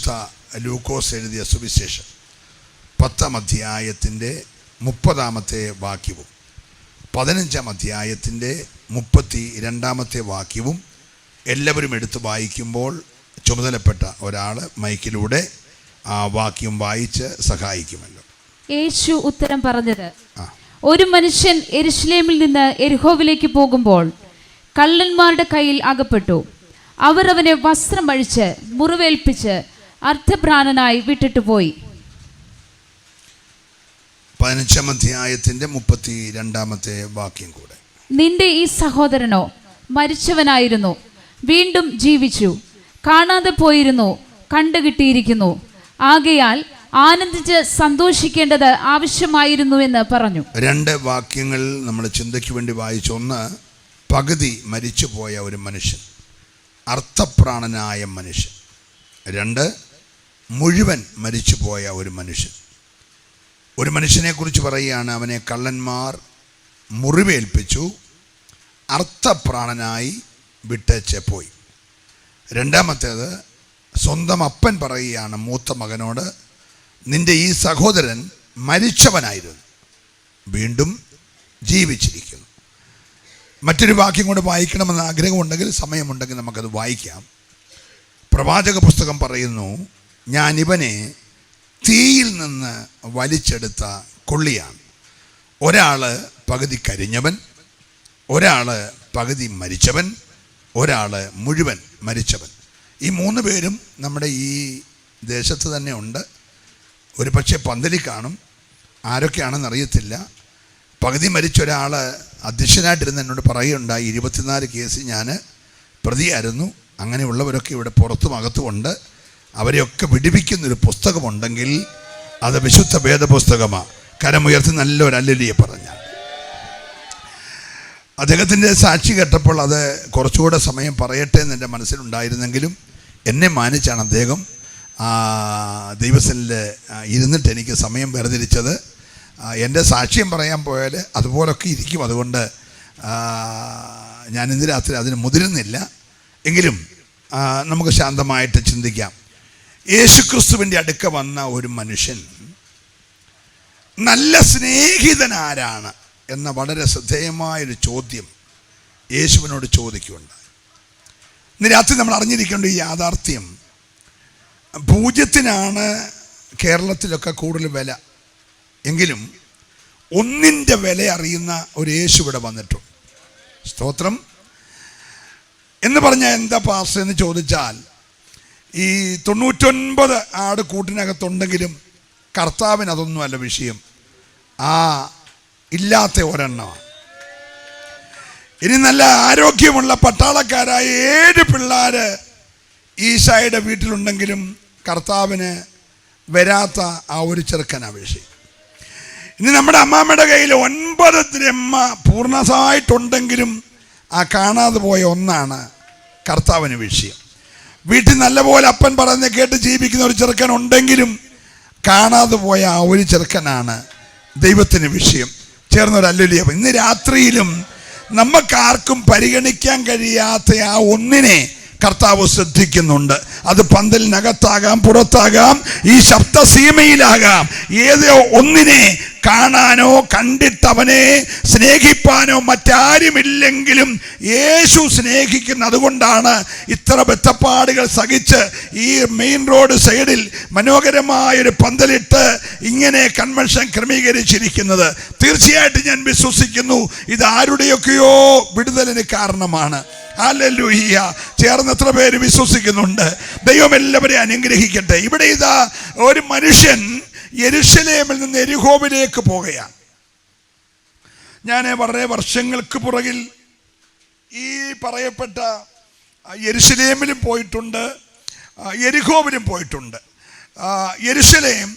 വിശുദ്ധ ലൂക്കോസ് എഴുതിയ സുവിശേഷം 10-ാം അധ്യായത്തിൻ്റെ 30-ാമത്തെ വാക്യവും 15-ാം അധ്യായത്തിൻ്റെ 32-ാമത്തെ വാക്യവും എല്ലാവരും എടുത്ത് വായിക്കുമ്പോൾ ചുമതലപ്പെട്ട ഒരാൾ മൈക്കിലൂടെ ആ വാക്യം വായിച്ച് സഹായിക്കുമല്ലോ. യേശു ഉത്തരം പറഞ്ഞത്, ഒരു മനുഷ്യൻ യെരുശലേമിൽ നിന്ന് യെരിഹോവിലേക്ക് പോകുമ്പോൾ കള്ളന്മാരുടെ കയ്യിൽ അകപ്പെട്ടു. അവർ അവനെ വസ്ത്രം അഴിച്ച് മുറിവേൽപ്പിച്ച് അർത്ഥഭ്രാന്തനായി വിട്ടിട്ട് പോയി. 15-ാം അധ്യായത്തിന്റെ 32-ാമത്തെ വാക്യം കൂടെ. നിന്റെ ഈ സഹോദരനോ മരിച്ചവനായിരുന്നു, വീണ്ടും ജീവിച്ചു, കാണാതെ പോയിരുന്നു, കണ്ടുകിട്ടിയിരിക്കുന്നു. ആകയാൽ ആനന്ദിച്ച് സന്തോഷിക്കേണ്ടത് ആവശ്യമായിരുന്നുവെന്ന് പറഞ്ഞു. 2 വാക്യങ്ങൾ നമ്മൾ ചിന്തയ്ക്ക് വേണ്ടി വായിച്ചു. ഒന്ന്, പകുതി മരിച്ചുപോയ ഒരു മനുഷ്യൻ, അർത്ഥപ്രാണനായ മനുഷ്യൻ. 2, മുഴുവൻ മരിച്ചുപോയ ഒരു മനുഷ്യൻ. ഒരു മനുഷ്യനെ കുറിച്ച് പറയുകയാണ്, അവനെ കള്ളന്മാർ മുറിവേൽപ്പിച്ചു, അർത്ഥപ്രാണനായി വിട്ടേച്ച് പോയി. 2-ാമത്തേത്, സ്വന്തം അപ്പൻ പറയുകയാണ് മൂത്ത മകനോട്, നിന്റെ ഈ സഹോദരൻ മരിച്ചവനായിരുന്നു, വീണ്ടും ജീവിച്ചിരിക്കുന്നു. മറ്റൊരു വാക്യം കൊണ്ട് വായിക്കണമെന്ന് ആഗ്രഹമുണ്ടെങ്കിൽ, സമയമുണ്ടെങ്കിൽ നമുക്കത് വായിക്കാം. പ്രവാചക പുസ്തകം പറയുന്നു, ഞാൻ ഇവനെ തീയിൽ നിന്ന് വലിച്ചെടുത്ത കൊള്ളിയാണ്. ഒരാൾ പകുതി കരിഞ്ഞവൻ, ഒരാൾ പകുതി മരിച്ചവൻ, ഒരാൾ മുഴുവൻ മരിച്ചവൻ. ഈ 3 പേരും നമ്മുടെ ഈ ദേശത്ത് തന്നെ ഉണ്ട്. ഒരു പക്ഷേ പന്തലിൽ കാണും, ആരൊക്കെയാണെന്ന് അറിയത്തില്ല. പകുതി മരിച്ച ഒരാൾ അധ്യക്ഷനായിട്ടിരുന്ന് എന്നോട് പറയുകയുണ്ടായി, 24 കേസ് ഞാൻ പ്രതിയായിരുന്നു, അങ്ങനെയുള്ളവരൊക്കെ ഇവിടെ പുറത്തും അകത്തുമുണ്ട്, അവരെയൊക്കെ വിടുവിക്കുന്നൊരു പുസ്തകമുണ്ടെങ്കിൽ അത് വിശുദ്ധ വേദപുസ്തകമാണ്. കരമുയർത്തി നല്ലൊരു ഹല്ലേലൂയ പറഞ്ഞാൽ. അദ്ദേഹത്തിൻ്റെ സാക്ഷി കേട്ടപ്പോൾ അത് കുറച്ചുകൂടെ സമയം പറയട്ടെ എന്ന് എൻ്റെ മനസ്സിലുണ്ടായിരുന്നെങ്കിലും എന്നെ മാനിച്ചാണ് അദ്ദേഹം ദൈവസനിൽ ഇരുന്നിട്ട് എനിക്ക് സമയം വേർതിരിച്ചത്. എൻ്റെ സാക്ഷ്യം പറയാൻ പോയാൽ അതുപോലൊക്കെ ഇരിക്കും. അതുകൊണ്ട് ഞാൻ ഇന്ന് രാത്രി അതിന് മുതിരുന്നില്ല. എങ്കിലും നമുക്ക് ശാന്തമായിട്ട് ചിന്തിക്കാം. യേശുക്രിസ്തുവിൻ്റെ അടുക്ക വന്ന ഒരു മനുഷ്യൻ നല്ല സ്നേഹിതൻ ആരാണ് എന്ന വളരെ ശ്രദ്ധേയമായൊരു ചോദ്യം യേശുവിനോട് ചോദിക്കുകയുണ്ടായി. ഇന്ന് രാത്രി നമ്മൾ അറിഞ്ഞിരിക്കേണ്ട ഈ യാഥാർത്ഥ്യം, പൂജ്യത്തിനാണ് കേരളത്തിലൊക്കെ കൂടുതൽ വില, എങ്കിലും ഒന്നിൻ്റെ വില അറിയുന്ന ഒരു യേശു ഇവിടെ വന്നിട്ടുണ്ട്. സ്തോത്രം. എന്ന് പറഞ്ഞാൽ എന്താ പാസ്റ്റർ എന്ന് ചോദിച്ചാൽ, ഈ 99 ആട് കൂട്ടിനകത്തുണ്ടെങ്കിലും കർത്താവിന് അതൊന്നും അല്ല വിഷയം, ആ ഇല്ലാത്ത ഒരെണ്ണമാണ്. ഇനി നല്ല ആരോഗ്യമുള്ള പട്ടാളക്കാരായ 7 പിള്ളേർ ഈശായുടെ വീട്ടിലുണ്ടെങ്കിലും കർത്താവിന് വരാത്ത ആ ഒരു ചെറുക്കനാ വിഷയം. ഇനി നമ്മുടെ അമ്മാമ്മയുടെ കയ്യിൽ 9 ദ്രഹ്മ പൂർണ്ണമായിട്ടുണ്ടെങ്കിലും ആ കാണാതെ പോയ ഒന്നാണ് കർത്താവിന് വിഷയം. വീട്ടിൽ നല്ലപോലെ അപ്പൻ പറഞ്ഞ് കേട്ട് ജീവിക്കുന്ന ഒരു ചെറുക്കൻ ഉണ്ടെങ്കിലും കാണാതെ പോയ ആ ഒരു ചെറുക്കനാണ് ദൈവത്തിന് വിഷയം. ചേർന്നൊരു ഹല്ലേലൂയ. ഇന്ന് രാത്രിയിലും നമുക്കാർക്കും പരിഗണിക്കാൻ കഴിയാത്ത ആ ഒന്നിനെ കർത്താവ് ശ്രദ്ധിക്കുന്നുണ്ട്. അത് പന്തലിനകത്താകാം, പുറത്താകാം, ഈ ശബ്ദസീമയിലാകാം. ഏതോ ഒന്നിനെ കാണാനോ കണ്ടിട്ടവനെ സ്നേഹിപ്പാനോ മറ്റാരുമില്ലെങ്കിലും യേശു സ്നേഹിക്കുന്ന. അതുകൊണ്ടാണ് ഇത്ര ബദ്ധപ്പാടുകൾ സഹിച്ച് ഈ മെയിൻ റോഡ് സൈഡിൽ മനോഹരമായൊരു പന്തലിട്ട് ഇങ്ങനെ കൺവെൻഷൻ ക്രമീകരിച്ചിരിക്കുന്നത്. തീർച്ചയായിട്ടും ഞാൻ വിശ്വസിക്കുന്നു ഇത് ആരുടെയൊക്കെയോ വിടുതലിന് കാരണമാണ്. ഹല്ലേലൂയ. ചേർന്ന് എത്ര പേര് വിശ്വസിക്കുന്നുണ്ട്? ദൈവം എല്ലാവരെയും അനുഗ്രഹിക്കട്ടെ. ഇവിടെ ഇതാ ഒരു മനുഷ്യൻ യെരുശലേമിൽ നിന്ന് യെരിഹോവിലേക്ക് പോകുകയാണ്. ഞാൻ വളരെ വർഷങ്ങൾക്ക് പുറകിൽ ഈ പറയപ്പെട്ട യെരുശലേമിലും പോയിട്ടുണ്ട്, യെരിഹോവിലും പോയിട്ടുണ്ട്. യെരുശലേം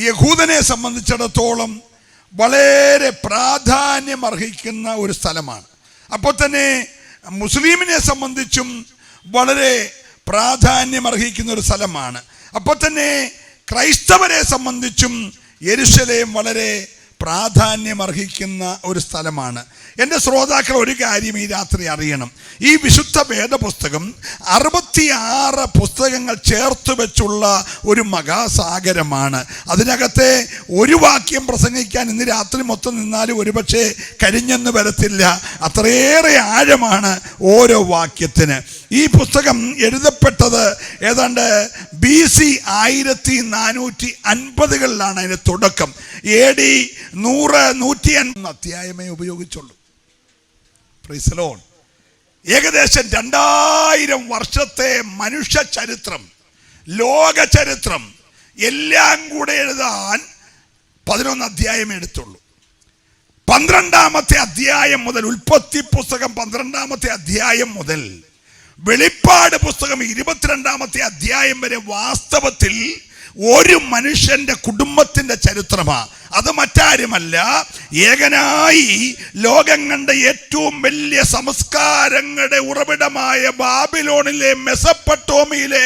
യഹൂദനെ സംബന്ധിച്ചിടത്തോളം വളരെ പ്രാധാന്യം അർഹിക്കുന്ന ഒരു സ്ഥലമാണ്. അപ്പോൾ തന്നെ മുസ്ലിമിനെ സംബന്ധിച്ചും വളരെ പ്രാധാന്യം അർഹിക്കുന്ന ഒരു സ്ഥലമാണ്. അപ്പോൾ തന്നെ ക്രൈസ്തവരെ സംബന്ധിച്ചും യെരുശലേം വളരെ പ്രാധാന്യമർഹിക്കുന്ന ഒരു സ്ഥലമാണ്. എൻ്റെ ശ്രോതാക്കൾ ഒരു കാര്യം ഈ രാത്രി അറിയണം. ഈ വിശുദ്ധ വേദപുസ്തകം 66 പുസ്തകങ്ങൾ ചേർത്ത് വെച്ചുള്ള ഒരു മഹാസാഗരമാണ്. അതിനകത്തെ ഒരു വാക്യം പ്രസംഗിക്കാൻ ഇന്ന് രാത്രി മൊത്തം നിന്നാലും ഒരുപക്ഷെ കഴിഞ്ഞെന്ന് വരത്തില്ല. അത്രയേറെ ആഴമാണ് ഓരോ വാക്യത്തിന്. ഈ പുസ്തകം എഴുതപ്പെട്ടത് ഏതാണ്ട് BC 1450കളിലാണ് അതിൻ്റെ തുടക്കം. AD 100-150 അധ്യായമേ ഉപയോഗിച്ചുള്ളൂ. Praise the Lord. ഏകദേശം 2000 വർഷത്തെ മനുഷ്യ ചരിത്രം, ലോക ചരിത്രം എല്ലാം കൂടെ എഴുതാൻ 11 അധ്യായം എടുത്തുള്ളൂ. 12ാമത്തെ അധ്യായം മുതൽ, ഉൽപ്പത്തി പുസ്തകം 12ാമത്തെ അധ്യായം മുതൽ വെളിപ്പാട് പുസ്തകം 22ാമത്തെ അധ്യായം വരെ വാസ്തവത്തിൽ ഒരു മനുഷ്യന്റെ കുടുംബത്തിന്റെ ചരിത്രമാണ്. അത് മറ്റാരുമല്ല, ഏകനായി ലോകം കണ്ട ഏറ്റവും വലിയ സംസ്കാരങ്ങളുടെ ഉറവിടമായ ബാബിലോണിലെ മെസപ്പൊട്ടോമിയിലെ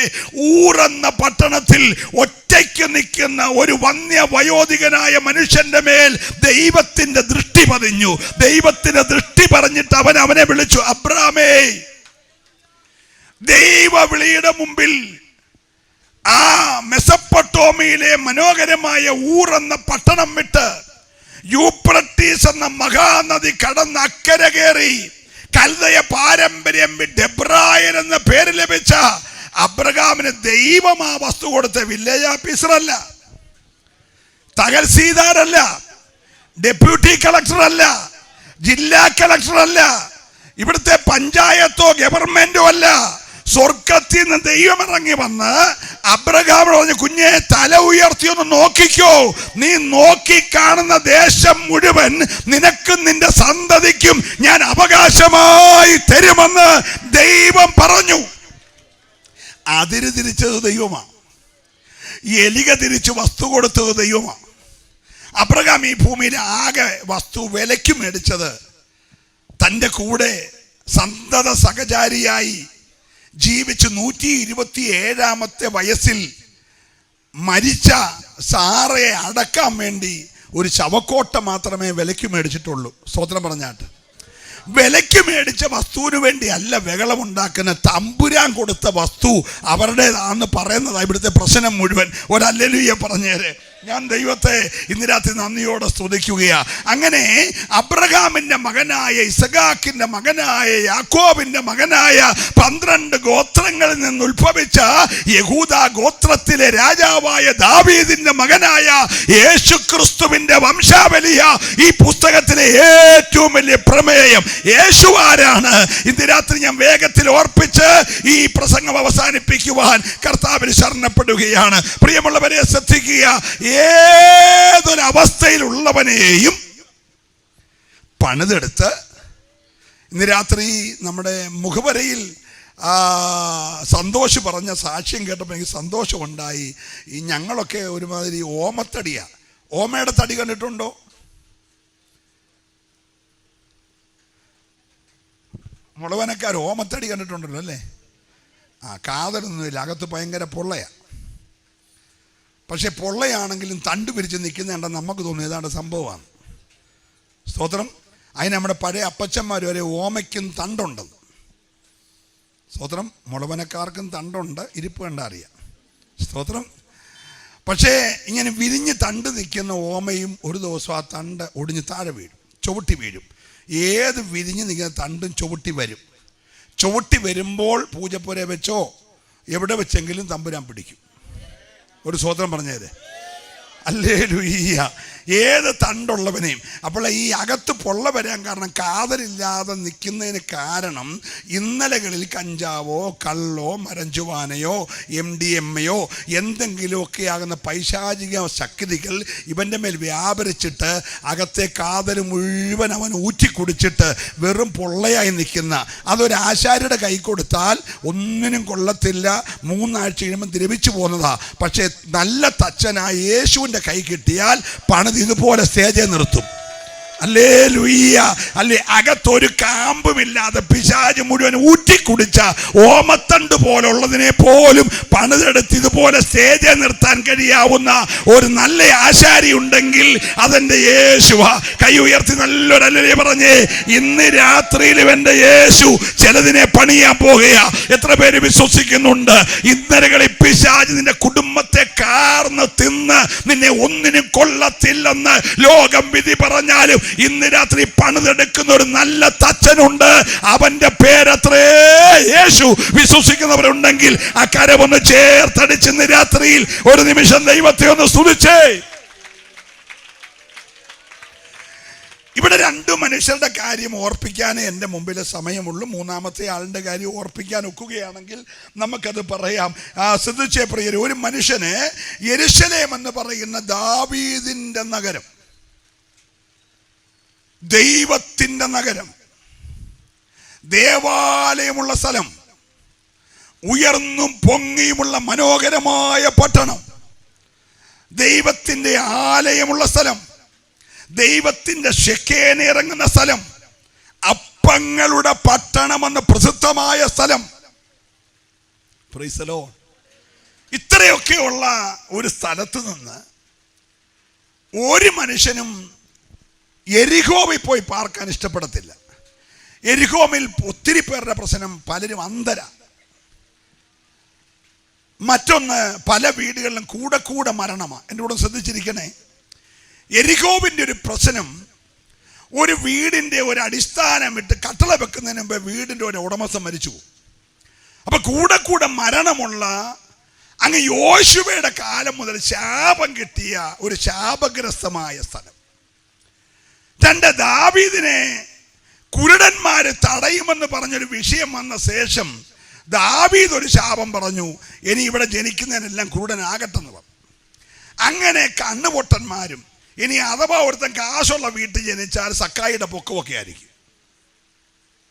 ഊർ എന്ന പട്ടണത്തിൽ ഒറ്റയ്ക്ക് നിൽക്കുന്ന ഒരു വന്യ വയോധികനായ മനുഷ്യന്റെ മേൽ ദൈവത്തിന്റെ ദൃഷ്ടി പതിഞ്ഞു. ദൈവത്തിന്റെ ദൃഷ്ടി പറഞ്ഞിട്ട് അവനെ വിളിച്ചു, അബ്രാമേ. ദൈവ വിളിയുടെ മുമ്പിൽ ആ മെസപ്പൊട്ടോമിയിലെ മനോഹരമായ ഊർ എന്ന പട്ടണം വിട്ട് യൂഫ്രട്ടീസ് എന്ന മഹാനദി കടന്ന് അക്കരെ കയറി കൽദയ പാരമ്പര്യം വിട്ട് എബ്രായൻ എന്ന പേര് ലഭിച്ച അബ്രഹാമിന് ദൈവം ആ വസ്തു കൊടുത്ത വില്ലേജ് ഓഫീസറല്ല, തഹസീൽദാരല്ല, ഡെപ്യൂട്ടി കളക്ടർ അല്ല, ജില്ലാ കളക്ടർ അല്ല, ഇവിടുത്തെ പഞ്ചായത്തോ ഗവൺമെന്റോ അല്ല. സ്വർഗത്തിൽ നിന്ന് ദൈവം ഇറങ്ങി വന്ന് അബ്രഹാമിനോട് പറഞ്ഞു, കുഞ്ഞെ തല ഉയർത്തിയൊന്ന് നോക്കിക്കോ, നീ നോക്കി കാണുന്ന ദേശം മുഴുവൻ നിനക്കും നിന്റെ സന്തതിക്കും ഞാൻ അവകാശമായി തരുമെന്ന് ദൈവം പറഞ്ഞു. അതിര് തിരിച്ചത് ദൈവമാണ്. എലിക തിരിച്ച് വസ്തു കൊടുത്തത് ദൈവമാണ്. അബ്രഹാം ഈ ഭൂമിയിൽ ആകെ വസ്തു വിലയ്ക്ക് മേടിച്ചത് തൻ്റെ കൂടെ സന്തത സഹചാരിയായി ജീവിച്ച് 127ാമത്തെ വയസ്സിൽ മരിച്ച സാറയെ അടക്കാൻ വേണ്ടി ഒരു ശവക്കോട്ട മാത്രമേ വിലയ്ക്ക് മേടിച്ചിട്ടുള്ളൂ. സ്തോത്രം പറഞ്ഞാട്ട്. വിലയ്ക്ക് മേടിച്ച വസ്തുവിന് വേണ്ടി അല്ല ബഹളമുണ്ടാക്കുന്ന, തമ്പുരാൻ കൊടുത്ത വസ്തു അവരുടേതാണെന്ന് പറയുന്നതാണ് ഇവിടുത്തെ പ്രശ്നം മുഴുവൻ. ഒരു ഹല്ലേലൂയ പറഞ്ഞേരെ. ഞാൻ ദൈവത്തെ ഇന്ന് രാത്രി നന്ദിയോടെ സ്തുതിക്കുകയാണ്. അങ്ങനെ അബ്രഹാമിന്റെ മകനായ ഇസഹാക്കിന്റെ മകനായ യാക്കോബിന്റെ മകനായ 12 ഗോത്രങ്ങളിൽ നിന്ന് ഉത്ഭവിച്ച യഹൂദ ഗോത്രത്തിലെ രാജാവായ ദാവീദിന്റെ മകനായ യേശുക്രിസ്തുവിന്റെ വംശാവലിയ ഈ പുസ്തകത്തിലെ ഏറ്റവും വലിയ പ്രമേയം. യേശു ആരാണ്? ഇന്ന് രാത്രി ഞാൻ വേഗത്തിൽ ഓർപ്പിച്ച് ഈ പ്രസംഗം അവസാനിപ്പിക്കുവാൻ കർത്താവിൽ ശരണപ്പെടുകയാണ്. പ്രിയമുള്ളവരെ ശ്രദ്ധിക്കുക, ഏതൊരവസ്ഥയിലുള്ളവനെയും പണിതെടുത്ത് ഇന്ന് രാത്രി നമ്മുടെ മുഖവരയിൽ സന്തോഷം പറഞ്ഞ സാക്ഷ്യം കേട്ടപ്പോൾ എനിക്ക് സന്തോഷമുണ്ടായി. ഈ ഞങ്ങളൊക്കെ ഒരുമാതിരി ഓമത്തടിയാണ്. ഓമയുടെ തടി കണ്ടിട്ടുണ്ടോ? മുളവനക്കാർ ഓമത്തടി കണ്ടിട്ടുണ്ടല്ലോ അല്ലേ? കാതലൊന്നുമില്ല, അകത്ത് ഭയങ്കര പൊള്ളയാണ്. പക്ഷെ പൊള്ളയാണെങ്കിലും തണ്ട് പിരിച്ച് നിൽക്കുന്നതുകൊണ്ട് നമുക്ക് തോന്നുന്നു ഏതാണ്ട് സംഭവമാണ്. സ്തോത്രം. അതിന് നമ്മുടെ പഴയ അപ്പച്ചന്മാർ വരെ ഓമയ്ക്കും തണ്ടുണ്ടെന്ന്. സ്തോത്രം. മുളവനക്കാർക്കും തണ്ടുണ്ട്, ഇരിപ്പ് കണ്ടാൽ അറിയാം. സ്തോത്രം. പക്ഷേ ഇങ്ങനെ വിരിഞ്ഞ് തണ്ട് നിൽക്കുന്ന ഓമയും ഒരു ദിവസം ആ തണ്ട് ഒടിഞ്ഞ് താഴെ വീഴും, ചുവട്ടി വീഴും. ഏത് വിരിഞ്ഞ് നിൽക്കുന്ന തണ്ടും ചുവട്ടി വരും. ചുവട്ടി വരുമ്പോൾ പൂജപ്പുര വെച്ചോ എവിടെ വെച്ചെങ്കിലും തമ്പുരാൻ പിടിക്കും. ഒരു സ്തോത്രം പറഞ്ഞേരെ. ഹല്ലേലൂയ. ഏത് തണ്ടുള്ളവനെയും. അപ്പോൾ ഈ അകത്ത് പൊള്ള വരാൻ കാരണം കാതലില്ലാതെ നിൽക്കുന്നതിന് കാരണം ഇന്നലകളിൽ കഞ്ചാവോ കള്ളോ മരഞ്ചുവാനയോ MDMA എന്തെങ്കിലുമൊക്കെ ആകുന്ന പൈശാചിക ശക്തികൾ ഇവൻ്റെ മേൽ വ്യാപരിച്ചിട്ട് അകത്തെ കാതൽ മുഴുവൻ അവൻ ഊറ്റിക്കുടിച്ചിട്ട് വെറും പൊള്ളയായി നിൽക്കുന്ന, അതൊരു ആശാരിയുടെ കൈ കൊടുത്താൽ ഒന്നിനും കൊള്ളത്തില്ല, 3 ആഴ്ച കഴിയുമ്പോൾ ദ്രവിച്ചു പോകുന്നതാ. പക്ഷേ നല്ല തച്ചനായ യേശുവിൻ്റെ കൈ കിട്ടിയാൽ പണിത് ഇതുപോലെ സ്റ്റേജിൽ നിർത്തും. ഹല്ലേലൂയ. അല്ലേ, അകത്തൊരു കാമ്പുമില്ലാതെ പിശാച് മുഴുവൻ ഊറ്റിക്കുടിച്ച ഓമത്തണ്ട് പോലുള്ളതിനെ പോലും പണിതെടുത്ത് ഇതുപോലെ സ്റ്റേജിൽ നിർത്താൻ കഴിയാവുന്ന ഒരു നല്ല ആശാരി ഉണ്ടെങ്കിൽ അതെന്റെ യേശുവ. കൈ ഉയർത്തി നല്ലൊരു അല്ലേ പറഞ്ഞേ, ഇന്ന് രാത്രിയിലും എന്റെ യേശു ചിലതിനെ പണിയാൻ പോകുക. എത്ര പേര് വിശ്വസിക്കുന്നുണ്ട്? ഇന്നലകളിൽ പിശാച് നിന്റെ കുടുംബത്തെ കാർന്ന് തിന്ന് നിന്നെ ഒന്നിനും കൊള്ളത്തില്ലെന്ന് ലോകം വിധി പറഞ്ഞാലും ഇന്ന് രാത്രി പണിതെടുക്കുന്ന ഒരു നല്ല തച്ചനുണ്ട്. അവന്റെ പേരത്രേ യേശു. വിശ്വസിക്കുന്നവരുണ്ടെങ്കിൽ ആ കരമൊന്ന് ചേർത്തടിച്ച് ഇന്ന് രാത്രിയിൽ ഒരു നിമിഷം ദൈവത്തെ ഒന്ന് സ്തുതിച്ചേ. ഇവിടെ രണ്ടു മനുഷ്യരുടെ കാര്യം ഓർപ്പിക്കാനേ എൻ്റെ മുമ്പിൽ സമയമുള്ളൂ. മൂന്നാമത്തെ ആളിൻ്റെ കാര്യം ഓർപ്പിക്കാൻ ഒക്കുകയാണെങ്കിൽ നമുക്കത് പറയാം. ശ്രദ്ധിച്ചേ പ്രിയരെ, ഒരു മനുഷ്യന് യെരൂശലേം എന്ന് പറയുന്ന ദാവീദിന്റെ നഗരം, ദൈവത്തിൻ്റെ നഗരം, ദേവാലയമുള്ള സ്ഥലം, ഉയർന്നും പൊങ്ങിയുമുള്ള മനോഹരമായ പട്ടണം, ദൈവത്തിൻ്റെ ആലയമുള്ള സ്ഥലം, ദൈവത്തിൻ്റെ ശെഖേന ഇറങ്ങുന്ന സ്ഥലം, അപ്പങ്ങളുടെ പട്ടണമെന്ന് പ്രസിദ്ധമായ സ്ഥലം. Price the Lord. ഇത്രയൊക്കെയുള്ള ഒരു സ്ഥലത്ത് നിന്ന് ഒരു മനുഷ്യനും യെരിഹോവിൽ പോയി പാർക്കാൻ ഇഷ്ടപ്പെടത്തില്ല. യെരിഹോമിൽ ഒത്തിരി പേരുടെ പ്രശ്നം, പലരും അന്ധര. മറ്റൊന്ന്, പല വീടുകളിലും കൂടെ കൂടെ മരണമാണ്. എൻ്റെ കൂടെ ശ്രദ്ധിച്ചിരിക്കണേ. യെരിഹോവിൻ്റെ ഒരു പ്രശ്നം, ഒരു വീടിൻ്റെ ഒരു അടിസ്ഥാനം ഇട്ട് കട്ടള വെക്കുന്നതിന് മുമ്പ് വീടിൻ്റെ ഒരു ഉടമസ്ഥൻ മരിച്ചു പോകും. അപ്പം കൂടെ കൂടെ മരണമുള്ള അങ്ങ് യോശുവയുടെ കാലം മുതൽ ശാപം കിട്ടിയ ഒരു ശാപഗ്രസ്തമായ സ്ഥലം. രണ്ട്, ദാവീദിനെ കുരുടന്മാര് തടയുമെന്ന് പറഞ്ഞൊരു വിഷയം വന്ന ശേഷം ദാവീദ് ഒരു ശാപം പറഞ്ഞു, ഇനി ഇവിടെ ജനിക്കുന്നതിനെല്ലാം കുരുടനാകട്ടെന്ന് പറഞ്ഞു. അങ്ങനെ കണ്ണുപൊട്ടന്മാരും, ഇനി അഥവാ ഒരുത്തൻ കാശുള്ള വീട്ടിൽ ജനിച്ചാൽ സക്കായിയുടെ പൊക്കമൊക്കെ ആയിരിക്കും.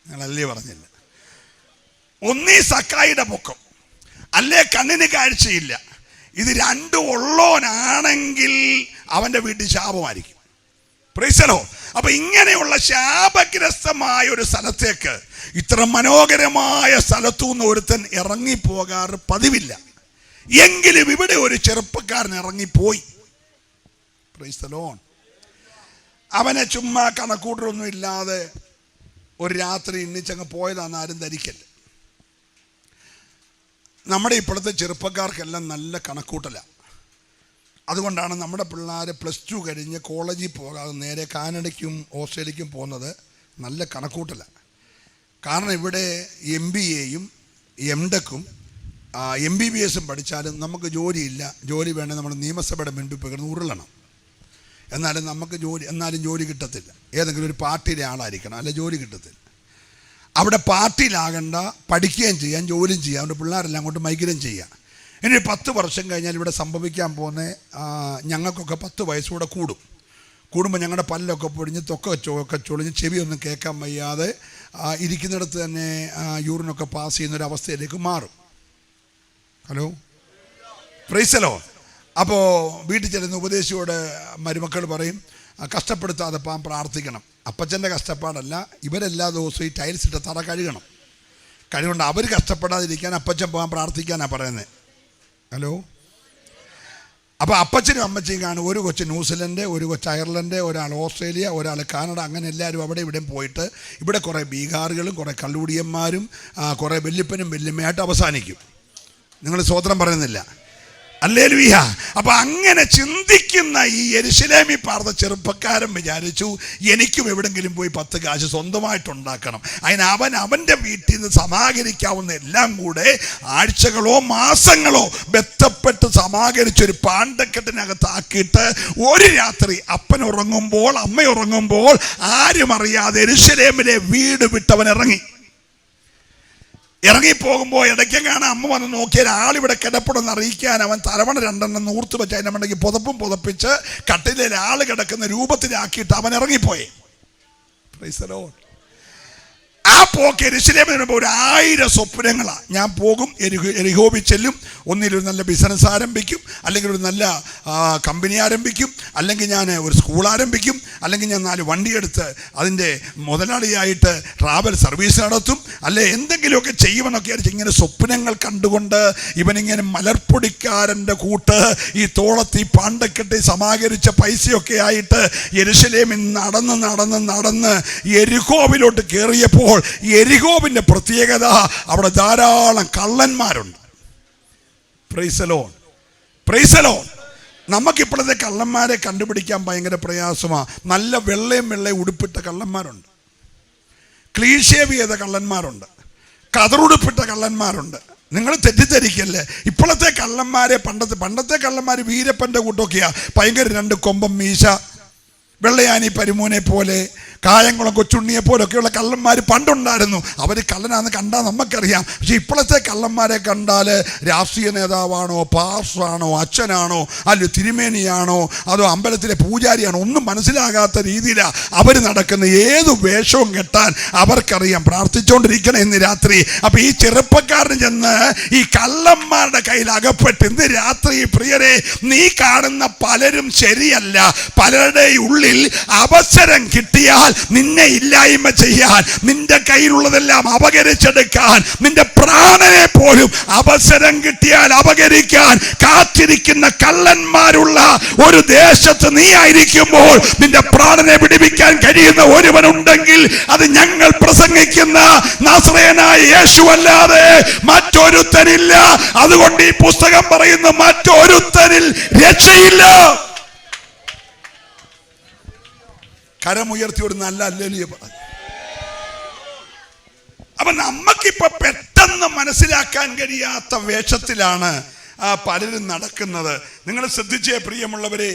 ഞങ്ങളല്ലേ പറഞ്ഞില്ല, ഒന്നീ സക്കായിയുടെ പൊക്കം, അല്ലേ കണ്ണിന് കാഴ്ചയില്ല. ഇത് രണ്ടും ഉള്ളോനാണെങ്കിൽ അവൻ്റെ വീട്ടിൽ ശാപമായിരിക്കും. Price the Lord. അപ്പൊ ഇങ്ങനെയുള്ള ശാപഗ്രസ്തമായ ഒരു സ്ഥലത്തേക്ക്, ഇത്ര മനോഹരമായ സ്ഥലത്തുനിന്ന് ഒരുത്തൻ ഇറങ്ങിപ്പോകാറ് പതിവില്ല. എങ്കിലും ഇവിടെ ഒരു ചെറുപ്പക്കാരൻ ഇറങ്ങിപ്പോയി. Price the Lord. അവനെ ചുമ്മാ കണക്കൂട്ടലൊന്നും ഇല്ലാതെ ഒരു രാത്രി ഇന്നിച്ചങ്ങ് പോയതാണെന്ന് ആരും ധരിക്കല്ല. നമ്മുടെ ഇപ്പോഴത്തെ ചെറുപ്പക്കാർക്കെല്ലാം നല്ല കണക്കൂട്ടലാണ്. അതുകൊണ്ടാണ് നമ്മുടെ പിള്ളേർ +2 കഴിഞ്ഞ് കോളേജിൽ പോകാതെ നേരെ കാനഡയ്ക്കും ഓസ്ട്രേലിയക്കും പോകുന്നത്. നല്ല കണക്കൂട്ടലാണ്. കാരണം ഇവിടെ MBAയും MTechും MBBSും പഠിച്ചാലും നമുക്ക് ജോലിയില്ല. ജോലി വേണമെങ്കിൽ നമ്മൾ നിയമസഭയുടെ മുൻപിൽ പോയി ഉരുളണം. എന്നാലും ജോലി കിട്ടത്തില്ല. ഏതെങ്കിലും ഒരു പാർട്ടിയിലെ ആളായിരിക്കണം, അല്ല ജോലി കിട്ടത്തില്ല. അവിടെ പാർട്ടിയിലാകണ്ട, പഠിക്കുകയും ചെയ്യാം, ജോലിയും ചെയ്യാം. അവിടെ പിള്ളേരെല്ലാം അങ്ങോട്ട് മൈഗ്രേറ്റ് ചെയ്യാം. ഇനി 10 വർഷം കഴിഞ്ഞാൽ ഇവിടെ സംഭവിക്കാൻ പോകുന്ന, ഞങ്ങൾക്കൊക്കെ 10 വയസ്സുകൂടെ കൂടുമ്പോൾ ഞങ്ങളുടെ പല്ലൊക്കെ പൊടിഞ്ഞ് തൊക്കെ ചൊളിഞ്ഞ് ചെവിയൊന്നും കേൾക്കാൻ വയ്യാതെ ഇരിക്കുന്നിടത്ത് തന്നെ യൂറിനൊക്കെ പാസ് ചെയ്യുന്നൊരവസ്ഥയിലേക്ക് മാറും. Hello, praise the Lord. അപ്പോൾ വീട്ടിൽ ചെല്ലുന്ന ഉപദേശിയോട് മരുമക്കൾ പറയും, കഷ്ടപ്പെടുത്താതെ പാൻ പ്രാർത്ഥിക്കണം. അപ്പച്ചൻ്റെ കഷ്ടപ്പാടല്ല, ഇവരെല്ലാ ദിവസവും ഈ ടൈൽസ് ഇട്ട് തറ കഴുകണം. അവർ കഷ്ടപ്പെടാതിരിക്കാൻ അപ്പച്ചൻ പോകാൻ പ്രാർത്ഥിക്കാനാണ് പറയുന്നത്. ഹലോ. അപ്പോൾ അപ്പച്ചനും അമ്മച്ചയും കാണും. ഒരു കൊച്ച് ന്യൂസിലൻഡ്, ഒരു കൊച്ച് അയർലൻഡ്, ഒരാൾ ഓസ്ട്രേലിയ, ഒരാൾ കാനഡ. അങ്ങനെ എല്ലാവരും അവിടെ ഇവിടെയും പോയിട്ട് ഇവിടെ കുറേ ബീഹാറുകളും കുറേ കള്ളുടിയന്മാരും കുറേ വല്യപ്പനും വല്യമ്മയായിട്ട് അവസാനിക്കും. നിങ്ങൾ സ്വതന്ത്രം പറയുന്നില്ല. ഹല്ലേലൂയ. അപ്പൊ അങ്ങനെ ചിന്തിക്കുന്ന ഈ യെരൂശലേമിൽ പാർത്ത ചെറുപ്പക്കാരൻ വിചാരിച്ചു, എനിക്കും എവിടെങ്കിലും പോയി 10 കാശ് സ്വന്തമായിട്ടുണ്ടാക്കണം. അതിന് അവൻ്റെ വീട്ടിൽ നിന്ന് സമാഹരിക്കാവുന്ന എല്ലാം കൂടെ ആഴ്ചകളോ മാസങ്ങളോ ബന്ധപ്പെട്ട് സമാഹരിച്ചൊരു പാണ്ടക്കെട്ടിനകത്താക്കിയിട്ട് ഒരു രാത്രി അപ്പൻ ഉറങ്ങുമ്പോൾ അമ്മ ഉറങ്ങുമ്പോൾ ആരും അറിയാതെ യെരൂശലേമിലെ വീട് വിട്ടവൻ ഇറങ്ങിപ്പോകുമ്പോൾ ഇടയ്ക്കും കാണാൻ അമ്മ വന്ന് നോക്കിയാൽ ആളിവിടെ കിടപ്പുണ്ടെന്ന് അറിയിക്കാൻ അവൻ തലവണ 2 നൂർത്ത് വെച്ച് അതിൻ്റെ മണ്ടയ്ക്ക് പുതപ്പിച്ച് കട്ടിലിൽ ആൾ കിടക്കുന്ന രൂപത്തിലാക്കിയിട്ട് അവൻ ഇറങ്ങിപ്പോയി. Price the Lord. ആ പോക്ക് യെരൂശലേമിൽ വരുമ്പോൾ 1000 സ്വപ്നങ്ങളാണ്. ഞാൻ പോകും, യെരിഹോവിൽ ചെല്ലും, ഒന്നിലൊരു നല്ല ബിസിനസ് ആരംഭിക്കും, അല്ലെങ്കിൽ ഒരു നല്ല കമ്പനി ആരംഭിക്കും, അല്ലെങ്കിൽ ഞാൻ ഒരു സ്കൂൾ ആരംഭിക്കും, അല്ലെങ്കിൽ ഞാൻ 4 വണ്ടിയെടുത്ത് അതിൻ്റെ മുതലാളിയായിട്ട് ട്രാവൽ സർവീസ് നടത്തും, അല്ലെ എന്തെങ്കിലുമൊക്കെ ചെയ്യുമെന്നൊക്കെ ആയിരിക്കും. ഇങ്ങനെ സ്വപ്നങ്ങൾ കണ്ടുകൊണ്ട് ഇവനിങ്ങനെ മലർപ്പൊടിക്കാരൻ്റെ കൂട്ട് ഈ തോളത്ത് ഈ പാണ്ടക്കെട്ടി സമാഹരിച്ച പൈസയൊക്കെ ആയിട്ട് യെരൂശലേമിൽ നടന്ന് യെരിഹോവിലോട്ട് കയറിയപ്പോൾ യെരിഹോവിൻ്റെ പ്രത്യേകത, അവിടെ ധാരാളം കള്ളന്മാരുണ്ട്. Praise the Lord, praise the Lord. നമുക്കിപ്പോഴത്തെ കള്ളന്മാരെ കണ്ടുപിടിക്കാൻ ഭയങ്കര പ്രയാസമാണ്. നല്ല വെള്ളയും ഉടുപ്പിട്ട കള്ളന്മാരുണ്ട്, ക്ലീൻ ഷേവ് ചെയ്ത കള്ളന്മാരുണ്ട്, കതറുടുപ്പിട്ട കള്ളന്മാരുണ്ട്. നിങ്ങൾ തെറ്റിദ്ധരിക്കല്ലേ. ഇപ്പോഴത്തെ കള്ളന്മാരെ പണ്ടത്തെ കള്ളന്മാർ വീരപ്പൻ്റെ കൂട്ടൊക്കെയാ. ഭയങ്കര 2 കൊമ്പം മീശ, വെള്ളയാനി പരിമൂനെ പോലെ, കായംകുളം കൊച്ചുണ്ണിയെ പോലൊക്കെയുള്ള കള്ളന്മാർ പണ്ടുണ്ടായിരുന്നു. അവർ കള്ളനാന്ന് കണ്ടാൽ നമുക്കറിയാം. പക്ഷെ ഇപ്പോഴത്തെ കള്ളന്മാരെ കണ്ടാൽ രാഷ്ട്രീയ നേതാവാണോ, പാസ്റ്ററാണോ, അച്ഛനാണോ, അല്ല തിരുമേനിയാണോ, അതോ അമ്പലത്തിലെ പൂജാരിയാണോ, ഒന്നും മനസ്സിലാകാത്ത രീതിയിലാണ് അവർ നടക്കുന്ന. ഏത് വേഷവും കെട്ടാൻ അവർക്കറിയാം. പ്രാർത്ഥിച്ചുകൊണ്ടിരിക്കണം ഇന്ന് രാത്രി. അപ്പം ഈ ചെറുപ്പക്കാരന് ചെന്ന് ഈ കള്ളന്മാരുടെ കയ്യിൽ അകപ്പെട്ട് ഇന്ന് രാത്രി പ്രിയരെ, നീ കാണുന്ന പലരും ശരിയല്ല. പലരുടെ ഉള്ളിൽ അവസരം കിട്ടിയാൽ നിന്നെ ഇല്ലായ്മ ചെയ്യാൻ, നിന്റെ കയ്യിലുള്ളതെല്ലാം അപകരിച്ചെടുക്കാൻ, നിന്റെ പ്രാണനെ പോലും അവസരം കിട്ടിയാൽ അപകരിക്കാൻ കാത്തിരിക്കുന്ന കള്ളന്മാരുള്ള ഒരു ദേശത്ത് നീ ആയിരിക്കുമ്പോൾ നിന്റെ പ്രാണനെ വിടുവിക്കാൻ കഴിയുന്ന ഒരുവനുണ്ടെങ്കിൽ അത് ഞങ്ങൾ പ്രസംഗിക്കുന്ന നസറേയനായ യേശു അല്ലാതെ മറ്റൊരുത്തനില്ല. അതുകൊണ്ട് ഈ പുസ്തകം പറയുന്നു, മറ്റൊരുത്തനിൽ രക്ഷയില്ല. കരമുയർത്തി ഒരു നല്ല ഹല്ലേലൂയ പറഞ്ഞു. അപ്പൊ നമുക്കിപ്പോ പെട്ടെന്ന് മനസ്സിലാക്കാൻ കഴിയാത്ത വേഷത്തിലാണ് പലരും നടക്കുന്നത്. നിങ്ങൾ ശ്രദ്ധിച്ചേ പ്രിയമുള്ളവരെ.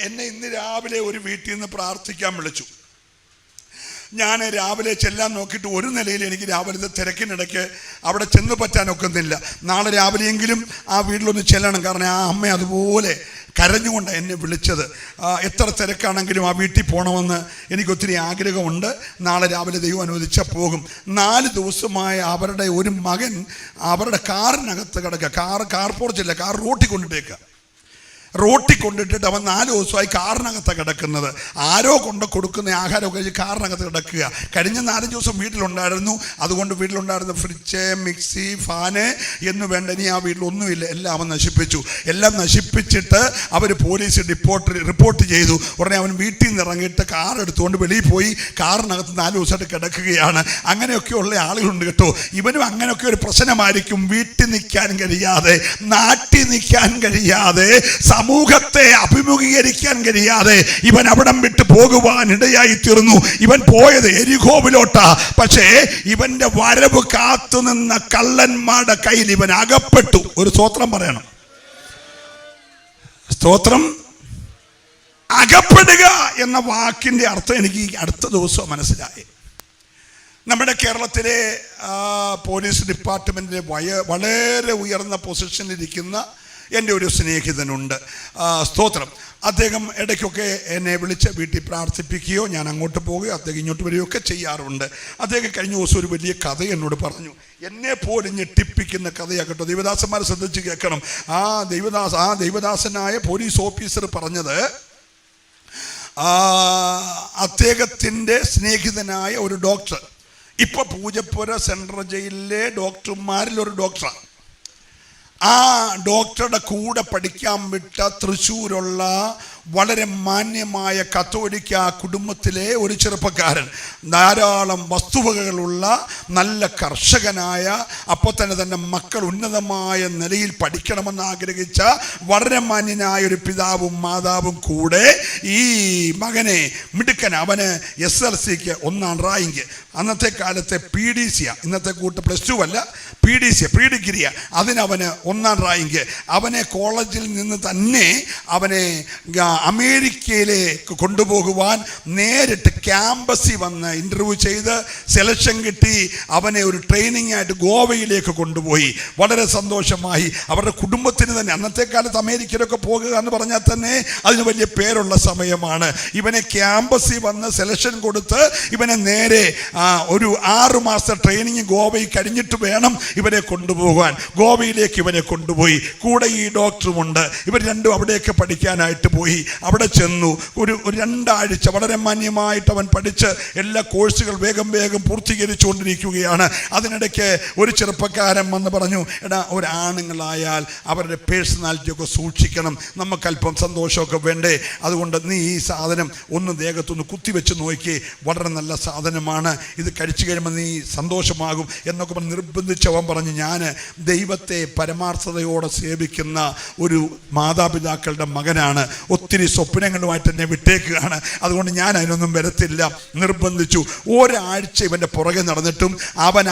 എന്നെ ഇന്ന് രാവിലെ ഒരു വീട്ടിൽ നിന്ന് പ്രാർത്ഥിക്കാൻ വിളിച്ചു. ഞാൻ രാവിലെ ചെല്ലാൻ നോക്കിയിട്ട് ഒരു നിലയിൽ എനിക്ക് രാവിലത്തെ തിരക്കിനിടയ്ക്ക് അവിടെ ചെന്ന് പറ്റാനൊക്കുന്നില്ല. നാളെ രാവിലെയെങ്കിലും ആ വീട്ടിലൊന്ന് ചെല്ലണം. കാരണം ആ അമ്മ അതുപോലെ കരഞ്ഞുകൊണ്ടാണ് എന്നെ വിളിച്ചത്. എത്ര തിരക്കാണെങ്കിലും ആ വീട്ടിൽ പോകണമെന്ന് എനിക്കൊത്തിരി ആഗ്രഹമുണ്ട്. നാളെ രാവിലെ ദൈവം അനുവദിച്ചാൽ പോകും. 4 ദിവസമായ അവരുടെ ഒരു മകൻ അവരുടെ കാറിനകത്ത് കിടക്കുക. കാർ പോർച്ചില്ല, കാർ റോട്ടിൽ കൊണ്ടിട്ടേക്കുക. റോട്ടിൽ കൊണ്ടിട്ടിട്ട് അവൻ 4 ദിവസമായി കാറിനകത്താണ് കിടക്കുന്നത്. ആരോ കൊണ്ട് കൊടുക്കുന്ന ആഹാരമൊക്കെ കഴിച്ച് കാറിനകത്ത് കിടക്കുക. കഴിഞ്ഞ 4 ദിവസം വീട്ടിലുണ്ടായിരുന്നു. അതുകൊണ്ട് വീട്ടിലുണ്ടായിരുന്ന ഫ്രിഡ്ജ്, മിക്സി, ഫാന് എന്ന് വേണ്ട ഇനി ആ വീട്ടിലൊന്നുമില്ല. എല്ലാം അവൻ നശിപ്പിച്ചു. എല്ലാം നശിപ്പിച്ചിട്ട് അവർ പോലീസ് റിപ്പോർട്ട് ചെയ്തു. ഉടനെ അവൻ വീട്ടിൽ നിന്ന് ഇറങ്ങിയിട്ട് കാർ എടുത്തുകൊണ്ട് വെളിയിൽ പോയി കാറിനകത്ത് 4 ദിവസമായിട്ട് കിടക്കുകയാണ്. അങ്ങനെയൊക്കെയുള്ള ആളുകളുണ്ട് കേട്ടോ. ഇവനും അങ്ങനെയൊക്കെ ഒരു പ്രശ്നമായിരിക്കും. വീട്ടിൽ നിൽക്കാൻ കഴിയാതെ, നാട്ടിൽ നിൽക്കാൻ കഴിയാതെ, സമൂഹത്തെ അഭിമുഖീകരിക്കാൻ കഴിയാതെ ഇവൻ അവിടം വിട്ട് പോകുവാൻ ഇടയായി തീർന്നു. ഇവൻ പോയത് യെരിഹോവിലോട്ടാ. പക്ഷേ ഇവന്റെ വരവ് കാത്തുനിന്ന കള്ളന്മാരുടെ കയ്യിൽ ഇവൻ അകപ്പെട്ടു. ഒരു സ്തോത്രം പറയണം. സ്തോത്രം. അകപ്പെടുക എന്ന വാക്കിന്റെ അർത്ഥം എനിക്ക് അടുത്ത ദിവസം മനസ്സിലായി. നമ്മുടെ കേരളത്തിലെ പോലീസ് ഡിപ്പാർട്ട്മെന്റിലെ വളരെ ഉയർന്ന പൊസിഷനിലിരിക്കുന്ന എൻ്റെ ഒരു സ്നേഹിതനുണ്ട്. സ്തോത്രം. അദ്ദേഹം ഇടയ്ക്കൊക്കെ എന്നെ വിളിച്ച് വീട്ടിൽ പ്രാർത്ഥിപ്പിക്കുകയോ ഞാൻ അങ്ങോട്ട് പോവുകയോ അദ്ദേഹം ഇങ്ങോട്ട് വരികയൊക്കെ ചെയ്യാറുണ്ട്. അദ്ദേഹം കഴിഞ്ഞ ദിവസം ഒരു വലിയ കഥ എന്നോട് പറഞ്ഞു. എന്നെ പോലും ഞെട്ടിപ്പിക്കുന്ന കഥയാക്കട്ടോ. ദൈവദാസന്മാർ ശ്രദ്ധിച്ച് കേൾക്കണം. ആ ദൈവദാസനായ പോലീസ് ഓഫീസർ പറഞ്ഞത്, അദ്ദേഹത്തിൻ്റെ സ്നേഹിതനായ ഒരു ഡോക്ടർ, ഇപ്പൊ പൂജപ്പുര സെൻട്രൽ ജയിലിലെ ഡോക്ടർമാരിൽ ഒരു ഡോക്ടറാണ്. ആ ഡോക്ടറുടെ കൂടെ പഠിക്കാൻ വിട്ട തൃശ്ശൂരുള്ള വളരെ മാന്യമായ കത്തോലിക്ക കുടുംബത്തിലെ ഒരു ചെറുപ്പക്കാരൻ, ധാരാളം വസ്തുവകകളുള്ള നല്ല കർഷകനായ, അപ്പോൾ തന്നെ തൻ്റെ മക്കൾ ഉന്നതമായ നിലയിൽ പഠിക്കണമെന്ന് ആഗ്രഹിച്ച വളരെ മാന്യനായ ഒരു പിതാവും മാതാവും കൂടെ ഈ മകനെ മിടുക്കൻ, അവന് SLCക്ക് 1ാം റാങ്ക്, അന്നത്തെ കാലത്തെ PDC, ഇന്നത്തെ കൂട്ട് +2 അല്ല, പ്രീ ഡിഗ്രി, അതിനവന് 1ാം റാങ്ക്. അവനെ കോളേജിൽ നിന്ന് തന്നെ അവനെ അമേരിക്കയിലേക്ക് കൊണ്ടുപോകുവാൻ നേരിട്ട് ക്യാമ്പസിൽ വന്ന് ഇൻ്റർവ്യൂ ചെയ്ത് സെലക്ഷൻ കിട്ടി. അവനെ ഒരു ട്രെയിനിങ് ആയിട്ട് ഗോവയിലേക്ക് കൊണ്ടുപോയി. വളരെ സന്തോഷമായി. അവരുടെ കുടുംബത്തിന് തന്നെ, അന്നത്തെ കാലത്ത് അമേരിക്കയിലൊക്കെ പോകുക എന്ന് പറഞ്ഞാൽ തന്നെ അതിന് വലിയ പേരുള്ള സമയമാണ്. ഇവനെ ക്യാമ്പസിൽ വന്ന് സെലക്ഷൻ കൊടുത്ത് ഇവനെ നേരെ ഒരു 6 മാസത്തെ ട്രെയിനിങ് ഗോവയിൽ കഴിഞ്ഞിട്ട് വേണം ഇവനെ കൊണ്ടുപോകാൻ. ഗോവയിലേക്ക് ഇവനെ കൊണ്ടുപോയി. കൂടെ ഈ ഡോക്ടറുമുണ്ട്. ഇവർ രണ്ടും അവിടെയൊക്കെ പഠിക്കാനായിട്ട് പോയി. അവിടെ ചെന്നു. ഒരു 2 ആഴ്ച വളരെ മാന്യമായിട്ട് അവൻ പഠിച്ച് എല്ലാ കോഴ്സുകൾ വേഗം പൂർത്തീകരിച്ചുകൊണ്ടിരിക്കുകയാണ്. അതിനിടയ്ക്ക് ഒരു ചെറുപ്പക്കാരൻ വന്ന് പറഞ്ഞു, എടാ, ഒരാണുങ്ങളായാൽ അവരുടെ പേഴ്സണാലിറ്റി ഒക്കെ സൂക്ഷിക്കണം, നമുക്കല്പം സന്തോഷമൊക്കെ വേണ്ടേ, അതുകൊണ്ട് നീ ഈ സാധനം ഒന്ന് ദേഹത്തൊന്ന് കുത്തിവെച്ച് നോക്കി, വളരെ നല്ല സാധനമാണ്, ഇത് കഴിച്ചു കഴിയുമ്പോൾ നീ സന്തോഷമാകും എന്നൊക്കെ പറഞ്ഞ് നിർബന്ധിച്ചവൻ പറഞ്ഞു, ഞാൻ ദൈവത്തെ പരമാർത്ഥതയോടെ സേവിക്കുന്ന ഒരു മാതാപിതാക്കളുടെ മകനാണ്, ഒത്തിരി സ്വപ്നങ്ങളുമായിട്ട് എന്നെ വിട്ടേക്കുകയാണ്, അതുകൊണ്ട് ഞാൻ അതിനൊന്നും വരത്തില്ല. നിർബന്ധിച്ചു. ഒരാഴ്ച ഇവൻ്റെ പുറകെ നടന്നിട്ടും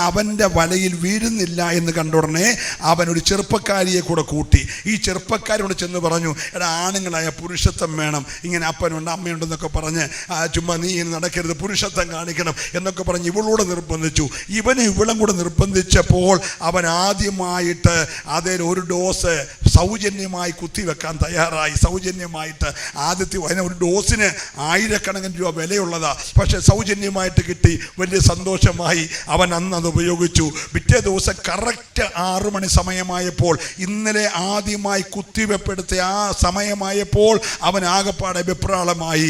അവൻ്റെ വലയിൽ വീഴുന്നില്ല എന്ന് കണ്ട ഉടനെ അവൻ ഒരു ചെറുപ്പക്കാരിയെ കൂടെ കൂട്ടി. ഈ ചെറുപ്പക്കാരോട് ചെന്ന് പറഞ്ഞു, എടാ, ആണുങ്ങളായ പുരുഷത്വം വേണം, ഇങ്ങനെ അപ്പനുണ്ട് അമ്മയുണ്ടെന്നൊക്കെ പറഞ്ഞ് ചുമ്മാ നീ നടക്കരുത്, പുരുഷത്വം കാണിക്കണം എന്നൊക്കെ പറഞ്ഞ് ഇവളോട് നിർബന്ധിച്ചു. ഇവളും കൂടെ നിർബന്ധിച്ചപ്പോൾ അവൻ ആദ്യമായിട്ട് അതിൽ ഒരു ഡോസ് സൗജന്യമായി കുത്തിവെക്കാൻ തയ്യാറായി. സൗജന്യമായിട്ട് ആദ്യത്തെ ഒരു ഡോസിന് 1000കണക്കിന് രൂപ വിലയുള്ളതാണ്, പക്ഷെ സൗജന്യമായിട്ട് കിട്ടി. വലിയ സന്തോഷമായി. അവൻ അന്ന് അത് ഉപയോഗിച്ചു. പിറ്റേ ദിവസം കറക്റ്റ് 6 മണി സമയമായപ്പോൾ, ഇന്നലെ ആദ്യമായി കുത്തിവെപ്പെടുത്ത ആ സമയമായപ്പോൾ അവൻ ആകപ്പാടെ വെപ്രാളമായി.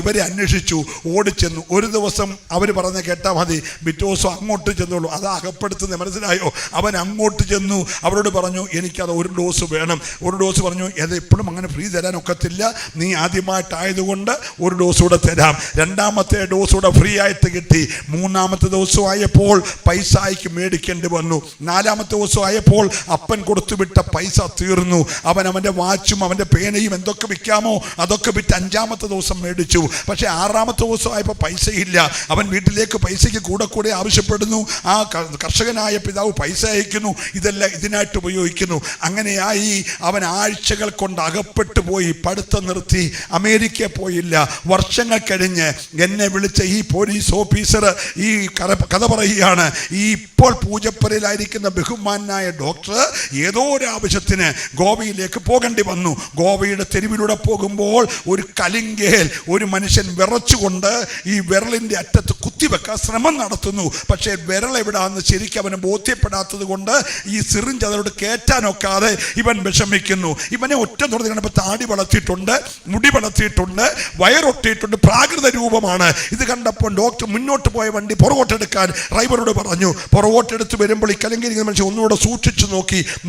ഇവരെ അന്വേഷിച്ചു, ഓടിച്ചെന്നു. ഒരു ദിവസം അവർ പറഞ്ഞ കേട്ടാൽ മതി, പിറ്റേ ദിവസം അങ്ങോട്ട് ചെന്നുള്ളൂ. അത് അകപ്പെടുത്തുന്നത് മനസ്സിലായോ? അവൻ അങ്ങോട്ട് ചെന്നു, അവരോട് പറഞ്ഞു, എനിക്കത് 1 ഡോസ് വേണം. 1 ഡോസ് പറഞ്ഞു, അത് എപ്പോഴും അങ്ങനെ ഫ്രീ തരാൻ ഒക്കത്തില്ല, നീ ആദ്യമായിട്ടായതുകൊണ്ട് 1 ഡോസ് കൂടെ തരാം. 2ാമത്തെ ഡോസ് കൂടെ ഫ്രീ ആയിട്ട് കിട്ടി. 3ാമത്തെ ദിവസമായപ്പോൾ പൈസയ്ക്ക് മേടിക്കേണ്ടി വന്നു. 4ാമത്തെ ദിവസമായപ്പോൾ അപ്പൻ കൊടുത്തുവിട്ട പൈസ തീർന്നു. അവൻ്റെ വാച്ചും അവൻ്റെ പേനയും എന്തൊക്കെ വിൽക്കാമോ അതൊക്കെ വിറ്റ് 5ാമത്തെ ദിവസം മേടിച്ചു. പക്ഷേ 6ാമത്തെ ദിവസമായപ്പോൾ പൈസയില്ല. അവൻ വീട്ടിലേക്ക് പൈസയ്ക്ക് കൂടെ ആവശ്യപ്പെടുന്നു. ആ കർഷകനായ പിതാവ് പൈസ അയക്കുന്നു. ഇതെല്ലാം ഇതിനായിട്ട് ഉപയോഗിക്കുന്നു. അങ്ങനെയായി അവൻ ആഴ്ചകൾ കൊണ്ട് അകപ്പെട്ടു പോയി. പഠിത്തം നിർത്തി. അമേരിക്കയിൽ പോയില്ല. വർഷങ്ങൾ കഴിഞ്ഞ് എന്നെ വിളിച്ച ഈ പോലീസ് ഓഫീസർ ഈ കഥ പറയുകയാണ്. ഈ ഇപ്പോൾ പൂജപ്പുരയിലായിരിക്കുന്ന ബഹുമാനായ ഡോക്ടർ ഏതോ ഒരു ആവശ്യത്തിന് ഗോവയിലേക്ക് പോകേണ്ടി വന്നു. ഗോവയുടെ തെരുവിലൂടെ പോകുമ്പോൾ ഒരു കലിങ്കേൽ ഒരു മനുഷ്യൻ വിറച്ചുകൊണ്ട് ഈ വിരലിൻ്റെ അറ്റത്ത് കുത്തിവെക്കാൻ ശ്രമം നടത്തുന്നു. പക്ഷേ വിരൽ എവിടാന്ന് ശരിക്കും അവന് ബോധ്യപ്പെടാത്തത് കൊണ്ട് ഈ സിറിഞ്ച് അതോട് കയറ്റാനൊക്കാതെ ഇവൻ വിഷമിക്കുന്നു. ഇവനെ ഒറ്റ തുറന്ന് കണ്ടപ്പോൾ താടി വളർത്തിയിട്ടുണ്ട്, മുടി വളർത്തിയിട്ടുണ്ട്, വയറൊട്ടിയിട്ടുണ്ട്, പ്രാകൃത രൂപമാണ്. ഇത് കണ്ടപ്പോൾ ഡോക്ടർ മുന്നോട്ട് പോയ വണ്ടി പുറകോട്ടെടുക്കാൻ ഡ്രൈവറോട് പറഞ്ഞു. പുറകോട്ടെടുത്ത് വരുമ്പോൾ ഈ കലങ്കിരിക്കുന്ന മനുഷ്യൻ ഒന്നുകൂടെ സൂക്ഷിച്ചു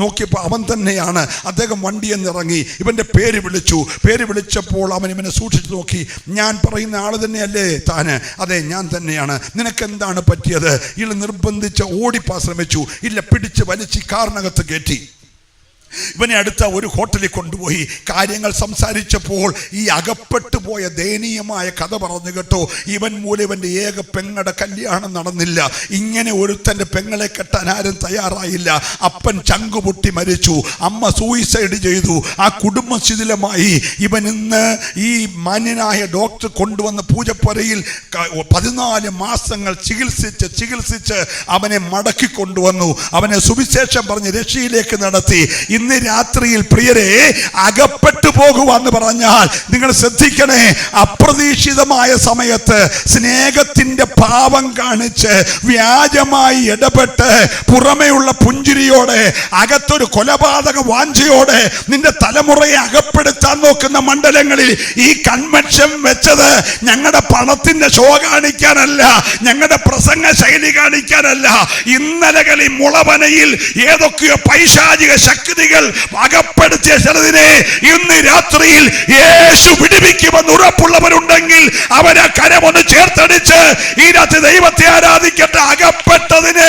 നോക്കിയപ്പോൾ അവൻ തന്നെയാണ്. അദ്ദേഹം വണ്ടിയിൽ നിന്നിറങ്ങി ഇവൻ്റെ പേര് വിളിച്ചപ്പോൾ അവൻ ഇവനെ സൂക്ഷിച്ചു നോക്കി. ഞാൻ പറയുന്ന ആൾ തന്നെയല്ലേ താന്? അതെ, ഞാൻ തന്നെയാണ്. നിനക്കെന്താണ് പറ്റിയത്? ഇയാൾ നിർബന്ധിച്ച് ഓടിപ്പാൻ ശ്രമിച്ചു. ഇല്ല, പിടിച്ച് വലിച്ച് കാറിനകത്ത് കയറ്റി. ഇവനെ അടുത്ത ഒരു ഹോട്ടലിൽ കൊണ്ടുപോയി കാര്യങ്ങൾ സംസാരിച്ചപ്പോൾ ഈ അകപ്പെട്ടു പോയ ദയനീയമായ കഥ പറഞ്ഞു കേട്ടോ. ഇവൻ മൂലം ഇവൻ്റെ ഏക പെങ്ങളുടെ കല്യാണം നടന്നില്ല. ഇങ്ങനെ ഒരുത്തൻ്റെ പെങ്ങളെ കെട്ടാൻ ആരും തയ്യാറായില്ല. അപ്പൻ ചങ്കുപൊട്ടി മരിച്ചു, അമ്മ സൂയിസൈഡ് ചെയ്തു, ആ കുടുംബം ശിഥിലമായി. ഇവൻ ഇന്ന് ഈ മാന്യനായ ഡോക്ടർ കൊണ്ടുവന്ന പൂജപ്പുരയിൽ 14 മാസങ്ങൾ ചികിത്സിച്ച് അവനെ മടക്കി കൊണ്ടുവന്നു. അവനെ സുവിശേഷം പറഞ്ഞ് രക്ഷയിലേക്ക് നടത്തി. ഇന്ന് രാത്രിയിൽ പ്രിയരെ, അകപ്പെട്ടു പോകുവാന്ന് പറഞ്ഞാൽ നിങ്ങൾ ശ്രദ്ധിക്കണേ. അപ്രതീക്ഷിതമായ സമയത്ത് സ്നേഹത്തിന്റെ പാവം കാണിച്ച് വ്യാജമായി ഇടപെട്ട് പുറമെയുള്ള പുഞ്ചിരിയോടെ അകത്തൊരു കൊലപാതക വാഞ്ചയോടെ നിന്റെ തലമുറയെ അകപ്പെടുത്താൻ നോക്കുന്ന മണ്ഡലങ്ങളിൽ ഈ കൺവെൻഷൻ വെച്ചത് ഞങ്ങളുടെ പണത്തിന്റെ ഷോ കാണിക്കാനല്ല, ഞങ്ങളുടെ പ്രസംഗ ശൈലി കാണിക്കാനല്ല. ഇന്നലകളിൽ മുളവനയിൽ ഏതൊക്കെയോ പൈശാചിക ശക്തികൾ അകപ്പെടുത്തിയ ചിലതിനെ ഇന്ന് രാത്രിയിൽ യേശു പിടിപ്പിക്കുമെന്ന് ഉറപ്പുള്ളവരുണ്ടെങ്കിൽ അവരെ കരമൊന്ന് ചേർത്തടിച്ച് ഈ രാത്രി ദൈവത്തെ ആരാധിക്കട്ടെ. അകപ്പെട്ടതിനെ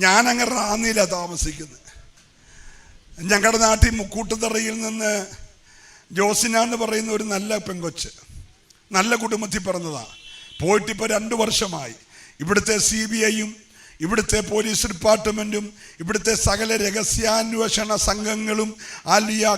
ഞാനങ്ങനെ റാന്നിയില താമസിക്കുന്നത്. ഞങ്ങളുടെ നാട്ടിൽ മുക്കൂട്ടുതറയിൽ നിന്ന് ജോസിന എന്ന് പറയുന്ന ഒരു നല്ല പെങ്കൊച്ച്, നല്ല കുടുംബത്തിൽ പിറന്നതാ. പോയിട്ടിപ്പോൾ 2 വർഷമായി. ഇവിടുത്തെ CBI-യും ഇവിടുത്തെ പോലീസ് ഡിപ്പാർട്ട്മെൻറ്റും ഇവിടുത്തെ സകല രഹസ്യാന്വേഷണ സംഘങ്ങളും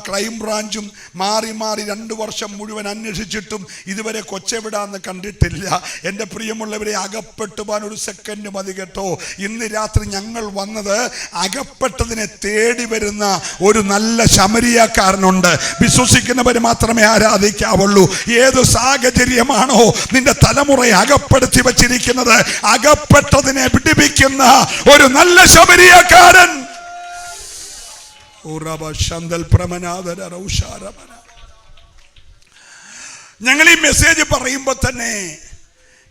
ക്രൈംബ്രാഞ്ചും മാറി 2 വർഷം മുഴുവൻ അന്വേഷിച്ചിട്ടും ഇതുവരെ കൊച്ചെവിടാന്ന് കണ്ടിട്ടില്ല. എൻ്റെ പ്രിയമുള്ളവരെ, അകപ്പെട്ടുവാൻ ഒരു സെക്കൻഡ് മതി കേട്ടോ. ഇന്ന് രാത്രി ഞങ്ങൾ വന്നത് അകപ്പെട്ടതിനെ തേടി വരുന്ന ഒരു നല്ല ശമരിയാക്കാരനുണ്ട്. വിശ്വസിക്കുന്നവർ മാത്രമേ ആരാധിക്കാവുള്ളൂ. ഏത് സാഹചര്യമാണോ നിന്റെ തലമുറയെ അകപ്പെടുത്തി വച്ചിരിക്കുന്നത്, അകപ്പെട്ടതിനെ വിടിവിക്കുന്ന ഒരു നല്ല ശമരിയാക്കാരൻ. ഞങ്ങൾ ഈ മെസ്സേജ് പറയുമ്പോൾ തന്നെ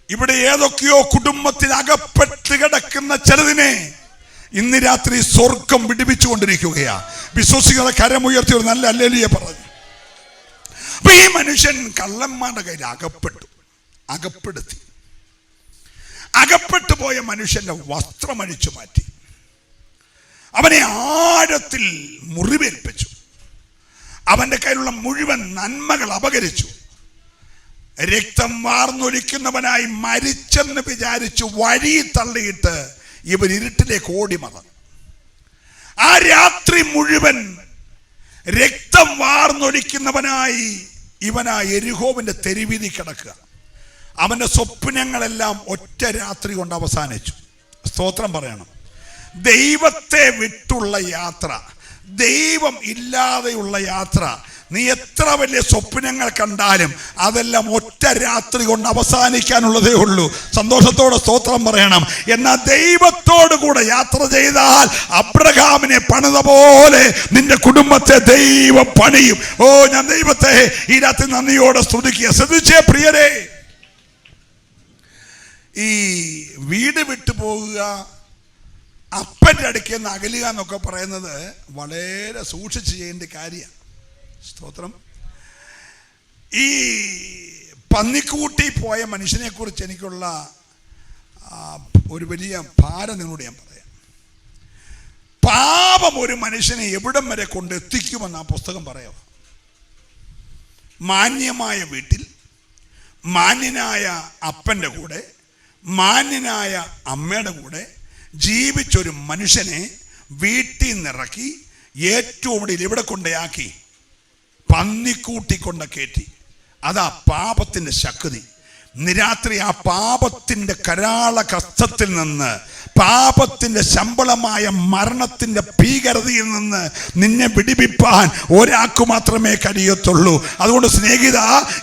ഇവിടെ ഏതൊക്കെയോ കുടുംബത്തിൽ അകപ്പെട്ട് കിടക്കുന്ന ചിലതിനെ ഇന്ന് രാത്രി സ്വർഗം വിടുവിച്ചുകൊണ്ടിരിക്കുകയാ. വിശ്വസികളെ കരമുയർത്തി ഒരു നല്ല ഹല്ലേലൂയ പറഞ്ഞു. അപ്പൊ ഈ മനുഷ്യൻ കള്ളന്മാരുടെ കയ്യിൽ അകപ്പെട്ടു പോയ മനുഷ്യന്റെ വസ്ത്രം അഴിച്ചു മാറ്റി, അവനെ ആഴത്തിൽ മുറിവേൽപ്പിച്ചു, അവന്റെ കയ്യിലുള്ള മുഴുവൻ നന്മകൾ അപഹരിച്ചു. രക്തം വാർന്നൊലിക്കുന്നവനായി മരിച്ചെന്ന് വിചാരിച്ചു വഴി തള്ളിയിട്ട് ഇവർ ഇരുട്ടിലേക്ക് ഓടി മറന്നു. ആ രാത്രി മുഴുവൻ രക്തം വാർന്നൊലിക്കുന്നവനായി ഇവനാ യെരിഹോവിന്റെ തെരുവീതി കിടക്കുക. അവന്റെ സ്വപ്നങ്ങളെല്ലാം ഒറ്റ രാത്രി കൊണ്ട് അവസാനിച്ചു. സ്തോത്രം പറയണം. ദൈവത്തെ വിട്ടുള്ള യാത്ര, ദൈവം ഇല്ലാതെയുള്ള യാത്ര, നീ എത്ര വലിയ സ്വപ്നങ്ങൾ കണ്ടാലും അതെല്ലാം ഒറ്റ രാത്രി കൊണ്ട് അവസാനിക്കാനുള്ളതേ ഉള്ളൂ. സന്തോഷത്തോടെ സ്തോത്രം പറയണം. എന്നാൽ ദൈവത്തോടു കൂടെ യാത്ര ചെയ്താൽ അബ്രഹാമിനെ പണിത പോലെ നിന്റെ കുടുംബത്തെ ദൈവം പണിയും. ഞാൻ ദൈവത്തെ ഈ രാത്രി നന്ദിയോടെ സ്തുതിക്കുക. ശ്രദ്ധിച്ചേ പ്രിയരെ, ഈ വീട് വിട്ടു പോകുക, അപ്പൻ്റെ അടുക്കൽ നിന്ന് അകലുക എന്നൊക്കെ പറയുന്നത് വളരെ സൂക്ഷിച്ച് ചെയ്യേണ്ട കാര്യമാണ്. സ്തോത്രം. ഈ പന്നിക്കൂട്ടി പോയ മനുഷ്യനെ കുറിച്ച് എനിക്കുള്ള ഒരു വലിയ ഭാരം നിങ്ങളോട് ഞാൻ പറയാം. പാപം ഒരു മനുഷ്യനെ എവിടം വരെ കൊണ്ടെത്തിക്കുമെന്ന് ആ പുസ്തകം പറയാം. മാന്യമായ വീട്ടിൽ മാന്യനായ അപ്പൻ്റെ കൂടെ മാന്യനായ അമ്മയുടെ കൂടെ ജീവിച്ചൊരു മനുഷ്യനെ വീട്ടിൽ നിന്നിറക്കി ഏറ്റവും ഒടുവിൽ എവിടെ കൊണ്ടയാക്കി? പന്നിക്കൂട്ടി കൊണ്ട് കയറ്റി. അതാ പാപത്തിന്റെ ശക്തി. നിരാത്രി ആ പാപത്തിന്റെ കരാള കഷ്ടത്തിൽ നിന്ന്, പാപത്തിന്റെ ശമ്പളമായ മരണത്തിന്റെ ഭീകരതയിൽ നിന്ന് നിന്നെ വിടിവിപ്പാൻ ഒരാൾക്ക് മാത്രമേ കഴിയത്തുള്ളൂ. അതുകൊണ്ട് സ്നേഹിത,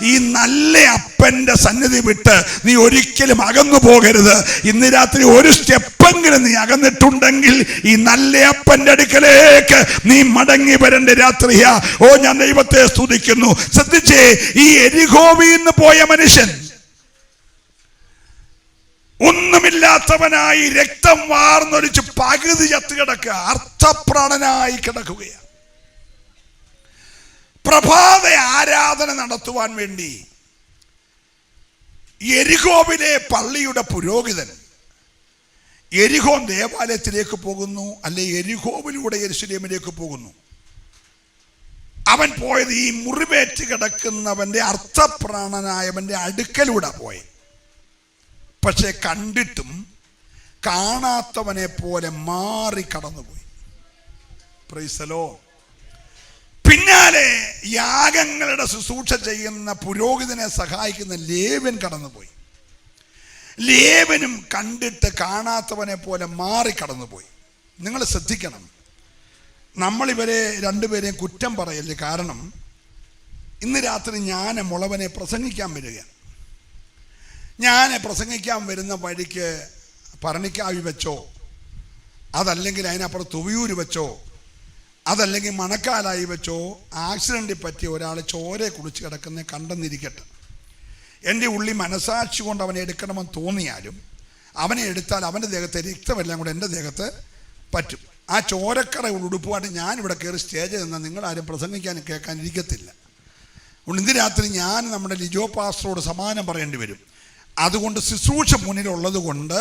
ഈ നല്ല അപ്പന്റെ സന്നിധി വിട്ട് നീ ഒരിക്കലും അകന്നു പോകരുത്. ഇന്ന് രാത്രി ഒരു സ്റ്റെപ്പെങ്കിലും നീ അകന്നിട്ടുണ്ടെങ്കിൽ ഈ നല്ല അപ്പന്റെ അടുക്കലേക്ക് നീ മടങ്ങി വരേണ്ട രാത്രിയാ. ഞാൻ ദൈവത്തെ സ്തുതിക്കുന്നു. ശ്രദ്ധിച്ചേ, ഈ യെരിഹോവിൽ നിന്ന് പോയ മനുഷ്യൻ ഒന്നുമില്ലാത്തവനായി രക്തം വാർന്നൊലിച്ച് പകുതി ചത്ത് കിടക്കുക, അർത്ഥപ്രാണനായി കിടക്കുകയാണ്. പ്രഭാത ആരാധന നടത്തുവാൻ വേണ്ടി യെരിഹോവിലെ പള്ളിയുടെ പുരോഹിതൻ യെരിഹോ ദേവാലയത്തിലേക്ക് പോകുന്നു, അല്ലെ യെരിഹോവിലൂടെ യെരുശലേമിലേക്ക് പോകുന്നു. അവൻ പോയത് ഈ മുറിവേറ്റ് കിടക്കുന്നവന്റെ അർത്ഥപ്രാണനായവന്റെ അടുക്കലൂടെ പോയത്. പക്ഷെ കണ്ടിട്ടും കാണാത്തവനെ പോലെ മാറി കടന്നുപോയി. Price the Lord. പിന്നാലെ യാഗങ്ങളുടെ ശുശ്രൂഷ ചെയ്യുന്ന പുരോഹിതനെ സഹായിക്കുന്ന ലേവ്യൻ കടന്നുപോയി. ലേവ്യനും കണ്ടിട്ട് കാണാത്തവനെ പോലെ മാറി കടന്നുപോയി. നിങ്ങൾ ശ്രദ്ധിക്കണം, നമ്മളിവരെ രണ്ടുപേരെയും കുറ്റം പറയല്ലേ. കാരണം ഇന്ന് രാത്രി ഞാൻ മുളവനെ പ്രസംഗിക്കാൻ വരികയാണ്. ഞാൻ പ്രസംഗിക്കാൻ വരുന്ന വഴിക്ക് പറണിക്കാവി വെച്ചോ, അതല്ലെങ്കിൽ അതിനപ്പുറം തുവിയൂര് വെച്ചോ, അതല്ലെങ്കിൽ മണക്കാലായി വെച്ചോ ആക്സിഡൻറ്റിൽ പറ്റി ഒരാൾ ചോരയെ കുടിച്ച് കിടക്കുന്ന കണ്ടെന്നിരിക്കട്ടെ. എൻ്റെ ഉള്ളി മനസാക്ഷി കൊണ്ട് അവനെ എടുക്കണമെന്ന് തോന്നിയാലും അവനെ എടുത്താൽ അവൻ്റെ ദേഹത്തെ രക്തമെല്ലാം കൂടെ എൻ്റെ ദേഹത്ത് പറ്റും. ആ ചോരക്കറ ഉടുപ്പുമായിട്ട് ഞാനിവിടെ കയറി സ്റ്റേജിൽ നിന്നാൽ നിങ്ങളാരും പ്രസംഗിക്കാൻ കേൾക്കാനിരിക്കത്തില്ല. ഇന്ന് രാത്രി ഞാൻ നമ്മുടെ ലിജോ പാസ്റ്ററോട് സമാനം പറയേണ്ടി വരും. അതുകൊണ്ട് ശുശ്രൂഷ മുന്നിലുള്ളത് കൊണ്ട്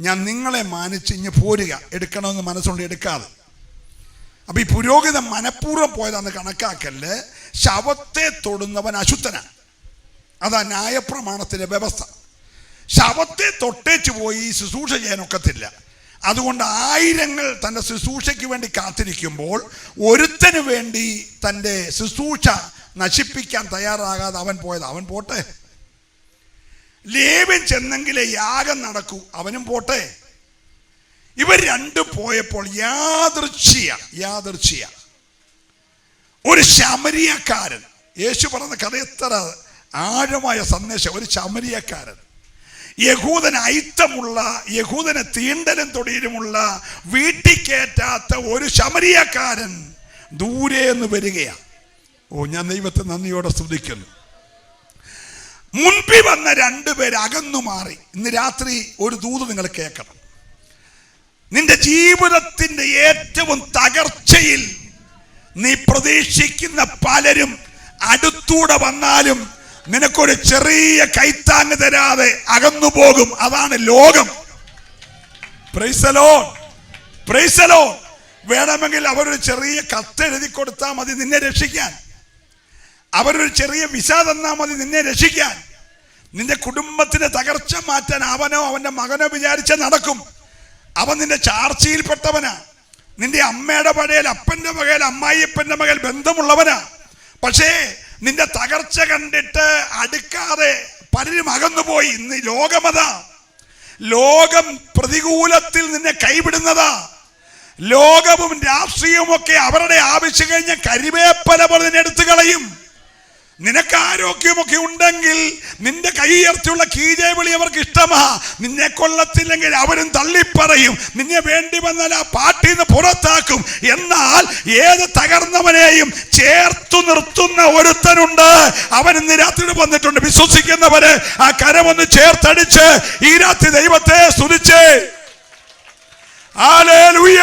ഞാൻ നിങ്ങളെ മാനിച്ച് ഇഞ്ഞ് പോരുക, എടുക്കണമെന്ന് മനസ്സുകൊണ്ട് എടുക്കാതെ. അപ്പം ഈ പുരോഹിതൻ മനഃപൂർവ്വം പോയതാണെന്ന് കണക്കാക്കല്ല്. ശവത്തെ തൊടുന്നവൻ അശുദ്ധനാണ്. അതാ ന്യായപ്രമാണത്തിൻ്റെ വ്യവസ്ഥ. ശവത്തെ തൊട്ടേച്ച് പോയി ശുശ്രൂഷ ചെയ്യാനൊക്കത്തില്ല. അതുകൊണ്ട് ആയിരങ്ങൾ തൻ്റെ ശുശ്രൂഷയ്ക്ക് വേണ്ടി കാത്തിരിക്കുമ്പോൾ ഒരുത്തന് വേണ്ടി തൻ്റെ ശുശ്രൂഷ നശിപ്പിക്കാൻ തയ്യാറാകാതെ അവൻ പോയത്. അവൻ പോട്ടെ. ലേവ്യൻ ചെന്നെങ്കിലേ യാഗം നടക്കൂ, അവനും പോട്ടെ. ഇവർ രണ്ടും പോയപ്പോൾ യാദൃച്ഛിയ ഒരു ശമരിയക്കാരൻ, യേശു പറഞ്ഞ കഥ എത്ര ആഴമായ സന്ദേശം. ഒരു ശമരിയക്കാരൻ, യഹൂദന് അയിത്തമുള്ള, യഹൂദന് തീണ്ടലും തൊടിയിലുമുള്ള, വീട്ടിൽ കയറ്റാത്ത ഒരു ശമരിയക്കാരൻ ദൂരെ നിന്ന് വരികയാണ്. ഞാൻ ദൈവത്തെ നന്ദിയോടെ സ്തുതിക്കുന്നു. മുൻപിൽ വന്ന രണ്ടുപേര് അകന്നു മാറി. ഇന്ന് രാത്രി ഒരു ദൂത് നിങ്ങൾ കേൾക്കണം. നിന്റെ ജീവിതത്തിന്റെ ഏറ്റവും തകർച്ചയിൽ നീ പ്രതീക്ഷിക്കുന്ന പലരും അടുത്തൂടെ വന്നാലും നിനക്കൊരു ചെറിയ കൈത്താങ്ങ് തരാതെ അകന്നു പോകും. അതാണ് ലോകം. Price the Lord, praise the Lord. വേണമെങ്കിൽ അവരൊരു ചെറിയ കത്തെഴുതി കൊടുത്താൽ മതി നിന്നെ രക്ഷിക്കാൻ. അവരൊരു ചെറിയ വിസ തന്നാൽ മതി നിന്നെ രക്ഷിക്കാൻ. നിന്റെ കുടുംബത്തിന്റെ തകർച്ച മാറ്റാൻ അവനോ അവന്റെ മകനോ വിചാരിച്ച നടക്കും. അവൻ നിന്റെ ചാർച്ചയിൽപ്പെട്ടവനാ. നിന്റെ അമ്മയുടെ പഴയ അപ്പന്റെ മകൻ, അമ്മായിയപ്പന്റെ മകൻ ബന്ധമുള്ളവനാ. പക്ഷേ നിന്റെ തകർച്ച കണ്ടിട്ട് അടുക്കാതെ പലരും അകന്നുപോയി. ഇന്ന് ലോകമതാ. ലോകം പ്രതികൂലത്തിൽ നിന്നെ കൈവിടുന്നതാ. ലോകവും രാഷ്ട്രീയവും ഒക്കെ അവരുടെ ആവശ്യം കഴിഞ്ഞ കരിവേപ്പല പോലെ നിന്നെ എടുത്തു കളയും. നിനക്ക് ആരോഗ്യമൊക്കെ ഉണ്ടെങ്കിൽ നിന്റെ കൈയുയർത്തിയുള്ള കീഴേ വിളി അവർക്ക് ഇഷ്ടമാ. നിന്നെ കൊള്ളത്തില്ലെങ്കിൽ അവരും തള്ളിപ്പറയും. നിന്നെ വേണ്ടി വന്നാൽ ആ പാട്ടിൽ നിന്ന് പുറത്താക്കും. എന്നാൽ ഏത് തകർന്നവനെയും ചേർത്തു നിർത്തുന്ന ഒരുത്തനുണ്ട്. അവൻ ഇന്ന് രാത്രി വന്നിട്ടുണ്ട്. വിശ്വസിക്കുന്നവര് ആ കരമൊന്ന് ചേർത്തടിച്ച് ഈ രാത്രി ദൈവത്തെ സ്തുതിച്ചേ. ഹല്ലേലൂയ.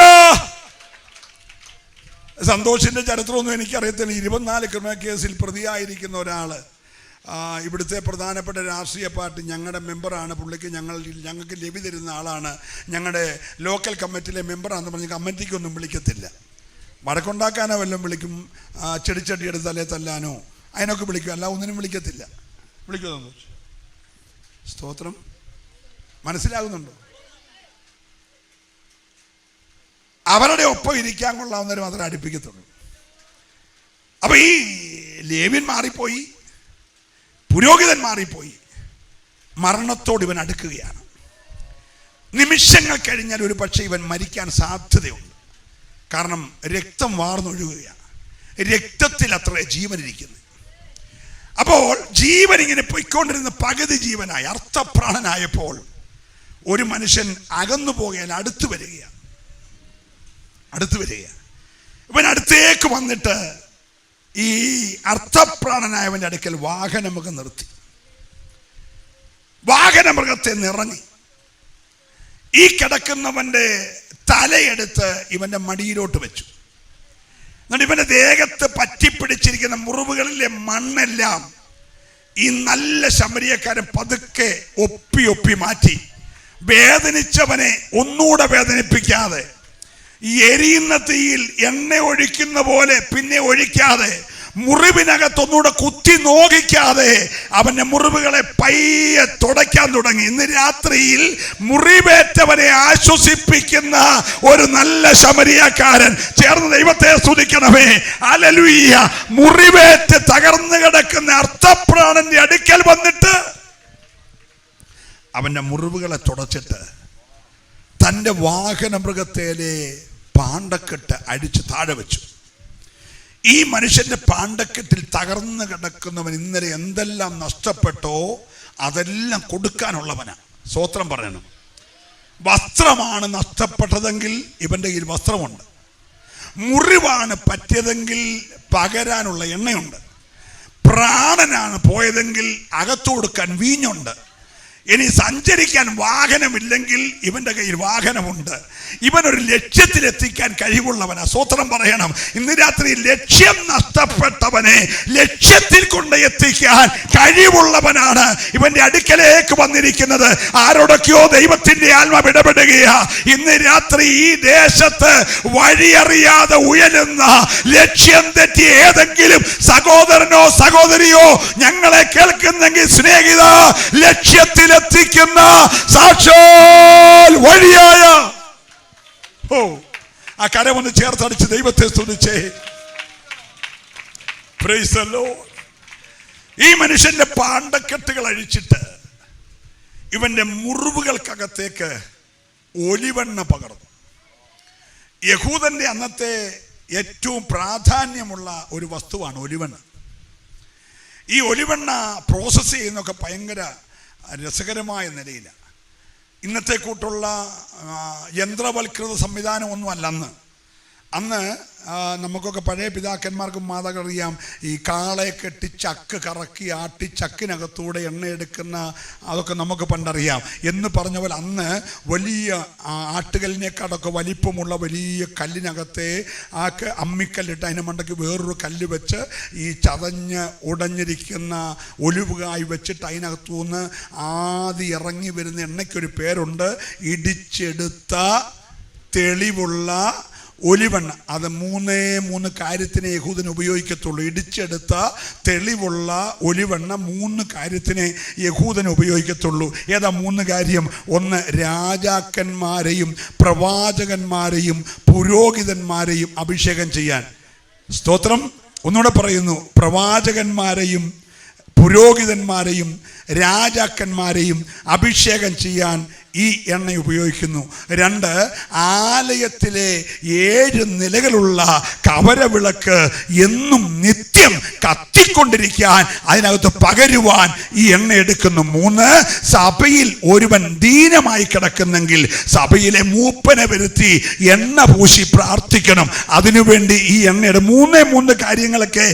സന്തോഷിന്റെ ചരിത്രമൊന്നും എനിക്കറിയത്തില്ല. 24 ക്രിമിനൽ കേസിൽ പ്രതിയായിരിക്കുന്ന ഒരാള് ഇവിടുത്തെ പ്രധാനപ്പെട്ട രാഷ്ട്രീയ പാർട്ടി ഞങ്ങളുടെ മെമ്പറാണ്. പുള്ളിക്ക് ഞങ്ങൾക്ക് ലഭ്യ തരുന്ന ആളാണ്. ഞങ്ങളുടെ ലോക്കൽ കമ്മിറ്റിയിലെ മെമ്പറാണെന്ന് പറഞ്ഞ് കമ്മിറ്റിക്കൊന്നും വിളിക്കത്തില്ല. വടക്കുണ്ടാക്കാനോ വല്ലതും വിളിക്കും. ചെടിച്ചട്ടി എടുത്ത് തലേ തല്ലാനോ അതിനൊക്കെ വിളിക്കും. അല്ല ഒന്നിനും വിളിക്കത്തില്ല. വിളിക്കുമോ? സ്തോത്രം. മനസ്സിലാകുന്നുണ്ടോ? അവരുടെ ഒപ്പം ഇരിക്കാൻ കൊള്ളാവുന്നവർ മാത്രമേ അടുപ്പിക്കത്തുള്ളൂ. അപ്പൊ ഈ ലേവ്യൻ മാറിപ്പോയി, പുരോഹിതൻ മാറിപ്പോയി. മരണത്തോട് ഇവൻ അടുക്കുകയാണ്. നിമിഷങ്ങൾ കഴിഞ്ഞാൽ ഒരു പക്ഷേ ഇവൻ മരിക്കാൻ സാധ്യതയുണ്ട്. കാരണം രക്തം വാർന്നൊഴുകുകയാണ്. രക്തത്തിൽ അത്ര ജീവനിരിക്കുന്നു. അപ്പോൾ ജീവൻ ഇങ്ങനെ പൊയ്ക്കൊണ്ടിരുന്ന പകുതി ജീവനായി അർത്ഥപ്രാണനായപ്പോൾ ഒരു മനുഷ്യൻ അകന്നു പോകാൻ അടുത്തു വരികയാണ്. ഇവൻ അടുത്തേക്ക് വന്നിട്ട് ഈ അർത്ഥപ്രാണനായവന്റെ അടുക്കൽ വാഹനമൃഗം നിർത്തി. വാഹനമൃഗത്തെ നിറങ്ങി ഈ കിടക്കുന്നവന്റെ തലയെടുത്ത് ഇവന്റെ മടിയിലോട്ട് വെച്ചു. എന്നിട്ട് ഇവന്റെ ദേഹത്ത് പറ്റിപ്പിടിച്ചിരിക്കുന്ന മുറിവുകളിലെ മണ്ണെല്ലാം ഈ നല്ല ശമരിയക്കാരൻ പതുക്കെ ഒപ്പി മാറ്റി. വേദനിച്ചവനെ ഒന്നുകൂടെ വേദനിപ്പിക്കാതെ, എരിയുന്ന തീയിൽ എണ്ണ ഒഴിക്കുന്ന പോലെ പിന്നെ ഒഴിക്കാതെ, മുറിവിനകത്തൊന്നുകൂടെ കുത്തി നോക്കിക്കാതെ അവന്റെ മുറിവുകളെ പയ്യെ തുടയ്ക്കാൻ തുടങ്ങി. ഇന്ന് രാത്രിയിൽ മുറിവേറ്റവനെ ആശ്വസിപ്പിക്കുന്ന ഒരു നല്ല ശമരിയക്കാരൻ. ചേർന്ന് ദൈവത്തെ സ്തുതിക്കണമേ. ഹല്ലേലൂയ. മുറിവേറ്റ് തകർന്നു കിടക്കുന്ന അർത്ഥപ്രാണന്റെ അടുക്കൽ വന്നിട്ട് അവന്റെ മുറിവുകളെ തുടച്ചിട്ട് തൻ്റെ വാഹനമൃഗത്തേലെ പാണ്ടക്കെട്ട് അടിച്ച് താഴെ വെച്ചു. ഈ മനുഷ്യന്റെ പാണ്ടക്കെട്ടിൽ തകർന്നു കിടക്കുന്നവൻ ഇന്നലെ എന്തെല്ലാം നഷ്ടപ്പെട്ടോ അതെല്ലാം കൊടുക്കാനുള്ളവനാ. സ്തോത്രം പറയണം. വസ്ത്രമാണ് നഷ്ടപ്പെട്ടതെങ്കിൽ ഇവന്റെ കയ്യിൽ വസ്ത്രമുണ്ട്. മുറിവാണ് പറ്റിയതെങ്കിൽ പകരാനുള്ള എണ്ണയുണ്ട്. പ്രാണനാണ് പോയതെങ്കിൽ അകത്തു കൊടുക്കാൻ വീഞ്ഞുണ്ട്. ഇനി സഞ്ചരിക്കാൻ വാഹനമില്ലെങ്കിൽ ഇവന്റെ കയ്യിൽ വാഹനമുണ്ട്. ഇവനൊരു ലക്ഷ്യത്തിലെത്തിക്കാൻ കഴിവുള്ളവനാ. സ്തോത്രം പറയണം. ഇന്ന് രാത്രി ലക്ഷ്യം നഷ്ടപ്പെട്ടവനെ ലക്ഷ്യത്തിൽ കൊണ്ട് എത്തിക്കാൻ കഴിവുള്ളവനാണ് ഇവന്റെ അടുക്കലേക്ക് വന്നിരിക്കുന്നത്. ആരോടൊക്കെയോ ദൈവത്തിന്റെ ആത്മാവ് ഇടപെടുകയാ. ഇന്ന് രാത്രി ഈ ദേശത്ത് വഴിയറിയാതെ ഉയരുന്ന ലക്ഷ്യം തെറ്റിയ ഏതെങ്കിലും സഹോദരനോ സഹോദരിയോ ഞങ്ങളെ കേൾക്കുന്നെങ്കിൽ സ്നേഹിത, ലക്ഷ്യത്തിലെത്തിക്കുന്ന സാക്ഷാൽ വഴിയായ ആ കരമൊന്ന് ചേർത്തടിച്ച് ദൈവത്തെ സ്തുതിച്ചേ. Price the Lord. ഈ മനുഷ്യന്റെ പാണ്ടക്കെട്ടുകൾ അഴിച്ചിട്ട് ഇവന്റെ മുറിവുകൾക്കകത്തേക്ക് ഒലിവെണ്ണ പകർന്നു. യഹൂദന്റെ അന്നത്തെ ഏറ്റവും പ്രാധാന്യമുള്ള ഒരു വസ്തുവാണ് ഒലിവെണ്ണ. ഈ ഒലിവെണ്ണ പ്രോസസ്സ് ചെയ്യുന്നതൊക്കെ ഭയങ്കര രസകരമായ നിലയിലാണ്. ഇന്നത്തെ കൂട്ടുള്ള യന്ത്രവൽകൃത സംവിധാനമൊന്നുമല്ല അന്ന് നമുക്കൊക്കെ പഴയ പിതാക്കന്മാർക്കും മാതാക്കറിയാം. ഈ കാളയെ കെട്ടി ചക്ക് കറക്കി ആട്ടി ചക്കിനകത്തൂടെ എണ്ണയെടുക്കുന്ന അതൊക്കെ നമുക്ക് പണ്ടറിയാം. എന്ന് പറഞ്ഞ പോലെ അന്ന് വലിയ ആട്ടുകല്ലിനേക്കാളൊക്കെ വലിപ്പമുള്ള വലിയ കല്ലിനകത്തെ ആ അമ്മിക്കല്ലിട്ട് അതിന് മണ്ടയ്ക്ക് വേറൊരു കല്ല് വെച്ച് ഈ ചതഞ്ഞ് ഉടഞ്ഞിരിക്കുന്ന ഒലിവുകായി വെച്ചിട്ട് അതിനകത്തുനിന്ന് ആദ്യം ഇറങ്ങി വരുന്ന എണ്ണയ്ക്കൊരു പേരുണ്ട്, ഇടിച്ചെടുത്ത തെളിവുള്ള ഒലിവെണ്ണ. അത് മൂന്ന് കാര്യത്തിനെ യഹൂദന് ഉപയോഗിക്കത്തുള്ളൂ. ഇടിച്ചെടുത്ത തെളിവുള്ള ഒലിവെണ്ണ 3 കാര്യത്തിനെ യഹൂദന് ഉപയോഗിക്കത്തുള്ളൂ. ഏതാ 3 കാര്യം? ഒന്ന്, രാജാക്കന്മാരെയും പ്രവാചകന്മാരെയും പുരോഹിതന്മാരെയും അഭിഷേകം ചെയ്യാൻ. സ്തോത്രം. ഒന്നുകൂടെ പറയുന്നു, പ്രവാചകന്മാരെയും പുരോഹിതന്മാരെയും രാജാക്കന്മാരെയും അഭിഷേകം ചെയ്യാൻ ഈ എണ്ണ ഉപയോഗിക്കുന്നു. 2, ആലയത്തിലെ 7 നിലകളുള്ള കവരവിളക്ക് എന്നും നിത്യം കത്തിക്കൊണ്ടിരിക്കാൻ അതിനകത്ത് പകരുവാൻ ഈ എണ്ണ എടുക്കുന്നു. 3, സഭയിൽ ഒരുവൻ ദീനമായി കിടക്കുന്നെങ്കിൽ സഭയിലെ മൂപ്പനെ വരുത്തി എണ്ണ പൂശി പ്രാർത്ഥിക്കണം. അതിനുവേണ്ടി ഈ എണ്ണയുടെ 3 കാര്യങ്ങളൊക്കെ